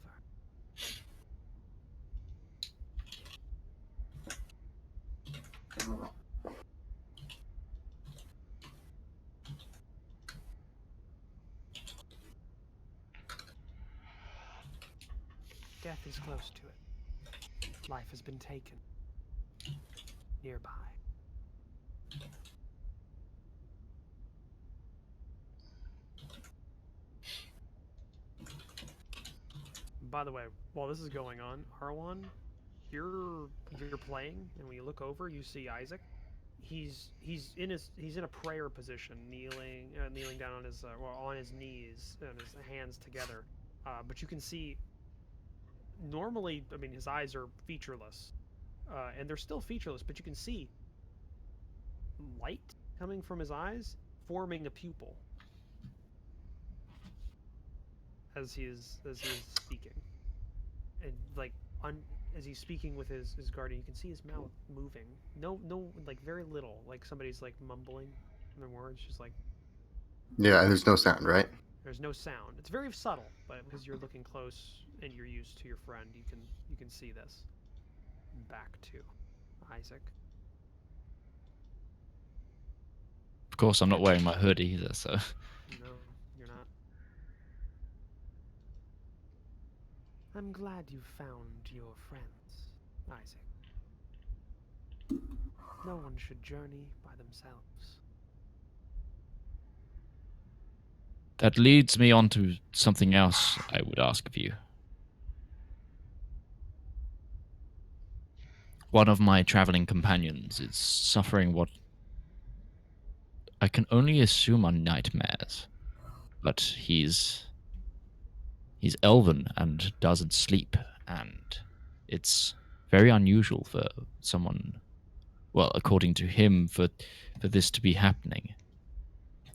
Death is close to it. Life has been taken. Nearby. By the way, while this is going on, Arwan, you're playing, and when you look over, you see Isaac. He's in a prayer position, kneeling down on his knees and his hands together. But you can see. Normally, I mean, his eyes are featureless, and they're still featureless, but you can see light coming from his eyes, forming a pupil as he is speaking, and like as he's speaking with his guardian, you can see his mouth moving. No, like very little, like somebody's like mumbling their words, just like. Yeah, there's no sound, right? There's no sound. It's very subtle, but because you're looking close and you're used to your friend, you can see this. Back to Isaac. Of course, I'm not wearing my hood either, so. No, you're not. I'm glad you found your friends, Isaac. No one should journey by themselves. That leads me on to something else I would ask of you. One of my traveling companions is suffering what I can only assume are nightmares, but he's elven and doesn't sleep, and it's very unusual for someone, well, according to him, for this to be happening.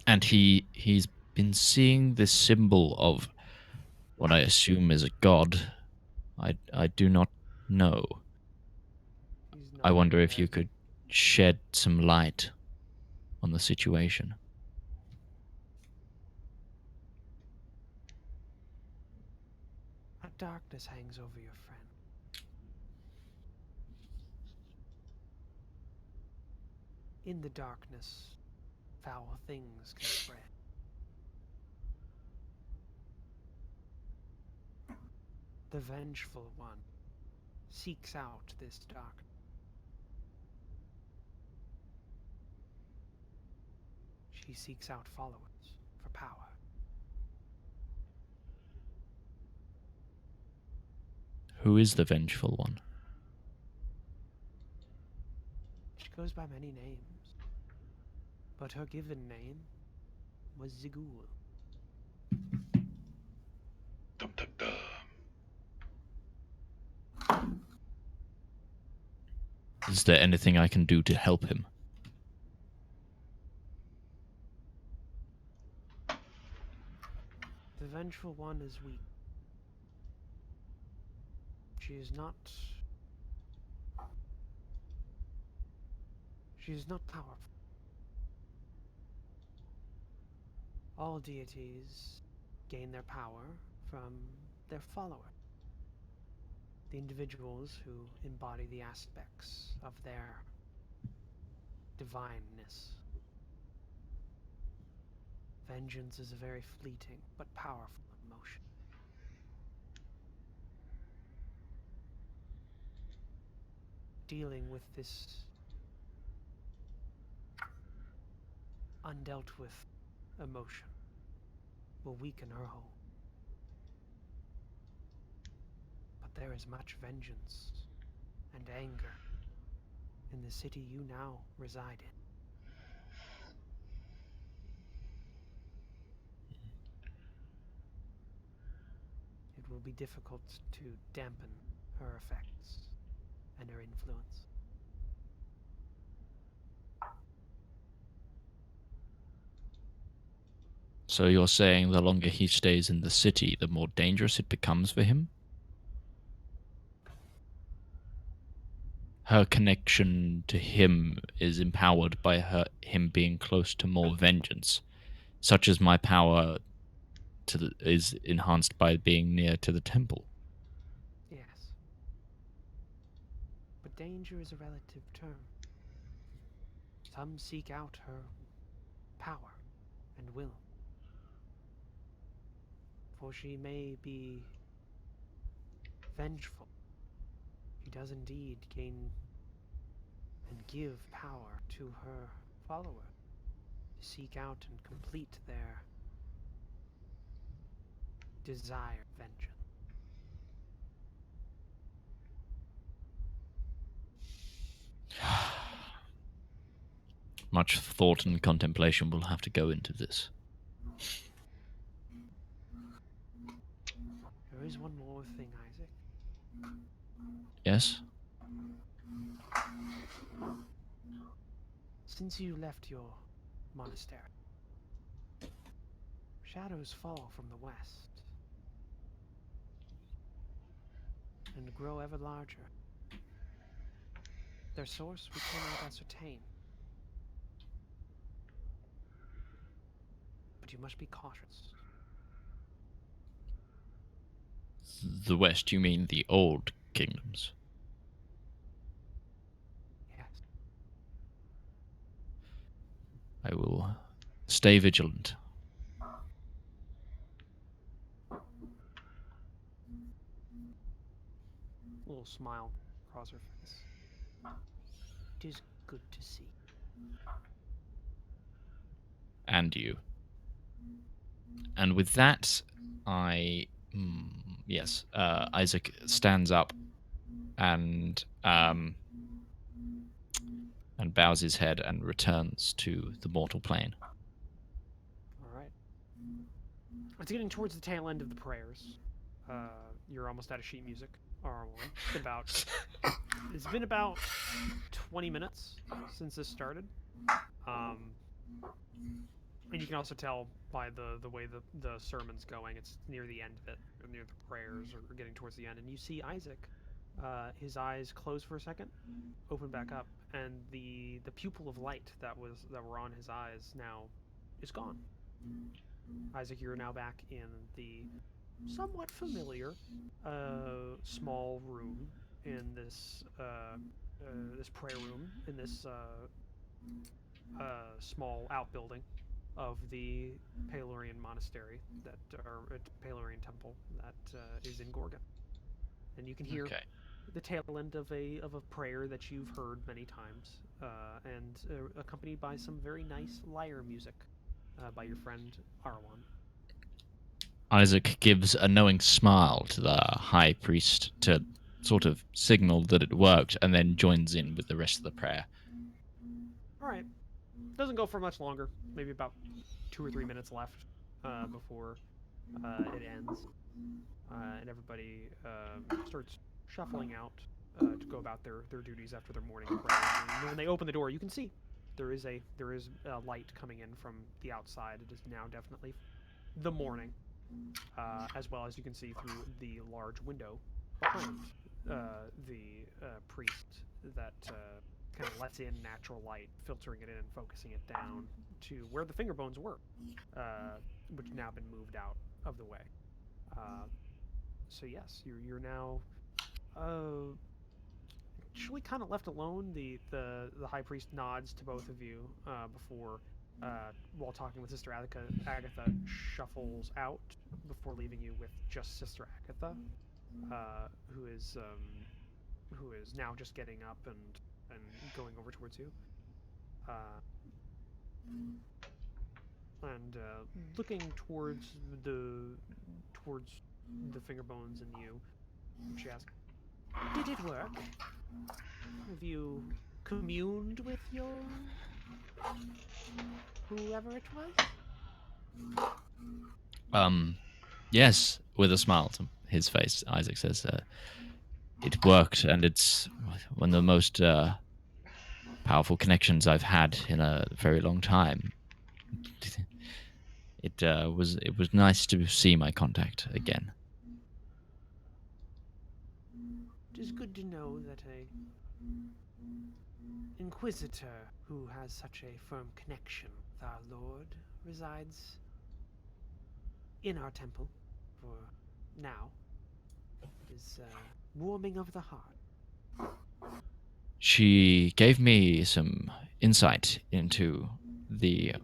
And he's been seeing this symbol of what I assume is a god. I do not know. I wonder if you could shed some light on the situation. A darkness hangs over your friend. In the darkness, foul things can spread. The vengeful one seeks out this darkness. She seeks out followers for power. Who is the vengeful one? She goes by many names, but her given name was Zigul. Dum, dum, dum. Is there anything I can do to help him? The vengeful one is weak. She is not powerful. All deities gain their power from their followers, the individuals who embody the aspects of their divineness. Vengeance is a very fleeting but powerful emotion. Dealing with this undealt with emotion will weaken her hold. But there is much vengeance and anger in the city you now reside in. It will be difficult to dampen her effects and her influence. So you're saying the longer he stays in the city, the more dangerous it becomes for him? Her connection to him is empowered by him being close to more vengeance, such as my power is enhanced by being near to the temple. Yes. But danger is a relative term. Some seek out her power and will. For she may be vengeful. She does indeed gain and give power to her followers to seek out and complete their desired vengeance. Much thought and contemplation will have to go into this. There is one more thing, Isaac. Yes? Since you left your monastery, shadows fall from the west and grow ever larger. Their source we cannot ascertain. But you must be cautious. The West, you mean the old kingdoms? Yes. I will stay vigilant. A little smile across her face. It is good to see. And you. And with that, Isaac stands up and bows his head and returns to the mortal plane. All right. It's getting towards the tail end of the prayers. You're almost out of sheet music. R1. It's been about 20 minutes since this started. And you can also tell by the way the sermon's going, it's near the end of it, or near the prayers, or getting towards the end. And you see Isaac, his eyes close for a second, open back up, and the pupil of light that were on his eyes now is gone. Isaac, you're now back in the somewhat familiar small room in this this prayer room in this small outbuilding of the Palorian monastery or Palorian temple that is in Gorgon, and you can hear the tail end of a prayer that you've heard many times, and accompanied by some very nice lyre music by your friend Arwan. Isaac gives a knowing smile to the high priest to sort of signal that it worked, and then joins in with the rest of the prayer. All right. Doesn't go for much longer. Maybe about 2 or 3 minutes left before it ends, and everybody starts shuffling out to go about their duties after their morning prayers. And when they open the door, you can see there is a light coming in from the outside. It is now definitely the morning, as well as you can see through the large window behind the priest that kind of lets in natural light, filtering it in and focusing it down to where the finger bones were, which have now been moved out of the way. So yes, you're now actually kind of left alone. The high priest nods to both of you before, while talking with Sister Agatha, shuffles out before leaving you with just Sister Agatha, who is now just getting up and going over towards you, and looking towards the finger bones and you. She asks, "Did it work? Have you communed with your whoever it was?" Yes, with a smile to his face, Isaac says, "It worked, and it's one of the most powerful connections I've had in a very long time. It was nice to see my contact again." It is good to know that a inquisitor who has such a firm connection with our Lord resides in our temple for now. It is warming of the heart. She gave me some insight into the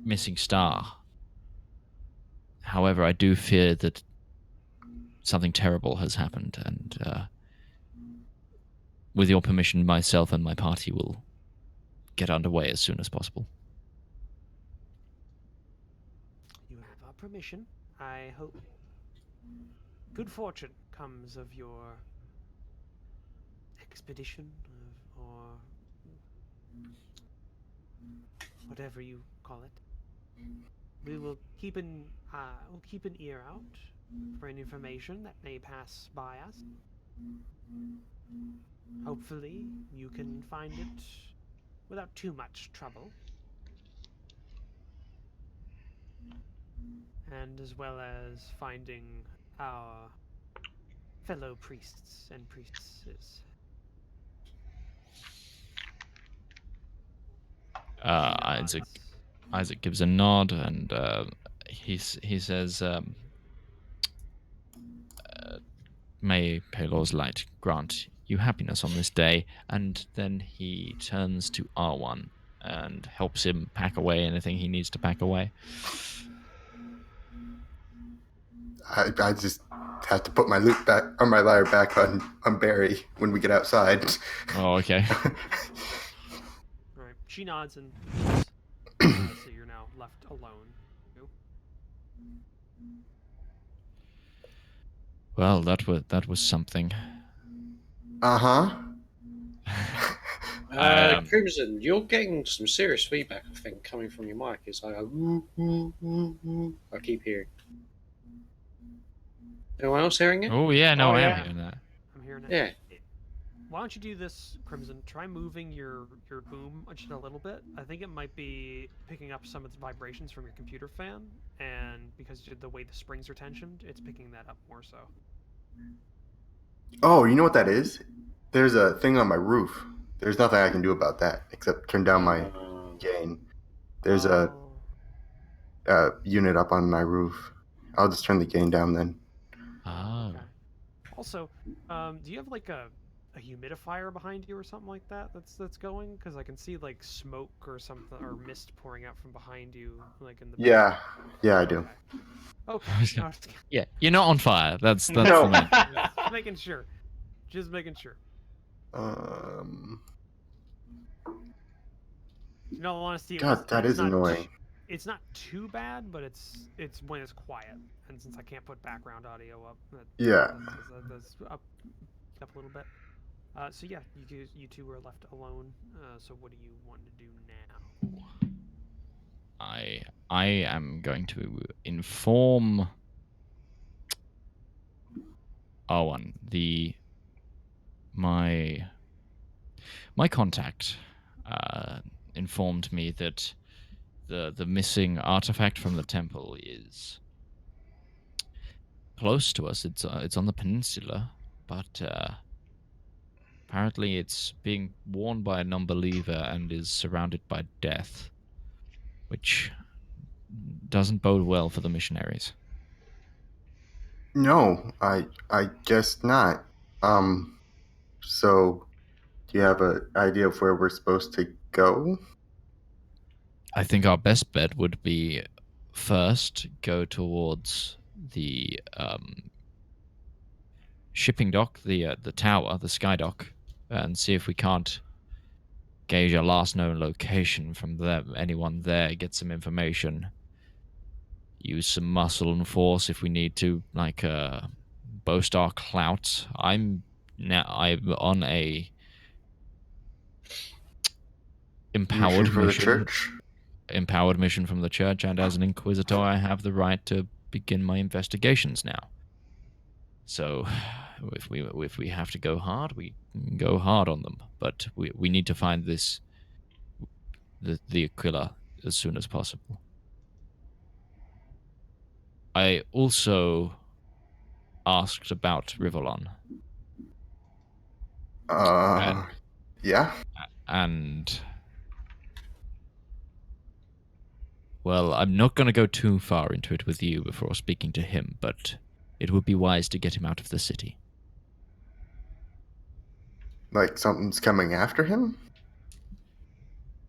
missing star. However, I do fear that something terrible has happened, and with your permission, myself and my party will get underway as soon as possible. You have our permission. I hope good fortune comes of your expedition, or whatever you call it. We will keep an ear out for any information that may pass by us. Hopefully, you can find it without too much trouble. And as well as finding our fellow priests and priestesses. Isaac gives a nod, and he says, "May Pelor's light grant you happiness on this day." And then he turns to R1 and helps him pack away anything he needs to pack away. I just have to put my loot back, or my lyre back on Barry when we get outside. Oh, okay. All right. She nods and so you're now left alone. Well, that was something. Uh-huh. Crimson, you're getting some serious feedback, I think, coming from your mic. It's like, ooh, ooh, ooh, ooh. I keep hearing. Anyone else hearing it? Oh, yeah, no, Oh, I am yeah. hearing that. I'm hearing it. Yeah. Why don't you do this, Crimson? Try moving your boom just a little bit. I think it might be picking up some of the vibrations from your computer fan, and because of the way the springs are tensioned, it's picking that up more so. Oh, you know what that is? There's a thing on my roof. There's nothing I can do about that except turn down my gain. There's a unit up on my roof. I'll just turn the gain down then. Oh. Okay. Also, do you have like a humidifier behind you or something like that that's going? Because I can see like smoke or something or mist pouring out from behind you, like in the Yeah, I do. Okay. No, Yeah, you're not on fire. That's No. the main. just making sure. Just making sure. In all honesty, God, that is annoying. It's not too bad, but it's when it's quiet, and since I can't put background audio up, that's up a little bit. So yeah, you two are left alone. So what do you want to do now? I am going to inform R1, my contact informed me that the missing artifact from the temple is close to us. It's on the peninsula, but Apparently, it's being worn by a non-believer and is surrounded by death, which doesn't bode well for the missionaries. No, I guess not. So do you have an idea of where we're supposed to go? I think our best bet would be first go towards the shipping dock, the tower, the sky dock, and see if we can't gauge a last known location from them. Anyone there, get some information. Use some muscle and force if we need to, like boast our clout. I'm on a empowered For the mission. church? Empowered mission from the church, and as an inquisitor, I have the right to begin my investigations now. So, if we have to go hard, we can go hard on them. But we need to find the Aquila as soon as possible. I also asked about Rivallon. Yeah. And well, I'm not going to go too far into it with you before speaking to him, but it would be wise to get him out of the city. Like something's coming after him?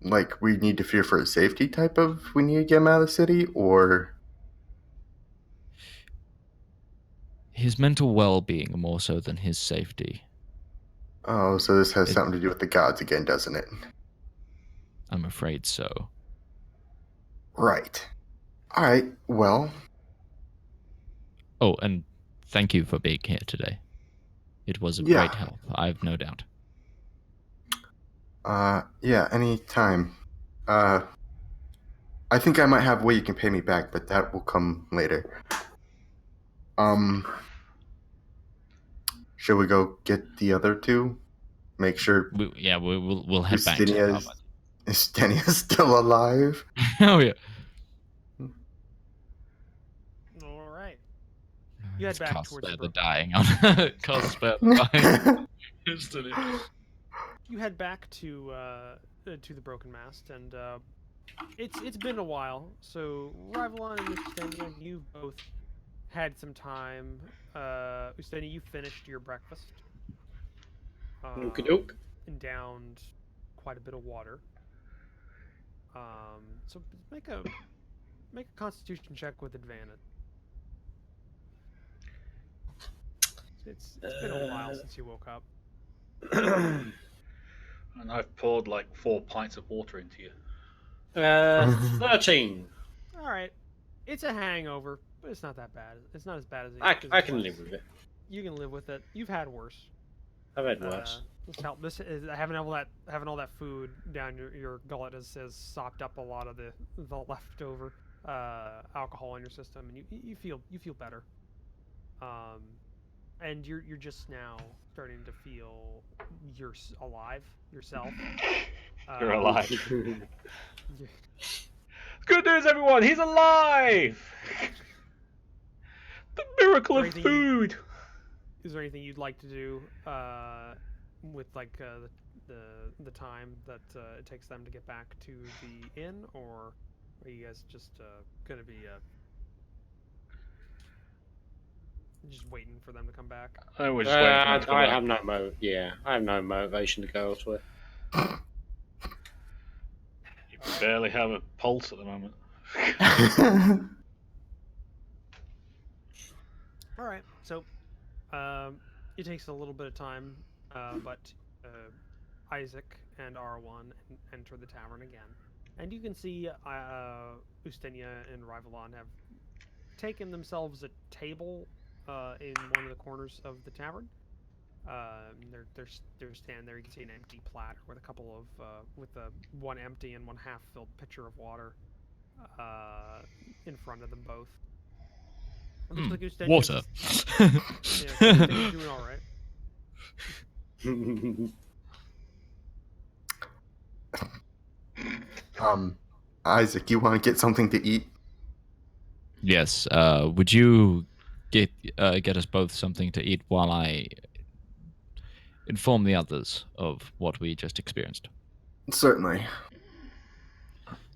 Like we need to fear for his safety type of we need to get him out of the city, or His mental well-being more so than his safety. oh, so this has something to do with the gods again, doesn't it? I'm afraid so. Right. Alright, well. Oh, and thank you for being here today. It was a great help, I've no doubt. Yeah, anytime. I think I might have a way you can pay me back, but that will come later. Should we go get the other two? Make sure We'll head back to Rivallon. Stenia's still alive. Oh yeah. All right. You head back towards the dying on. Cosplay the dying. You head back to the Broken Mast, and it's been a while. So Rivallon and Ustenia, you've both had some time. Ustenia, you finished your breakfast. Okey-doke. And downed quite a bit of water. So make a Constitution check with advantage. It's been a while since you woke up. And I've poured like 4 pints of water into you. 13. All right, it's a hangover, but it's not that bad. It's not as bad as it. I can live with it. You can live with it. You've had worse. I've had worse. This is having all that food down your gullet has sopped up a lot of the leftover alcohol in your system, and you feel better. And you're just now starting to feel alive yourself. You're alive. Good news, everyone! He's alive! The miracle of food. Is there anything you'd like to do with like the time that it takes them to get back to the inn, or are you guys just gonna be just waiting for them to come back? I was I have no motivation to go elsewhere. You barely have a pulse at the moment. All right, so it takes a little bit of time, but Isaac and R1 enter the tavern again, and you can see Ustenia and Rivallon have taken themselves a table in one of the corners of the tavern. They're standing there. You can see an empty platter with a couple of one empty and one half-filled pitcher of water in front of them both. Like water. Yeah, doing all right. Isaac, you want to get something to eat? Yes. Would you get us both something to eat while I inform the others of what we just experienced. Certainly.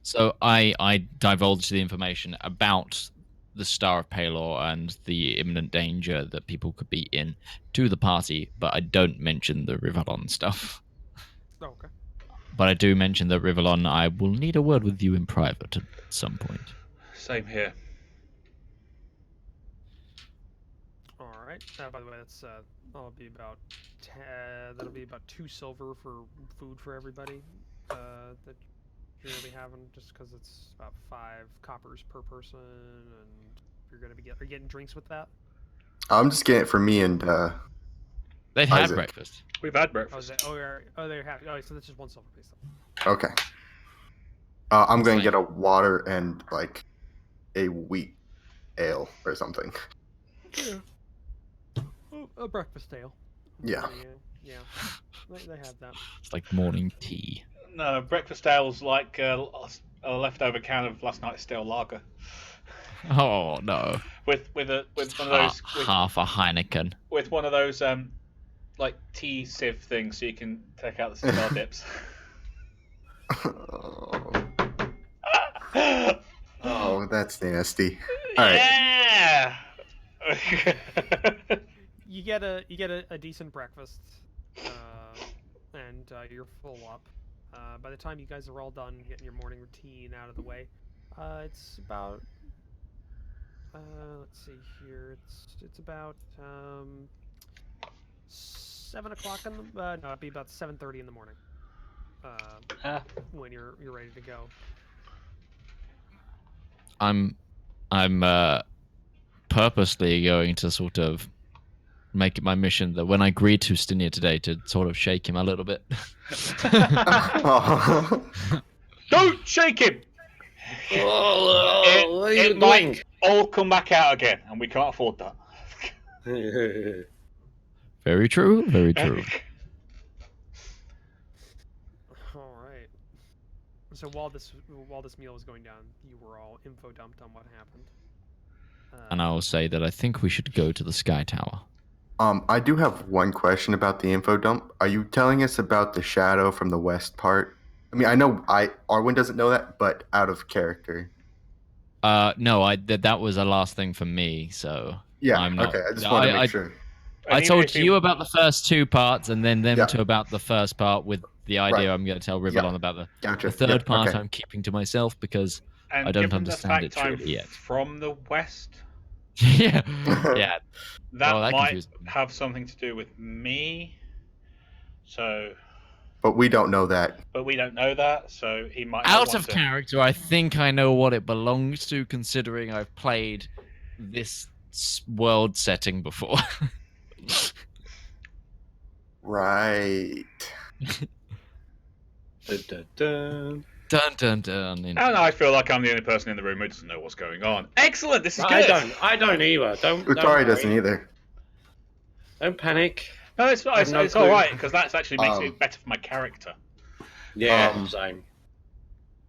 So I divulged the information about the Star of Palor and the imminent danger that people could be in to the party, but I don't mention the Rivallon stuff. Oh, okay. But I do mention that Rivallon, I will need a word with you in private at some point. Same here. All right. By the way, that'll be about that'll be about 2 silver for food for everybody. That you're gonna be having, just because it's about 5 coppers per person, and are you getting drinks with that? I'm just getting it for me and They've had Isaac. breakfast. We've had Oh, breakfast. they're happy. Oh, so that's just 1 silver piece. Okay. I'm gonna Same. get a water and like a wheat ale or something. Yeah. Oh, a breakfast ale. Yeah. Yeah. They have that. It's like morning tea. No, breakfast ale's like a leftover can of last night's stale lager. Oh no! With one of those Half a Heineken. with one of those like tea sieve things, so you can take out the cigar dips. Oh, that's nasty. All right. Yeah. You get a decent breakfast, and you're full up. By the time you guys are all done getting your morning routine out of the way, it's about let's see here. It's about 7 o'clock in the no, it'd be about 7:30 in the morning. When you're ready to go. I'm purposely going to sort of make it my mission that when I greet Ustinia today to sort of shake him a little bit. Don't shake him. Oh, what are you it doing? might all come back out again, and we can't afford that. Very true. Very true. All right. So while this meal was going down, you were all info dumped on what happened. And I will say that I think we should go to the Sky Tower. I do have one question about the info dump. Are you telling us about the shadow from the west part? I mean, I know Arwen doesn't know that, but out of character. No, that was a last thing for me, so Yeah. I'm not. Okay. I just wanted to make sure. I And even told if you about the first 2 parts, and then them Yeah. to about the first part, with the idea Right. I'm going to tell Rivallon Yeah. about the Gotcha. third Yep, part. okay. I'm keeping to myself because And I don't given the understand fact it I'm truly yet. from the west, yeah, yeah. that Well, that might confused me. have something to do with me. So, But we don't know that. but we don't know that. So he might not Out want of to. character, I think I know what it belongs to, considering I've played this world setting before. Right. Dun. Dun dun dun. And I feel like I'm the only person in the room who doesn't know what's going on. Excellent. This is good. I don't either. Don't Utari doesn't worry. either. Don't panic. No, it's I have no it's all clue. right because that actually makes it better for my character. Yeah, same.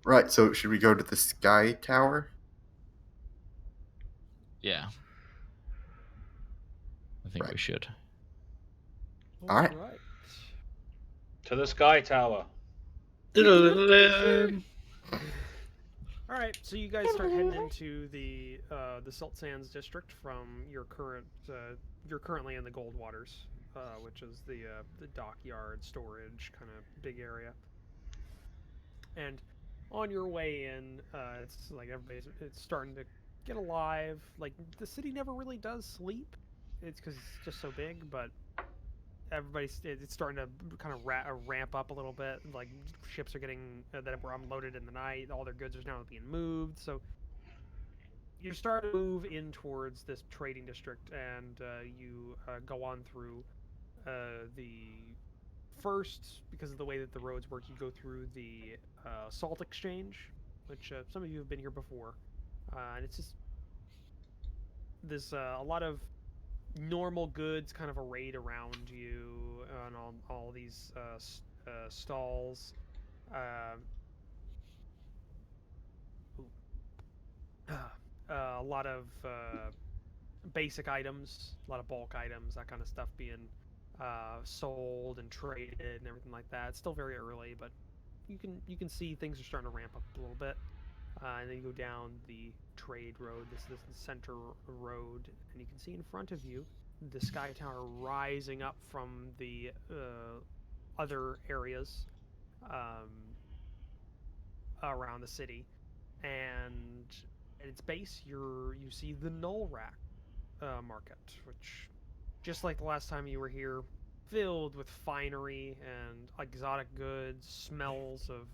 Right. So should we go to the Sky Tower? Yeah. I think Right. we should. All right. To the Sky Tower. All right, so you guys start heading into the Salt Sands district from your current. You're currently in the Gold Waters, which is the dockyard storage kind of big area. And on your way in, it's like it's starting to get alive. Like the city never really does sleep. It's because it's just so big, but it's starting to kind of ramp up a little bit. Like ships are getting that were unloaded in the night. All their goods are now being moved. So you're starting to move in towards this trading district, and you go on through the first, because of the way that the roads work. You go through the salt exchange, which some of you have been here before, and it's just there's a lot of normal goods kind of arrayed around you on all these stalls. A lot of basic items, a lot of bulk items, that kind of stuff being sold and traded and everything like that. It's still very early, but you can see things are starting to ramp up a little bit. And then you go down the trade road. This is the center road, and you can see in front of you the Sky Tower rising up from the other areas around the city. And at its base, you see the Null Rack market, which, just like the last time you were here, filled with finery and exotic goods, smells of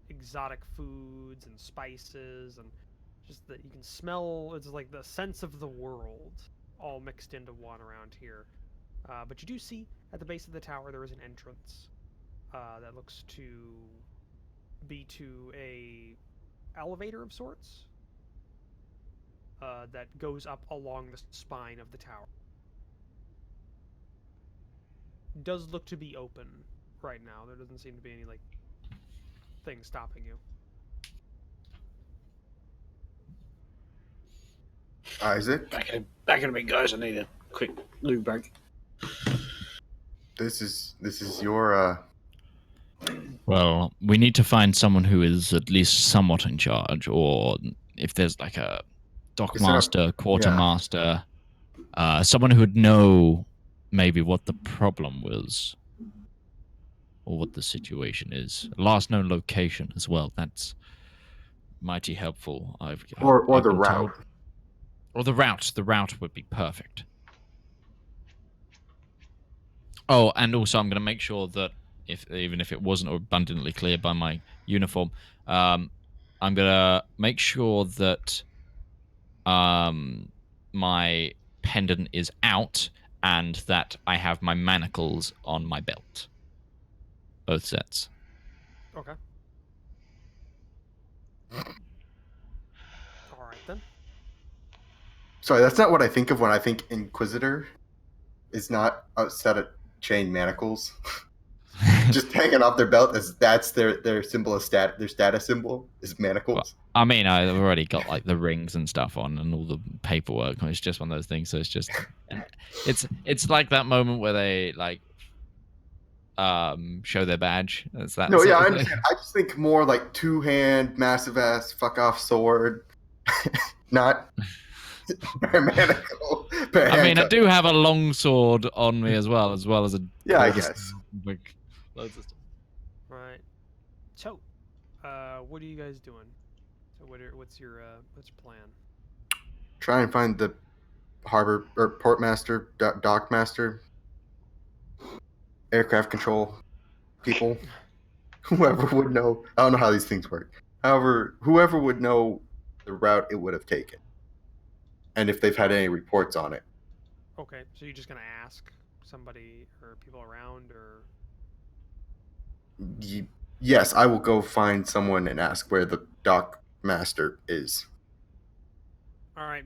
exotic foods and spices, and just that you can smell. It's like the sense of the world all mixed into one around here. But you do see at the base of the tower there is an entrance that looks to be to a elevator of sorts that goes up along the spine of the tower. Does look to be open right now. There doesn't seem to be any thing stopping you. Isaac, Back in a bit, guys. I need a quick loo break. this is your Well, we need to find someone who is at least somewhat in charge, or if there's like a dockmaster, quartermaster, someone who would know maybe what the problem was, or what the situation is. Last known location as well. That's mighty helpful. I've the been route. told. Or the route. The route would be perfect. Oh, and also I'm going to make sure that even if it wasn't abundantly clear by my uniform, I'm going to make sure that my pendant is out and that I have my manacles on my belt. Both sets. Okay. All right then. Sorry, that's not what I think of when I think Inquisitor. Is not a set of chain manacles, just hanging off their belt. That's their symbol of their status symbol is manacles. Well, I mean, I've already got like the rings and stuff on and all the paperwork. It's just one of those things. So it's just, it's like that moment where they like show their badge. It's that. No, yeah, I understand. I just think more like 2-hand, massive ass, fuck off sword, not bare manacle. I mean, I do have a long sword on me as well as a. Yeah, I guess. Like, loads of stuff. Right. So, what are you guys doing? So, what's your plan? Try and find the harbor or port master, dock master, aircraft control people, whoever would know. I don't know how these things work. However, whoever would know the route it would have taken, and if they've had any reports on it. Okay, so you're just gonna ask somebody or people around, or Yes, I will go find someone and ask where the dock master is. all right,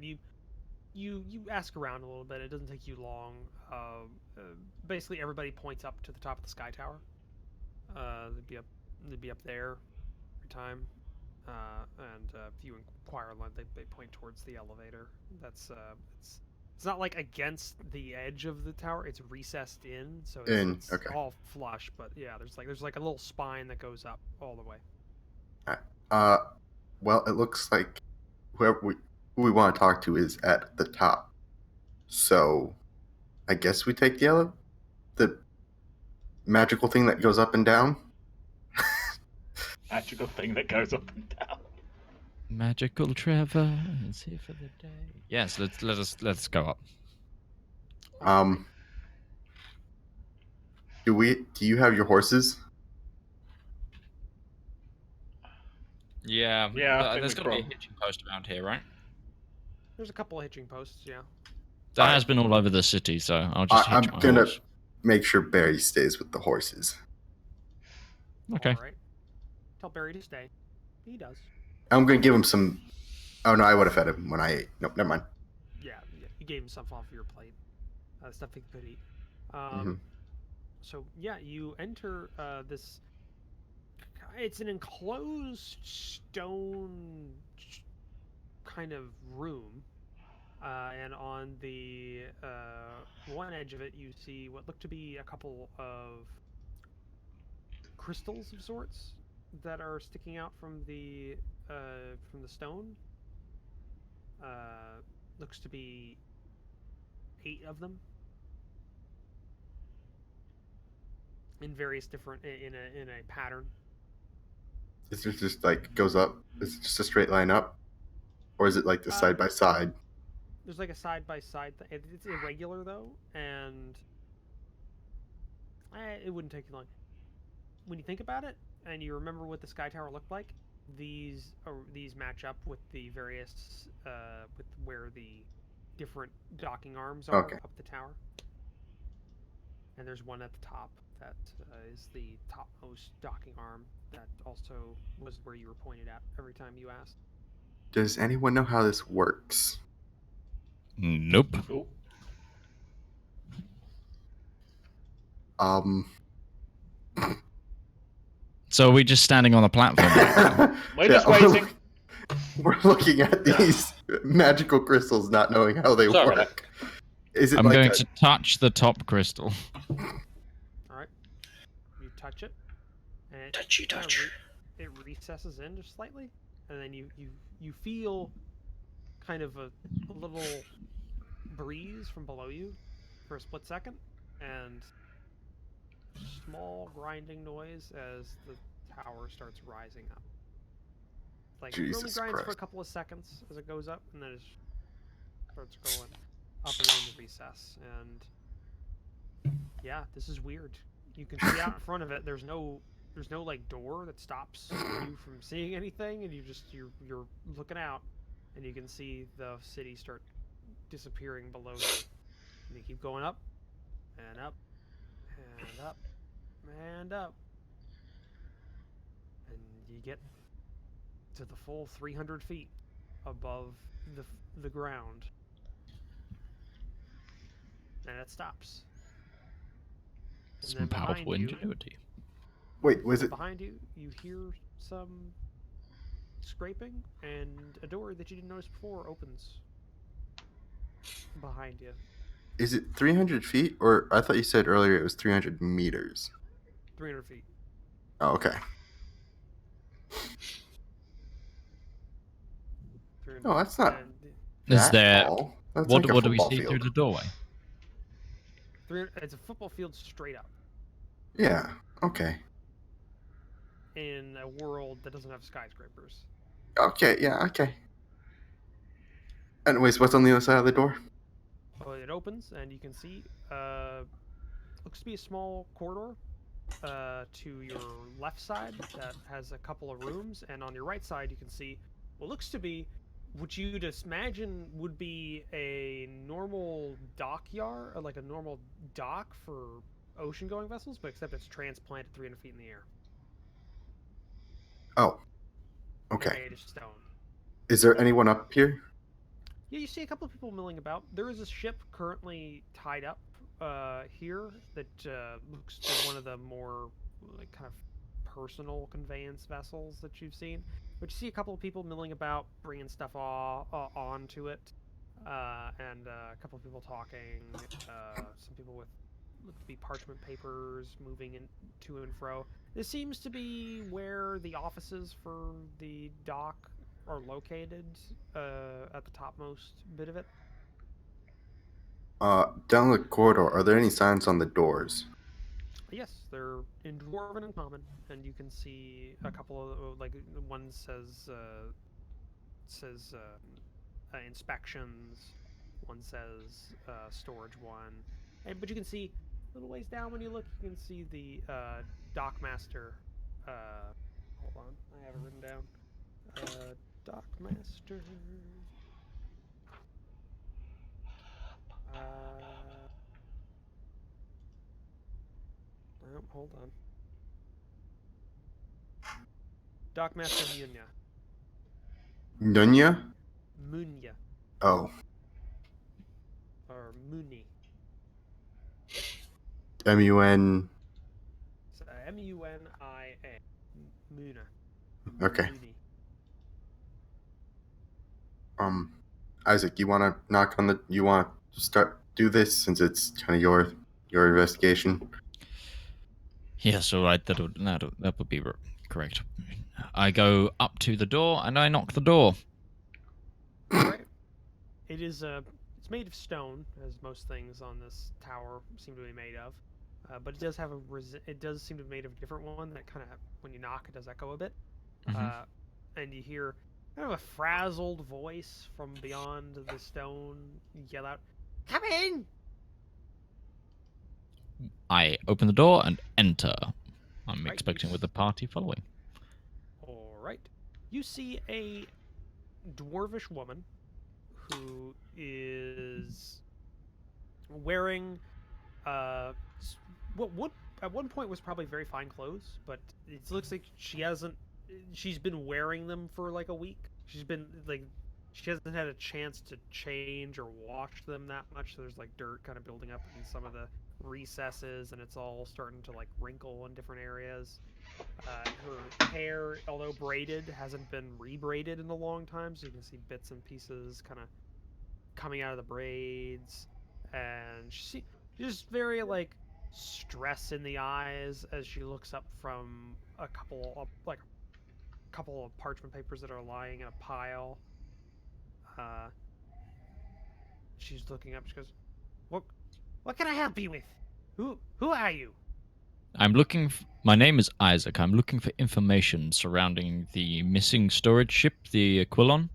you ask around a little bit. It doesn't take you long. Basically, everybody points up to the top of the Sky Tower. They'd be up there every time. And if you inquire, they point towards the elevator. That's it's not like against the edge of the tower. It's recessed in, so it's Okay. all flush. But yeah, there's like a little spine that goes up all the way. Well, it looks like who we want to talk to is at the top. So, I guess we take the magical thing that goes up and down. Magical thing that goes up and down. Magical Trevor is here for the day. Yes, let's go up. Do you have your horses? Yeah. Yeah, There's got to be a hitching post around here, right? There's a couple of hitching posts, yeah. That has been all over the city, so I'll just hitch I'm my gonna horse. make sure Barry stays with the horses. Okay. All right. Tell Barry to stay. He does. I'm gonna give him some. Oh no, I would have fed him when I ate. Nope, never mind. Yeah, you gave him stuff off your plate. Stuff he could eat. So yeah, you enter this. It's an enclosed stone kind of room. And on the one edge of it, you see what look to be a couple of crystals of sorts that are sticking out from the stone. Looks to be 8 of them in various different in a pattern. Is it just like goes up? Is it just a straight line up, or is it like the side by side? There's like a side by side thing. It's irregular though, and it wouldn't take you long. When you think about it, and you remember what the Sky Tower looked like, these match up with the various with where the different docking arms are up the tower. And there's one at the top that is the topmost docking arm that also was where you were pointed at every time you asked. Does anyone know how this works? Nope. Cool. So are we just standing on the platform? We're just waiting. We're looking at these magical crystals, not knowing how they work. Is it I'm like going to touch the top crystal. All right. You touch it, and Touch. It recesses in just slightly, and then you feel kind of a little breeze from below you for a split second, and small grinding noise as the tower starts rising up. Like, it only grinds for a couple of seconds as it goes up, and then it starts going up along the recess. And yeah, this is weird. You can see out in front of it. There's no like door that stops you from seeing anything, and you're looking out, and you can see the city start disappearing below you. And you keep going up and up and up and up, and you get to the full 300 feet above the ground, and it stops. Some powerful ingenuity. Wait, was it behind you? You hear some scraping, and a door that you didn't notice before opens behind you. Is it 300 feet, or I thought you said earlier it was 300 meters? 300 feet. Oh, okay. No, that's not. Is there? That's What like a do we see field. through the doorway? It's a football field straight up. Yeah. Okay. In a world that doesn't have skyscrapers. Okay. Yeah. Okay. Anyways, what's on the other side of the door? Oh, it opens, and you can see looks to be a small corridor to your left side that has a couple of rooms, and on your right side you can see what looks to be what you'd imagine would be a normal dockyard, or like a normal dock for ocean-going vessels, but except it's transplanted 300 feet in the air. Oh. Okay. Made of stone. Is there anyone up here? Yeah, you see a couple of people milling about. There is a ship currently tied up here that looks like one of the more like kind of personal conveyance vessels that you've seen. But you see a couple of people milling about, bringing stuff onto it, and a couple of people talking. Some people with look to be parchment papers moving to and fro. This seems to be where the offices for the dock are located, at the topmost bit of it. Down the corridor, are there any signs on the doors? Yes, they're in Dwarven and Common, and you can see a couple of, like, one says inspections, one says storage one, but you can see a little ways down when you look, you can see the Dockmaster. Hold on, I have it written down. Dockmaster. Oh, hold on. Dockmaster Munya. Nunya? Munya. Oh. Or Muni. M-U-N... So M-U-N-I-A. Muna. Okay. Muni. Isaac, you want to knock on the? You want to do this since it's kind of your investigation. Yes, all right. That would be correct. I go up to the door and I knock the door. Right. It is it's made of stone, as most things on this tower seem to be made of. But it does have it does seem to be made of a different one that kind of, when you knock, it does echo a bit. And you hear kind of a frazzled voice from beyond the stone yell out, "Come in!" I open the door and enter. I'm Right, expecting with the party following. All right. You see a dwarvish woman who is wearing what would at one point was probably very fine clothes, but it looks like she's been wearing them for like a week. She hasn't had a chance to change or wash them that much, so there's like dirt kind of building up in some of the recesses, and it's all starting to like wrinkle in different areas. Her hair, although braided, hasn't been rebraided in a long time, so you can see bits and pieces kind of coming out of the braids, and she's just very like stress in the eyes as she looks up from a couple of parchment papers that are lying in a pile. She's looking up. She goes, "What can I help you with? Who are you?" I'm looking. My name is Isaac. I'm looking for information surrounding the missing storage ship, the Aquilon.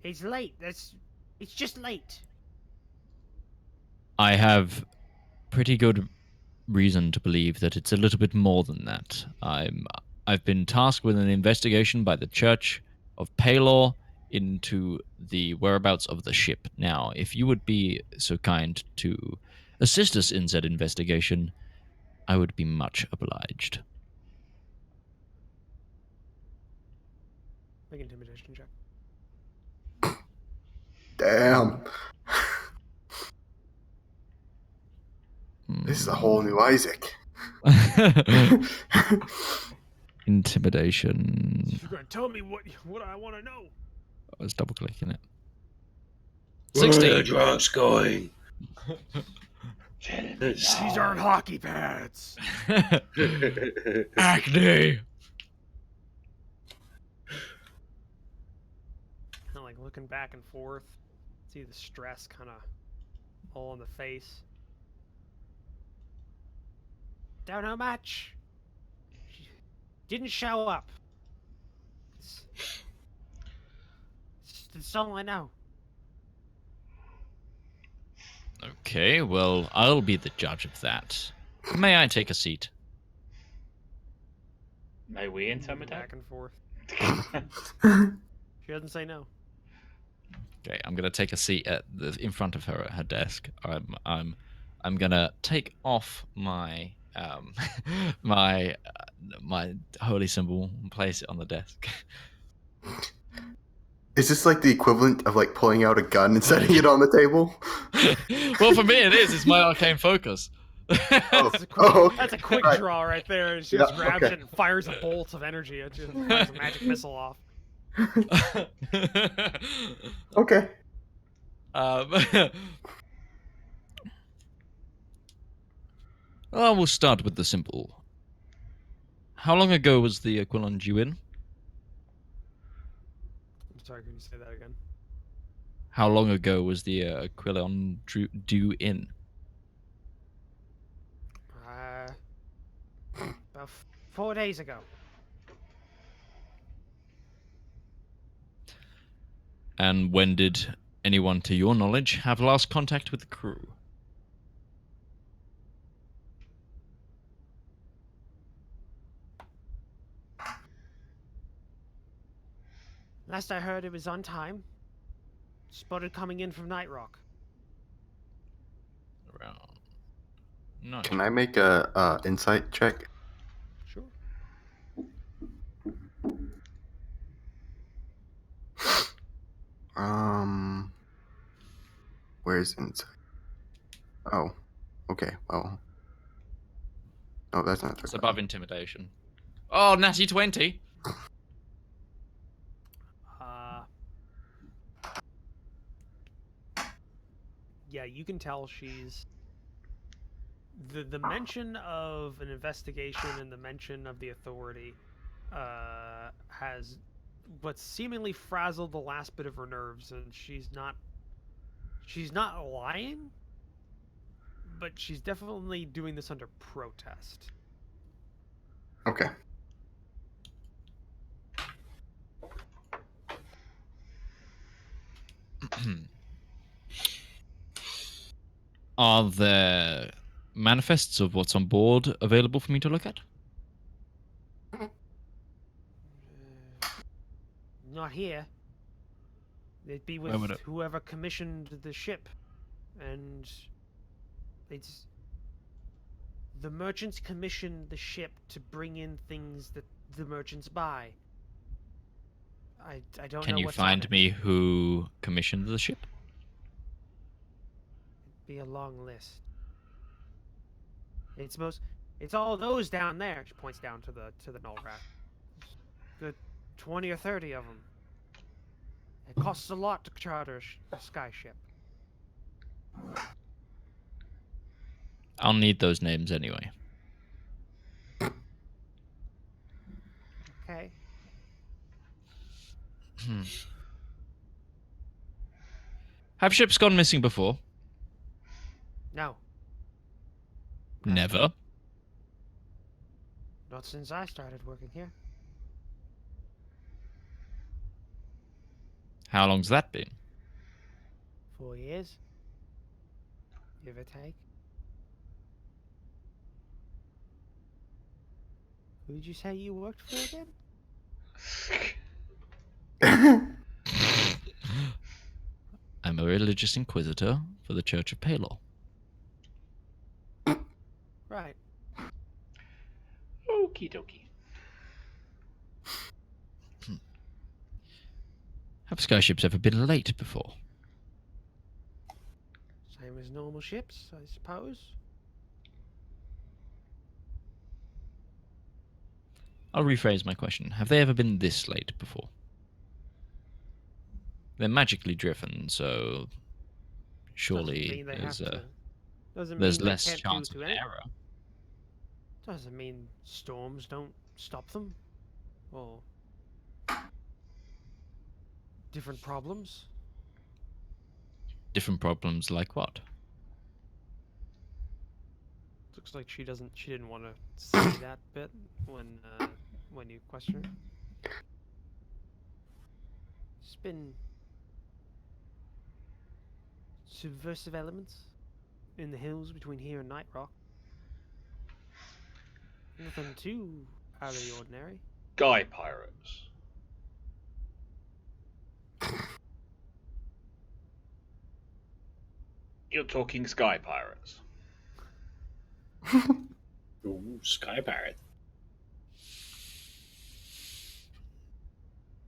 It's late. It's just late. I have pretty good reason to believe that it's a little bit more than that. I've been tasked with an investigation by the Church of Palor into the whereabouts of the ship. Now, if you would be so kind to assist us in said investigation, I would be much obliged. Make an intimidation check. Damn. This is a whole new Isaac. Intimidation. You're gonna tell me what I want to know. I was double clicking it. Where are 16. the drunks going? These aren't hockey pads. Acne. Kind of like looking back and forth. See the stress kind of all on the face. Don't know much. Didn't show up. It's all I know. Okay, well, I'll be the judge of that. May I take a seat? May we intimidate? Back and forth. She doesn't say no. Okay, I'm gonna take a seat in front of her at her desk. I'm gonna take off my my holy symbol and place it on the desk. Is this like the equivalent of like pulling out a gun and setting it on the table? Well, for me it is. It's my arcane focus. That's a quick Right. draw right there. She Yeah, just grabs okay. it and fires a bolt of energy at you and fires a magic missile off. Okay. Well, we'll start with the simple. How long ago was the Aquilon due in? I'm sorry, can you say that again? How long ago was the Aquilon due in? About 4 days ago. And when did anyone, to your knowledge, have last contact with the crew? Last I heard, it was on time. Spotted coming in from Night Rock. Around. No. Can I make a insight check? Sure. Where's insight? Oh, okay. Well, no, that's not. It's above intimidation. Oh, natty 20. yeah, you can tell she's the mention of an investigation and the mention of the authority has what seemingly frazzled the last bit of her nerves, and she's not lying, but she's definitely doing this under protest. Okay. Are there manifests of what's on board available for me to look at? Not here. It'd be with whoever commissioned the ship, and it's the merchants commissioned the ship to bring in things that the merchants buy. I don't know. Can you what's find on it. me who commissioned the ship? It'd be a long list. It's all those down there. She points down to the null rat. Good 20 or 30 of them. It costs a lot to charter a sky ship. I'll need those names anyway. Okay. Have ships gone missing before? No. Never. Not since I started working here. How long's that been? 4 years. Give or take. Who did you say you worked for again? I'm a religious inquisitor for the Church of Palor. Right. Okie dokie. Have skyships ever been late before? Same as normal ships, I suppose. I'll rephrase my question. Have they ever been this late before? They're magically driven, so surely there's less chance of error. Doesn't mean storms don't stop them, or different problems. Different problems like what? Looks like she didn't want to say that bit when you question her. It's been subversive elements in the hills between here and Night Rock. Nothing too out of the ordinary. Guy pirates. You're talking sky pirates. Ooh, sky pirate.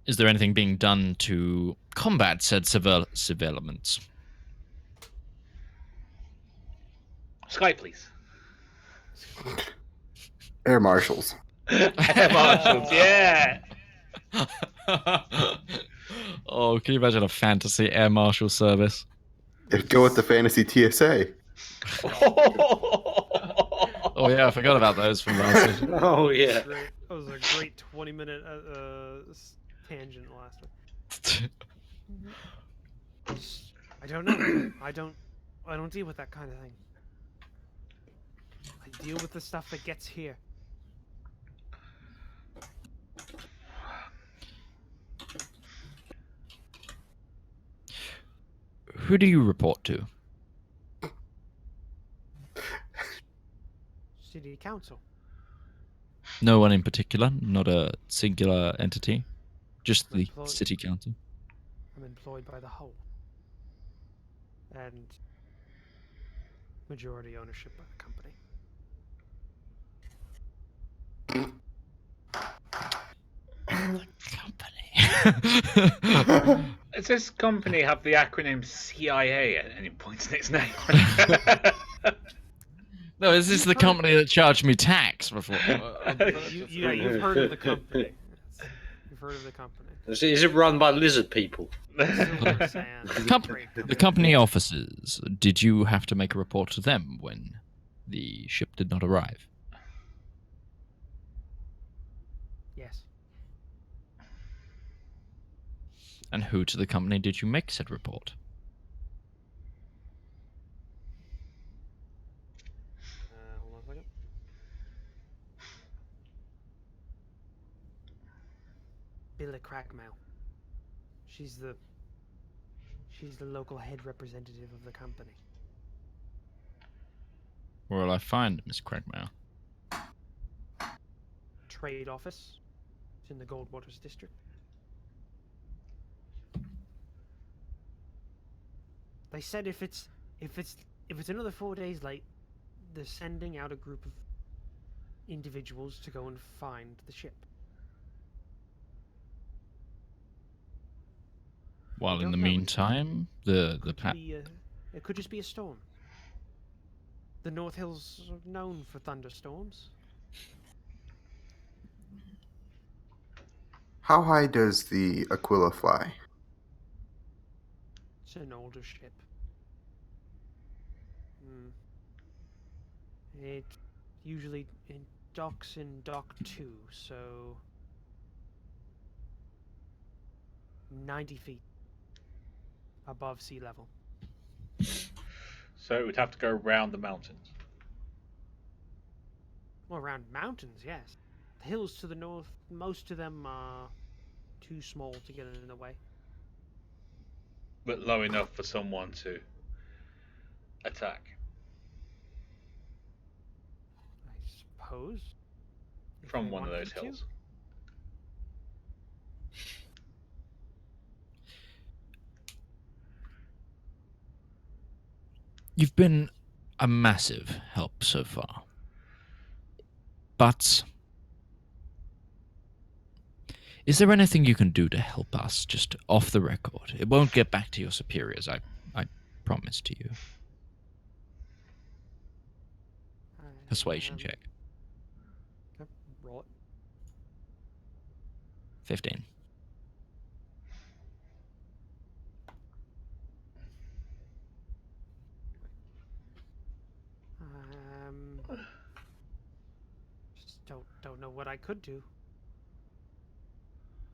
Is there anything being done to combat said subversive elements? Sky police. Air marshals. Air marshals, yeah. Oh, can you imagine a fantasy air marshal service? It'd go with the fantasy TSA. Oh yeah, I forgot about those from last season. Oh yeah. That was a great 20-minute tangent last one. I don't know. I don't deal with that kind of thing. I deal with the stuff that gets here. Who do you report to? City Council. No one in particular, not a singular entity, just the Employed. city council. I'm employed by the whole. And majority ownership by the company. Company. Does this company have the acronym CIA at any point in its name? No, is this the company that charged me tax before? You've heard of the company. You've heard of the company. Is it run by lizard people? Silver sand. The company officers, did you have to make a report to them when the ship did not arrive? Yes. And who to the company did you make said report? Hold on a second. Billy Crackmail. She's the local head representative of the company. Where will I find Miss Craigmire? Trade office. It's in the Goldwaters district. They said if it's another 4 days late, they're sending out a group of individuals to go and find the ship. While I in don't the know. meantime, It could just be a storm. The North Hills are known for thunderstorms. How high does the Aquila fly? It's an older ship. It usually docks in Dock 2, so 90 feet above sea level. So it would have to go around the mountains. Well, around mountains, yes. The hills to the north, most of them are too small to get in the way. But low enough for someone to attack. I suppose. If From they one of those wanted to. hills. you've been a massive help so far. But is there anything you can do to help us, just off the record? It won't get back to your superiors, I promise to you. Persuasion check. Okay, roll it. 15. Just don't know what I could do.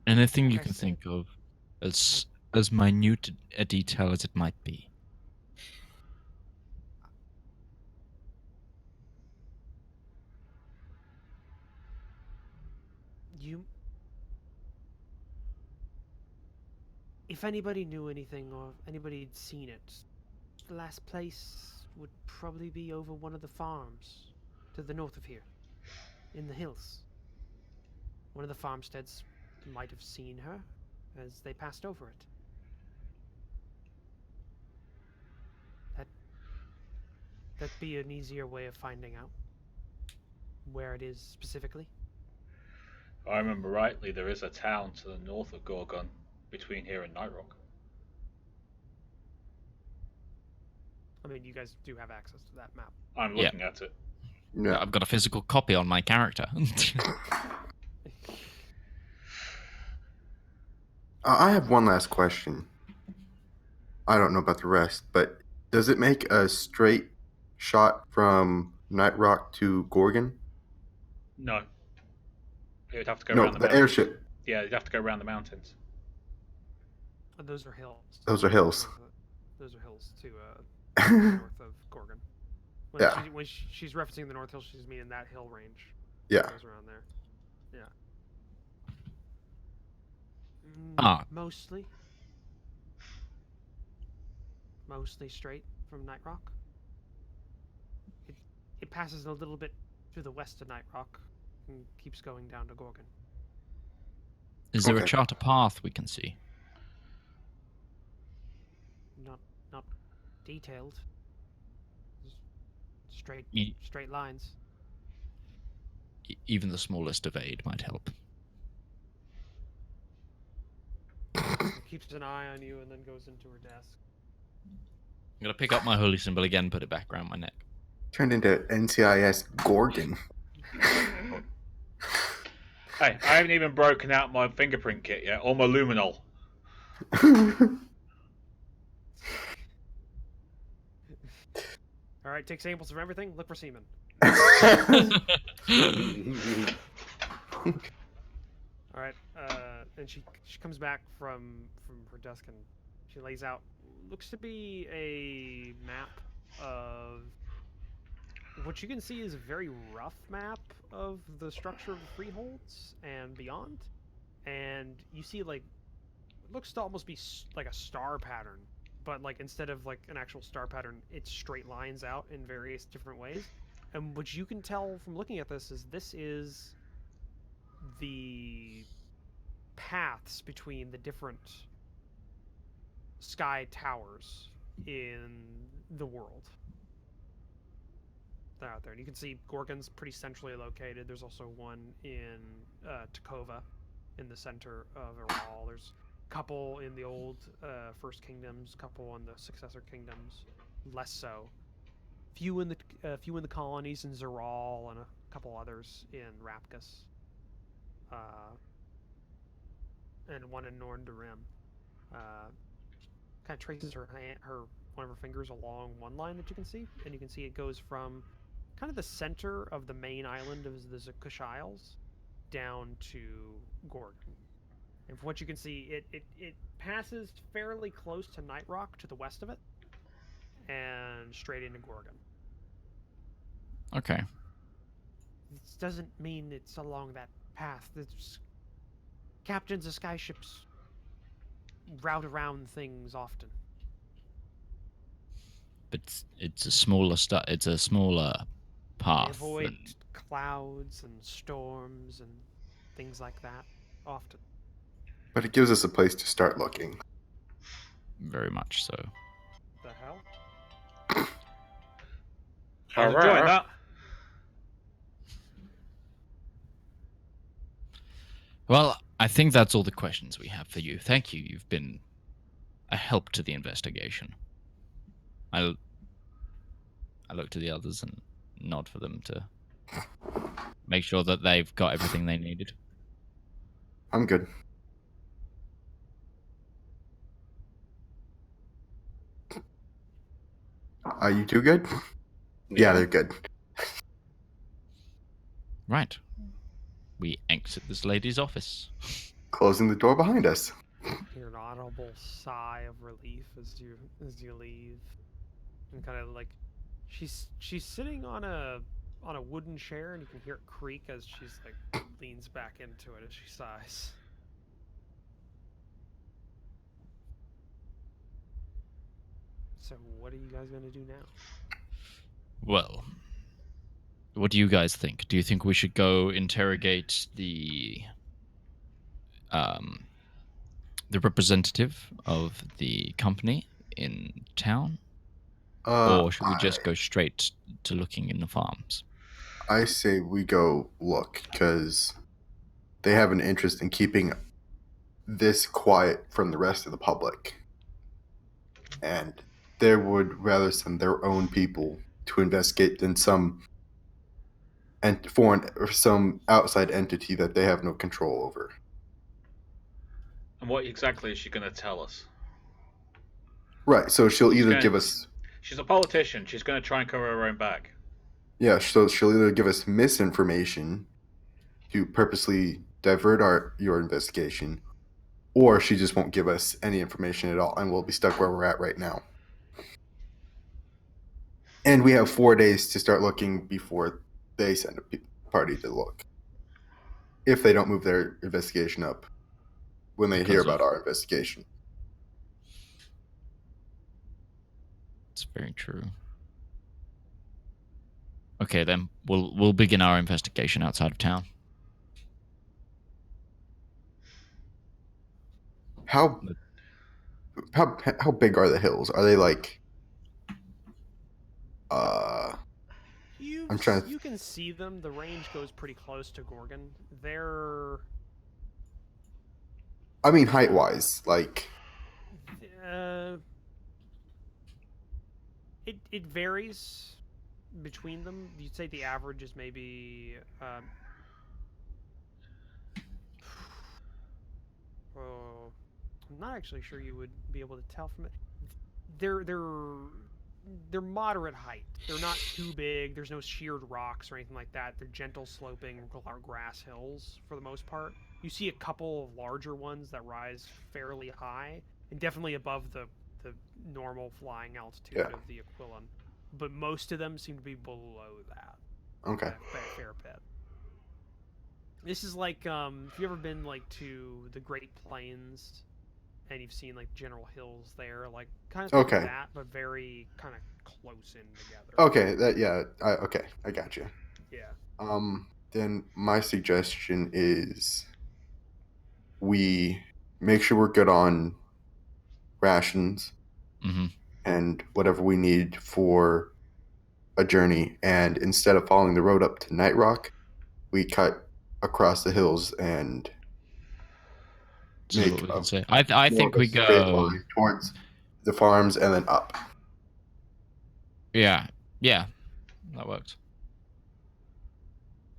Anything you Like I can said, think of, as minute a detail as it might be. If anybody knew anything or if anybody had seen it, the last place would probably be over one of the farms to the north of here, in the hills. One of the farmsteads might have seen her as they passed over it. That'd be an easier way of finding out where it is specifically. If I remember rightly, there is a town to the north of Gorgon, between here and Nightrock. I mean, you guys do have access to that map. I'm looking at it. Yeah. I've got a physical copy on my character. I have one last question. I don't know about the rest, but does it make a straight shot from Nightrock to Gorgon? No. It would have to go No, around the the mountains. airship. Yeah, you'd have to go around the mountains. Those are hills. Those are hills. Those are hills to north of Gorgon. Yeah. When she's referencing the North Hills, she's meaning that hill range. Yeah. Goes around there. Yeah. Mostly straight from Nightrock. It passes a little bit to the west of Nightrock and keeps going down to Gorgon. Is there a Okay. charter path we can see? Not detailed. Just straight lines. Even the smallest of aid might help. It keeps an eye on you and then goes into her desk. I'm going to pick up my holy symbol again, put it back around my neck. Turned into NCIS Gorgon. Hey, I haven't even broken out my fingerprint kit yet, or my luminol. All right, take samples of everything. Look for semen. All right, and she comes back from her desk and she lays out looks to be a map of what you can see is a very rough map of the structure of the freeholds and beyond, and you see like it looks to almost be like a star pattern, but like instead of like an actual star pattern, it's straight lines out in various different ways. And what you can tell from looking at this is the paths between the different sky towers in the world. They're out there. And you can see Gorgon's pretty centrally located. There's also one in Takova in the center of Rivallon. There's a couple in the old First Kingdoms, a couple in the Successor Kingdoms, less so. Few in the colonies in Zeral, and a couple others in Rapkus. And one in Norndarim. Kind of traces her one of her fingers along one line that you can see, and you can see it goes from kind of the center of the main island of the Zakush Isles down to Gorgon. And from what you can see, it passes fairly close to Night Rock to the west of it, and straight into Gorgon. Okay. This doesn't mean it's along that path. There's captains of skyships route around things often. But it's a smaller it's a smaller path. They avoid clouds and storms and things like that often. But it gives us a place to start looking. Very much so. The hell? I was enjoying that. Well, I think that's all the questions we have for you. Thank you. You've been a help to the investigation. I look to the others and nod for them to make sure that they've got everything they needed. I'm good. Are you two good? Yeah, they're good. Right. We exit this lady's office. Closing the door behind us. Hear an audible sigh of relief as you leave, and kind of like she's sitting on a wooden chair, and you can hear it creak as she's like leans back into it as she sighs. So what are you guys gonna do now? Well, what do you guys think? Do you think we should go interrogate the representative of the company in town? Or should we just go straight to looking in the farms? I say we go look, because they have an interest in keeping this quiet from the rest of the public. And they would rather send their own people to investigate than some foreign or some outside entity that they have no control over. And what exactly is she going to tell us? Right, so she'll either give us... She's a politician. She's going to try and cover her own back. Yeah, so she'll either give us misinformation to purposely divert your investigation, or she just won't give us any information at all, and we'll be stuck where we're at right now. And we have 4 days to start looking before they send a party to look. If they don't move their investigation up when they hear about our investigation. It's very true. Okay, then we'll begin our investigation outside of town. How big are the hills? Are they like? I'm trying to... You can see them. The range goes pretty close to Gorgon. They're... I mean, height-wise, like... It varies between them. You'd say the average is maybe... I'm not actually sure you would be able to tell from it. They're moderate height. They're not too big. There's no sheared rocks or anything like that. They're gentle sloping grass hills for the most part. You see a couple of larger ones that rise fairly high and definitely above the normal flying altitude Yeah. of the Aquilon, but most of them seem to be below that. Okay. By a fair bit. This is like if you ever been like to the Great Plains and you've seen like general hills there, like kind of like that, but very kind of close in together. Okay, okay, I got you. Yeah. Then my suggestion is we make sure we're good on rations Mm-hmm. and whatever we need for a journey, and instead of following the road up to Night Rock, we cut across the hills and See make what we a can say. I think we straight go line towards the farms and then up. Yeah, that works.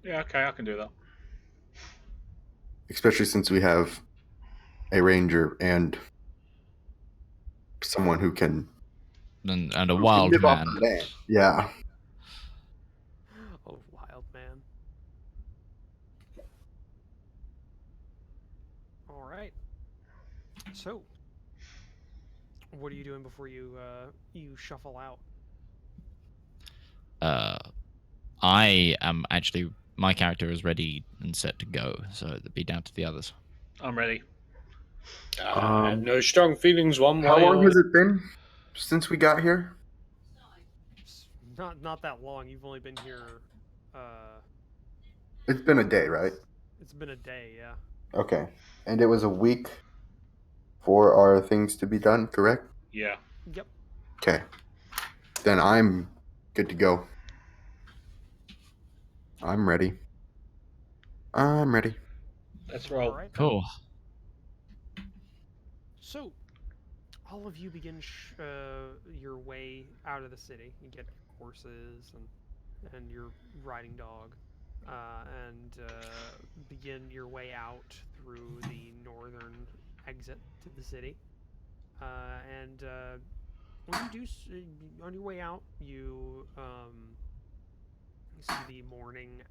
Yeah, okay, I can do that. Especially since we have a ranger and someone who can And a wild live off man. the land. Yeah. Oh, wild man. All right. So, what are you doing before you shuffle out? I am actually, my character is ready and set to go, so it'd be down to the others. I'm ready. No strong feelings one way. How long or... has it been since we got here? Not that long. You've only been here. It's been a day, right? It's been a day, yeah. Okay. And it was a week for our things to be done, correct? Yeah. Yep. Okay. Then I'm good to go. I'm ready. Let's roll. All right. Cool. So, all of you begin your way out of the city. You get horses and your riding dog, and begin your way out through the northern exit to the city. And when you do, on your way out, you see the morning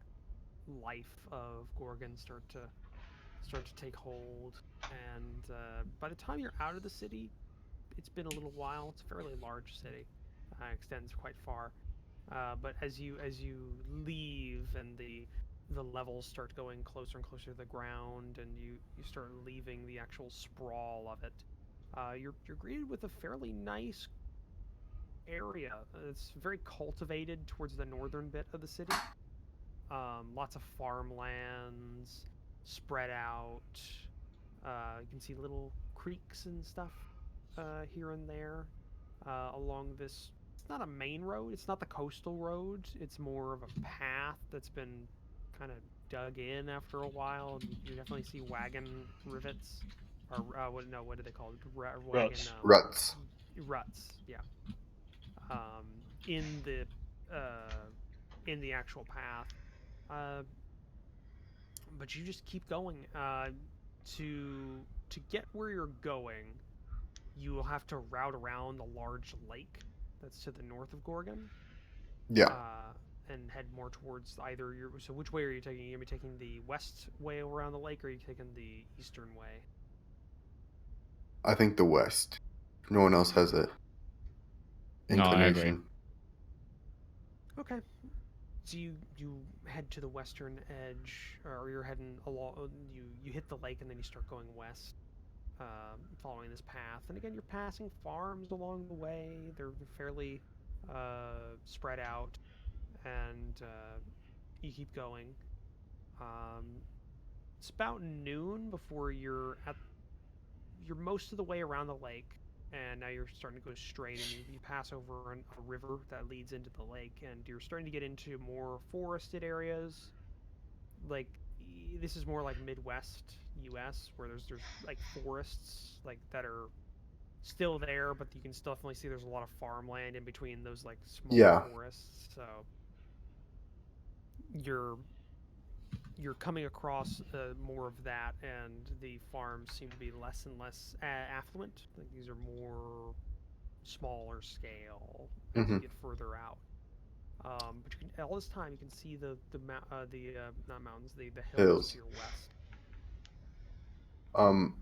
life of Gorgon start to take hold, and by the time you're out of the city, it's been a little while. It's a fairly large city, extends quite far. But as you leave and the levels start going closer and closer to the ground, and you start leaving the actual sprawl of it, you're greeted with a fairly nice area. It's very cultivated towards the northern bit of the city. Lots of farmlands spread out. You can see little creeks and stuff here and there along this. It's not a main road. It's not the coastal road. It's more of a path that's been kind of dug in after a while. You definitely see wagon rivets, or what do they call it? Ruts. Ruts. Yeah. In the actual path. But you just keep going. To get where you're going, you will have to route around the large lake that's to the north of Gorgon. Yeah. And head more towards either your. So which way are you taking? Are you gonna be taking the west way around the lake, or are you taking the eastern way? I think the west. No one else has a inclination. I agree. Okay. So you head to the western edge, or you're heading along. You hit the lake and then you start going west, following this path. And again, you're passing farms along the way. They're fairly spread out, and you keep going. It's about noon before you're most of the way around the lake. And now you're starting to go straight, and you pass over a river that leads into the lake, and you're starting to get into more forested areas. Like, this is more like Midwest U.S., where there's like forests like that are still there, but you can still definitely see there's a lot of farmland in between those like small forests. So you're you're coming across more of that, and the farms seem to be less and less affluent. Like these are more smaller scale as you get further out. But you can, all this time you can see the not mountains, the hills to your west.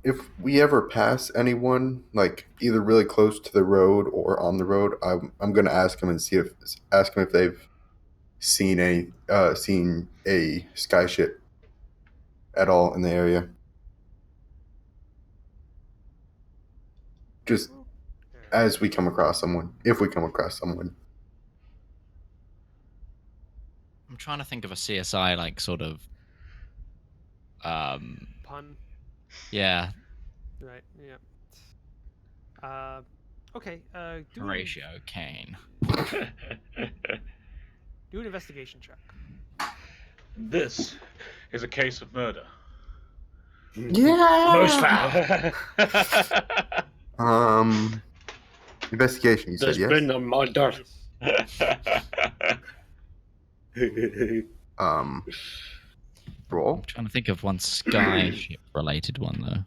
If we ever pass anyone, like either really close to the road or on the road, I'm gonna ask them and ask them if they've seen a skyship at all in the area. Just as we come across someone, if we come across someone. I'm trying to think of a CSI like sort of Pun. yeah. Right. Yeah. Okay. Do Horatio Kane. Do an investigation check. This is a case of murder. Yeah. Most foul. Investigation. You said There's yes. been a murder. Roll. I'm trying to think of one skyship related one though.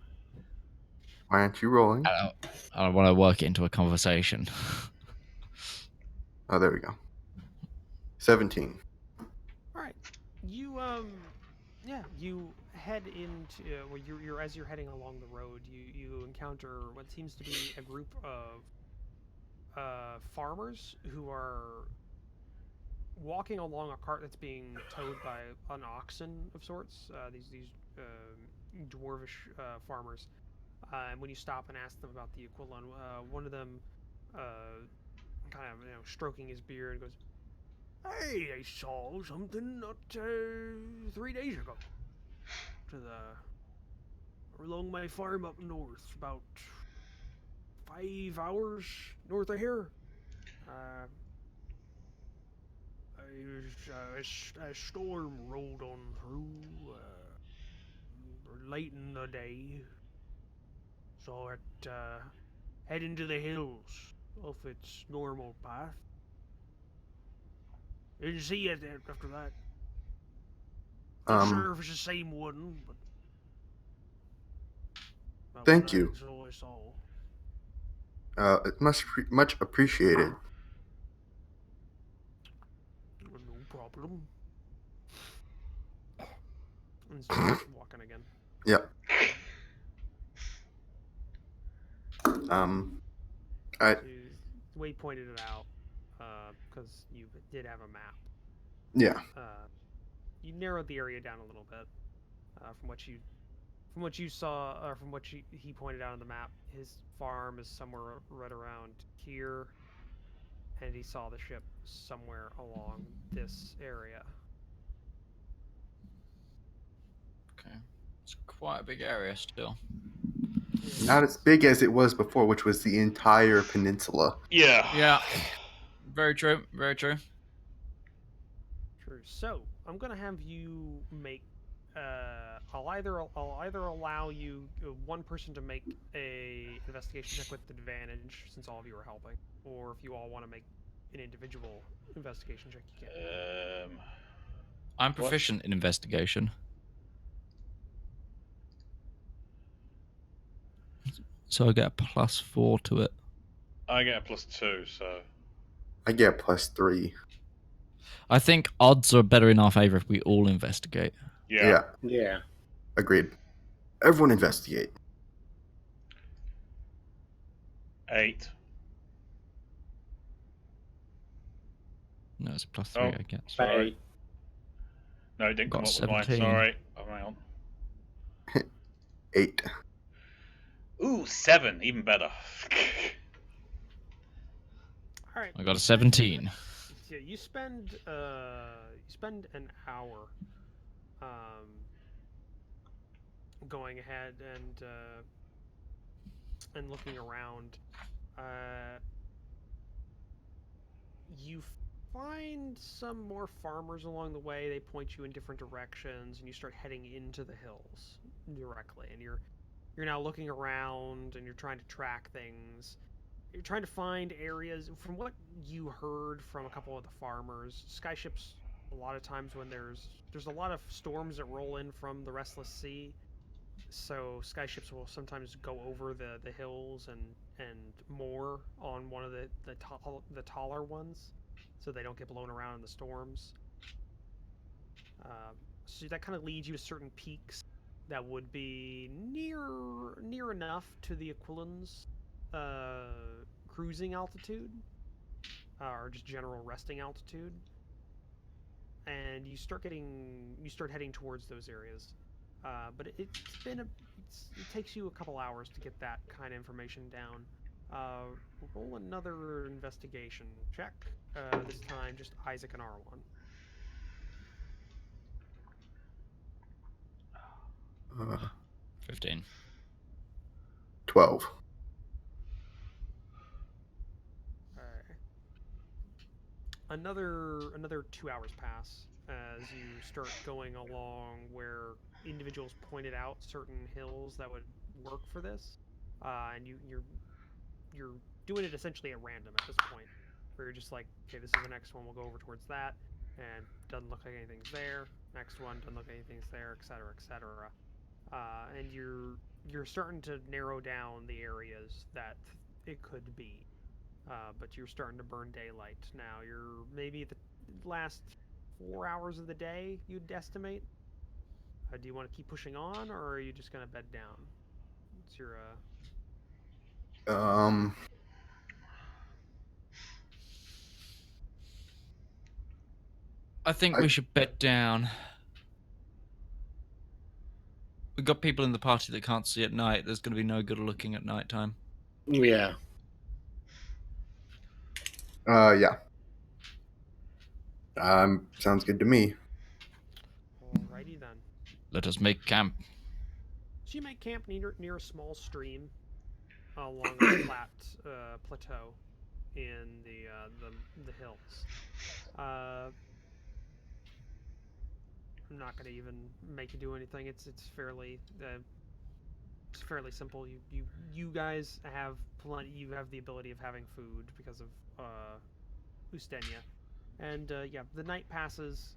Why aren't you rolling? I want to work it into a conversation. Oh, there we go. 17. All right. You you head into well, you're as you're heading along the road, you encounter what seems to be a group of farmers who are walking along a cart that's being towed by an oxen of sorts. These dwarvish farmers. And when you stop and ask them about the equivalent, one of them kind of stroking his beard goes, "Hey, I saw something not 3 days ago along my farm up north, about 5 hours north of here. A storm rolled on through late in the day. Saw it head into the hills off its normal path. Didn't see it after that. Not sure if it's the same one, but Thank you. that's all I saw. It's much appreciated. No problem. And starts walking again. Yep. I The way he pointed it out, because you did have a map. yeah. You narrowed the area down a little bit. From what you saw, or from what he pointed out on the map, his farm is somewhere right around here, and he saw the ship somewhere along this area. Okay. It's quite a big area still. Not as big as it was before, which was the entire peninsula. Yeah. Very true. Very true. True. So I'm gonna have you make. I'll either allow you one person to make a investigation check with advantage, since all of you are helping, or if you all want to make an individual investigation check, you can. I'm proficient in investigation. So I get a +4 to it. I get a +2, so I get +3. I think odds are better in our favor if we all investigate. Yeah. Agreed. Everyone investigate. 8. No, it's a +3, Oh, I guess. sorry. No, it didn't come Got up with mine. 17. Sorry. Oh, hang on. 8. Ooh, 7. Even better. All right. I got a 17. Yeah, you spend an hour going ahead and looking around. You find some more farmers along the way. They point you in different directions, and you start heading into the hills directly. And you're now looking around, and you're trying to track things. You're trying to find areas. From what you heard from a couple of the farmers, skyships a lot of times when there's a lot of storms that roll in from the restless sea, so skyships will sometimes go over the hills and moor on one of the taller ones, so they don't get blown around in the storms. So that kind of leads you to certain peaks that would be near enough to the Aquilon's cruising altitude, or just general resting altitude, and you start heading towards those areas. But it takes you a couple hours to get that kind of information down. Roll another investigation check. This time, just Isaac and R1. 15. 12. Alright. Another 2 hours pass as you start going along where individuals pointed out certain hills that would work for this, and you're doing it essentially at random at this point, where you're just like, okay, this is the next one. We'll go over towards that, and doesn't look like anything's there. Next one doesn't look like anything's there, etc., etc. And you're starting to narrow down the areas that it could be. But you're starting to burn daylight now. You're maybe the last 4 hours of the day, you'd estimate. Do you want to keep pushing on, or are you just going to bed down? What's your I think we should bed down. We've got people in the party that can't see at night. There's going to be no good looking at night time. Yeah. Yeah. Sounds good to me. Alrighty then. Let us make camp. So you make camp near a small stream along a flat plateau in the hills. I'm not going to even make you do anything. It's fairly simple. You guys have plenty. You have the ability of having food because of Ustenia, and yeah, the night passes.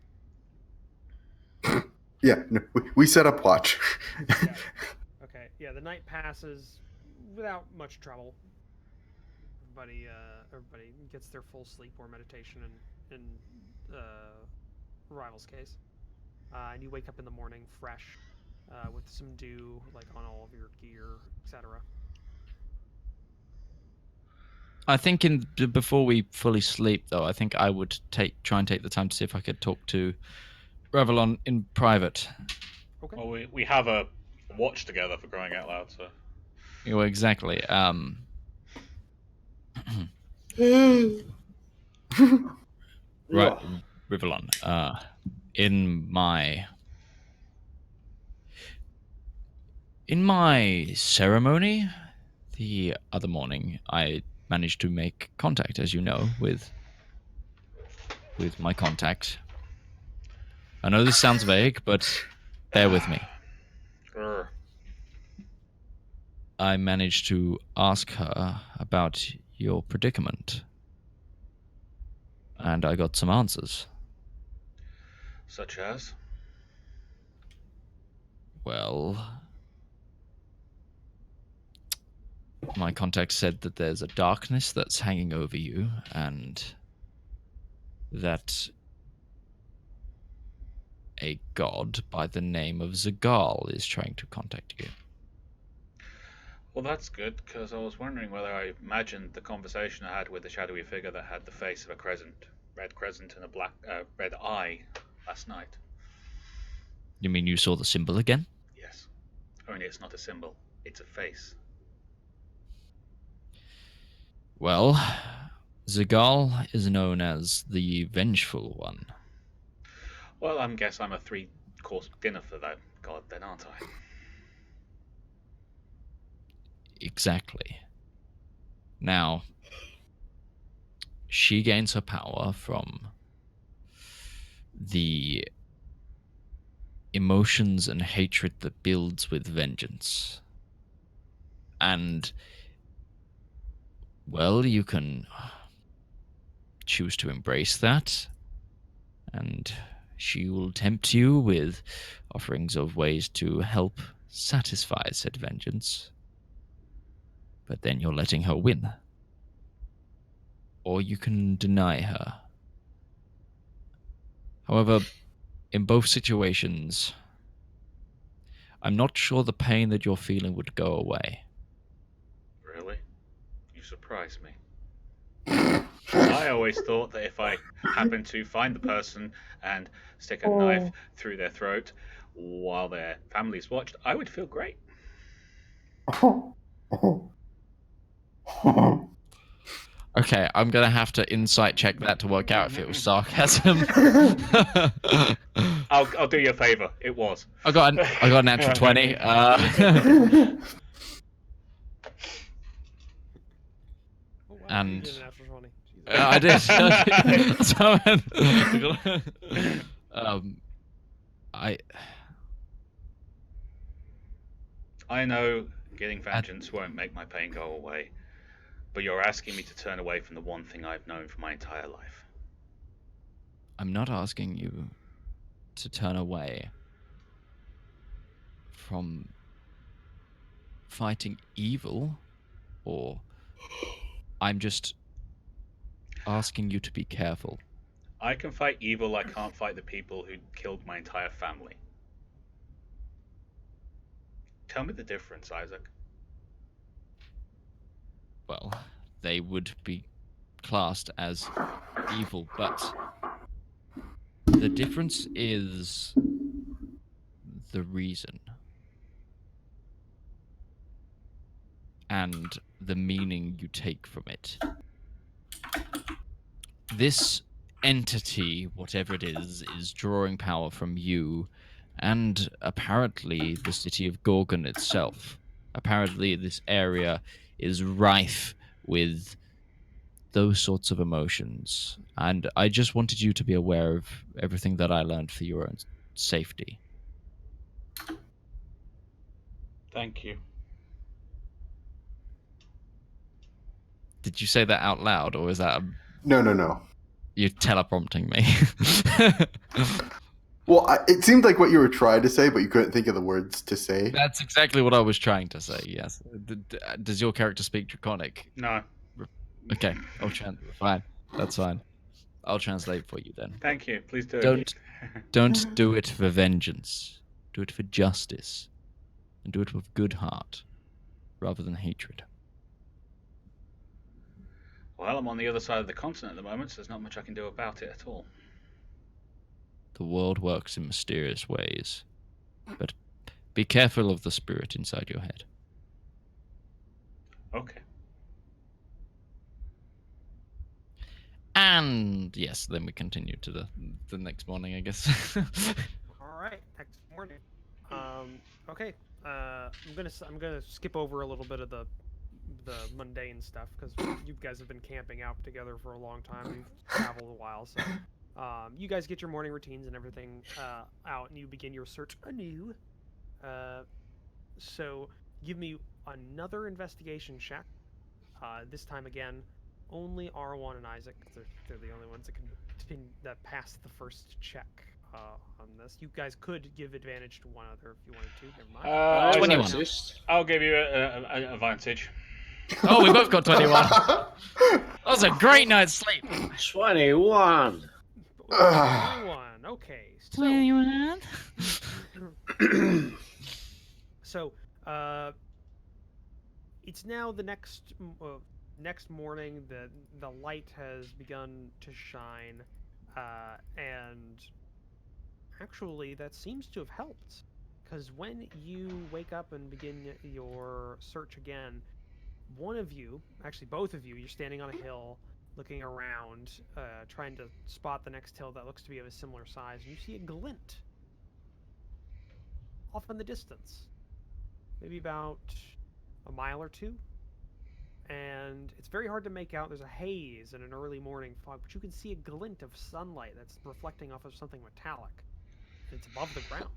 Yeah, no, we set up watch. Yeah. Okay, yeah, the night passes without much trouble. Everybody gets their full sleep or meditation in Rival's case. And you wake up in the morning fresh, with some dew like on all of your gear, etc. I think before we fully sleep, though, I think I would try and take the time to see if I could talk to Rivallon in private. Okay. Well, we have a watch together, for crying out loud, so. Well, exactly. Right, Rivallon. In my ceremony the other morning, I managed to make contact, as you know, with my contact. I know this sounds vague, but bear with me. I managed to ask her about your predicament, and I got some answers. Such as? Well, my contact said that there's a darkness that's hanging over you, and that a god by the name of Zagal is trying to contact you. Well, that's good, because I was wondering whether I imagined the conversation I had with the shadowy figure that had the face of a red crescent and a black red eye last night. You mean you saw the symbol again? Yes. Only it's not a symbol, it's a face. Well, Zagal is known as the Vengeful One. Well, I guess I'm a 3-course dinner for that god then, aren't I? Exactly. Now, she gains her power from the emotions and hatred that builds with vengeance. And, well, you can choose to embrace that and she will tempt you with offerings of ways to help satisfy said vengeance. But then you're letting her win. Or you can deny her. However, in both situations, I'm not sure the pain that you're feeling would go away. Really? You surprise me. I always thought that if I happened to find the person and stick a knife through their throat while their families watched, I would feel great. Okay, I'm gonna have to insight check that to work out if it was sarcasm. I'll do you a favor. It was. I got a natural 20. Oh, wow, And- you did a natural 20. Jesus. I did. I know getting vengeance won't make my pain go away, but you're asking me to turn away from the one thing I've known for my entire life. I'm not asking you to turn away from fighting evil, or I'm just asking you to be careful. I can fight evil, I can't fight the people who killed my entire family. Tell me the difference, Isaac. Well, they would be classed as evil, but the difference is the reason and the meaning you take from it. This entity, whatever it is drawing power from you and apparently the city of Gorgon itself. Apparently this area is rife with those sorts of emotions, and I just wanted you to be aware of everything that I learned for your own safety. Thank you. Did you say that out loud, or is that No. you teleprompting me? Well, it seemed like what you were trying to say, but you couldn't think of the words to say. That's exactly what I was trying to say, yes. Does your character speak Draconic? No. Okay, fine. That's fine. I'll translate for you then. Thank you. Please do. Don't do it for vengeance. Do it for justice. And do it with good heart, rather than hatred. Well, I'm on the other side of the continent at the moment, so there's not much I can do about it at all. The world works in mysterious ways, but be careful of the spirit inside your head. Okay. And yes, then we continue to the next morning, I guess. All right, next morning. Okay. I'm gonna skip over a little bit of the mundane stuff because you guys have been camping out together for a long time. We've traveled a while, so you guys get your morning routines and everything out, and you begin your search anew. So give me another investigation check. This time again, only R1 and Isaac. They're the only ones that pass the first check on this. You guys could give advantage to one other if you wanted to. Never mind. 21. I'll give you an advantage. Oh, we both got 21. That was a great night's sleep. 21. 21. Okay. So, 21. so it's now the next morning. The light has begun to shine, and actually that seems to have helped, because when you wake up and begin your search again, one of you, actually both of you, you're standing on a hill looking around, trying to spot the next hill that looks to be of a similar size, and you see a glint off in the distance, maybe about a mile or two, and it's very hard to make out. There's a haze and an early morning fog, but you can see a glint of sunlight that's reflecting off of something metallic, and it's above the ground,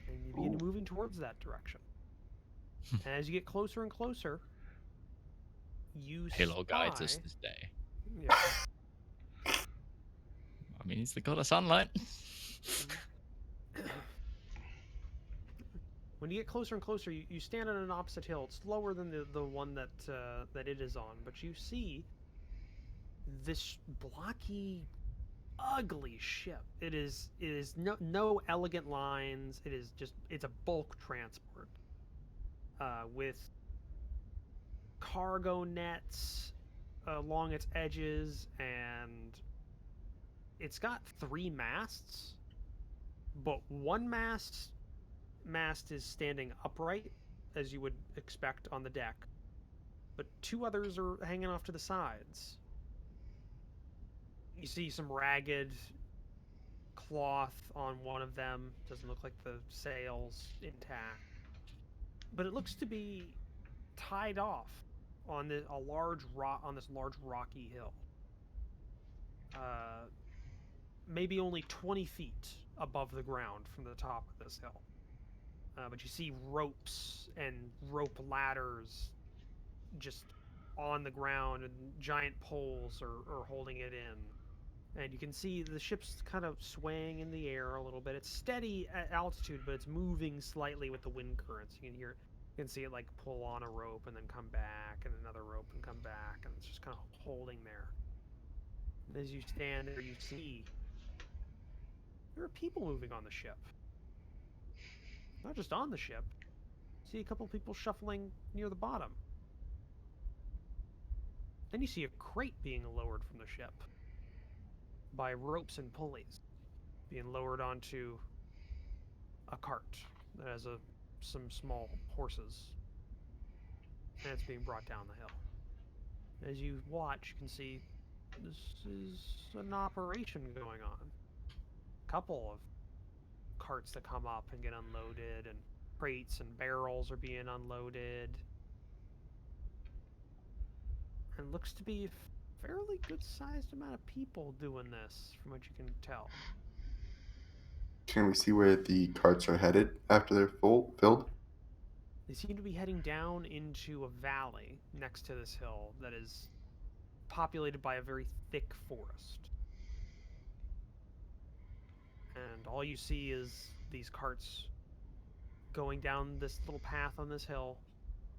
and you begin moving towards that direction. And as you get closer and closer, you Halo guides us spy- this day. Yeah. I mean, he's the god of sunlight. When you get closer and closer, you stand on an opposite hill. It's lower than the one that that it is on, but you see this blocky, ugly ship. It is no elegant lines. It's a bulk transport with cargo nets along its edges, and it's got 3 masts, but one mast is standing upright, as you would expect on the deck, but 2 others are hanging off to the sides. You see some ragged cloth on one of them. Doesn't look like the sail's intact, but it looks to be tied off on this large rocky hill. Maybe only 20 feet above the ground from the top of this hill. But you see ropes and rope ladders just on the ground, and giant poles are holding it in. And you can see the ship's kind of swaying in the air a little bit. It's steady at altitude, but it's moving slightly with the wind currents. You can see it like pull on a rope and then come back, and another rope and come back, and it's just kind of holding there. And as you stand there, you see there are people moving on the ship. Not just on the ship. See a couple people shuffling near the bottom. Then you see a crate being lowered from the ship by ropes and pulleys, being lowered onto a cart that has some small horses, and it's being brought down the hill. As you watch, you can see this is an operation going on. A couple of carts that come up and get unloaded, and crates and barrels are being unloaded. And looks to be a fairly good-sized amount of people doing this, from what you can tell. Can we see where the carts are headed after they're filled? They seem to be heading down into a valley next to this hill that is populated by a very thick forest. And all you see is these carts going down this little path on this hill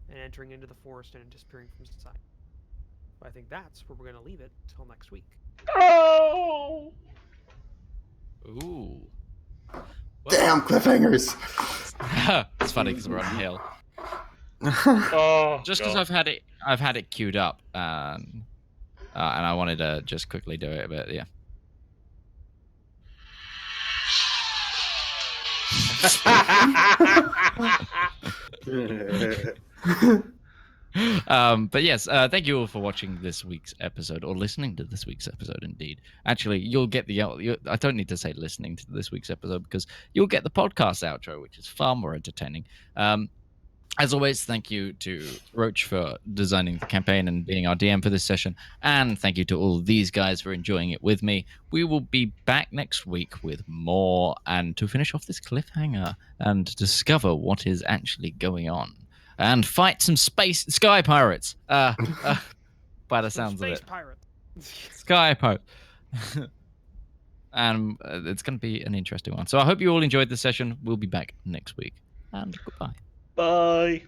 and entering into the forest and disappearing from sight. But I think that's where we're going to leave it till next week. Oh! Ooh. Damn cliffhangers! It's funny because we're on a hill. Oh, Just because I've had it queued up, and I wanted to just quickly do it, but yeah. But yes, thank you all for watching this week's episode, or listening to this week's episode. Indeed, actually, you'll get I don't need to say listening to this week's episode, because you'll get the podcast outro, which is far more entertaining. As always, thank you to Roach for designing the campaign and being our DM for this session. And thank you to all of these guys for enjoying it with me. We will be back next week with more, and to finish off this cliffhanger and discover what is actually going on. And fight some sky pirates. By the sounds of it. Space pirates. Sky pirate. And it's going to be an interesting one. So I hope you all enjoyed the session. We'll be back next week. And goodbye. Bye.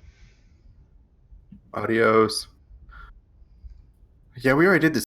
Adios. Yeah, we already did this.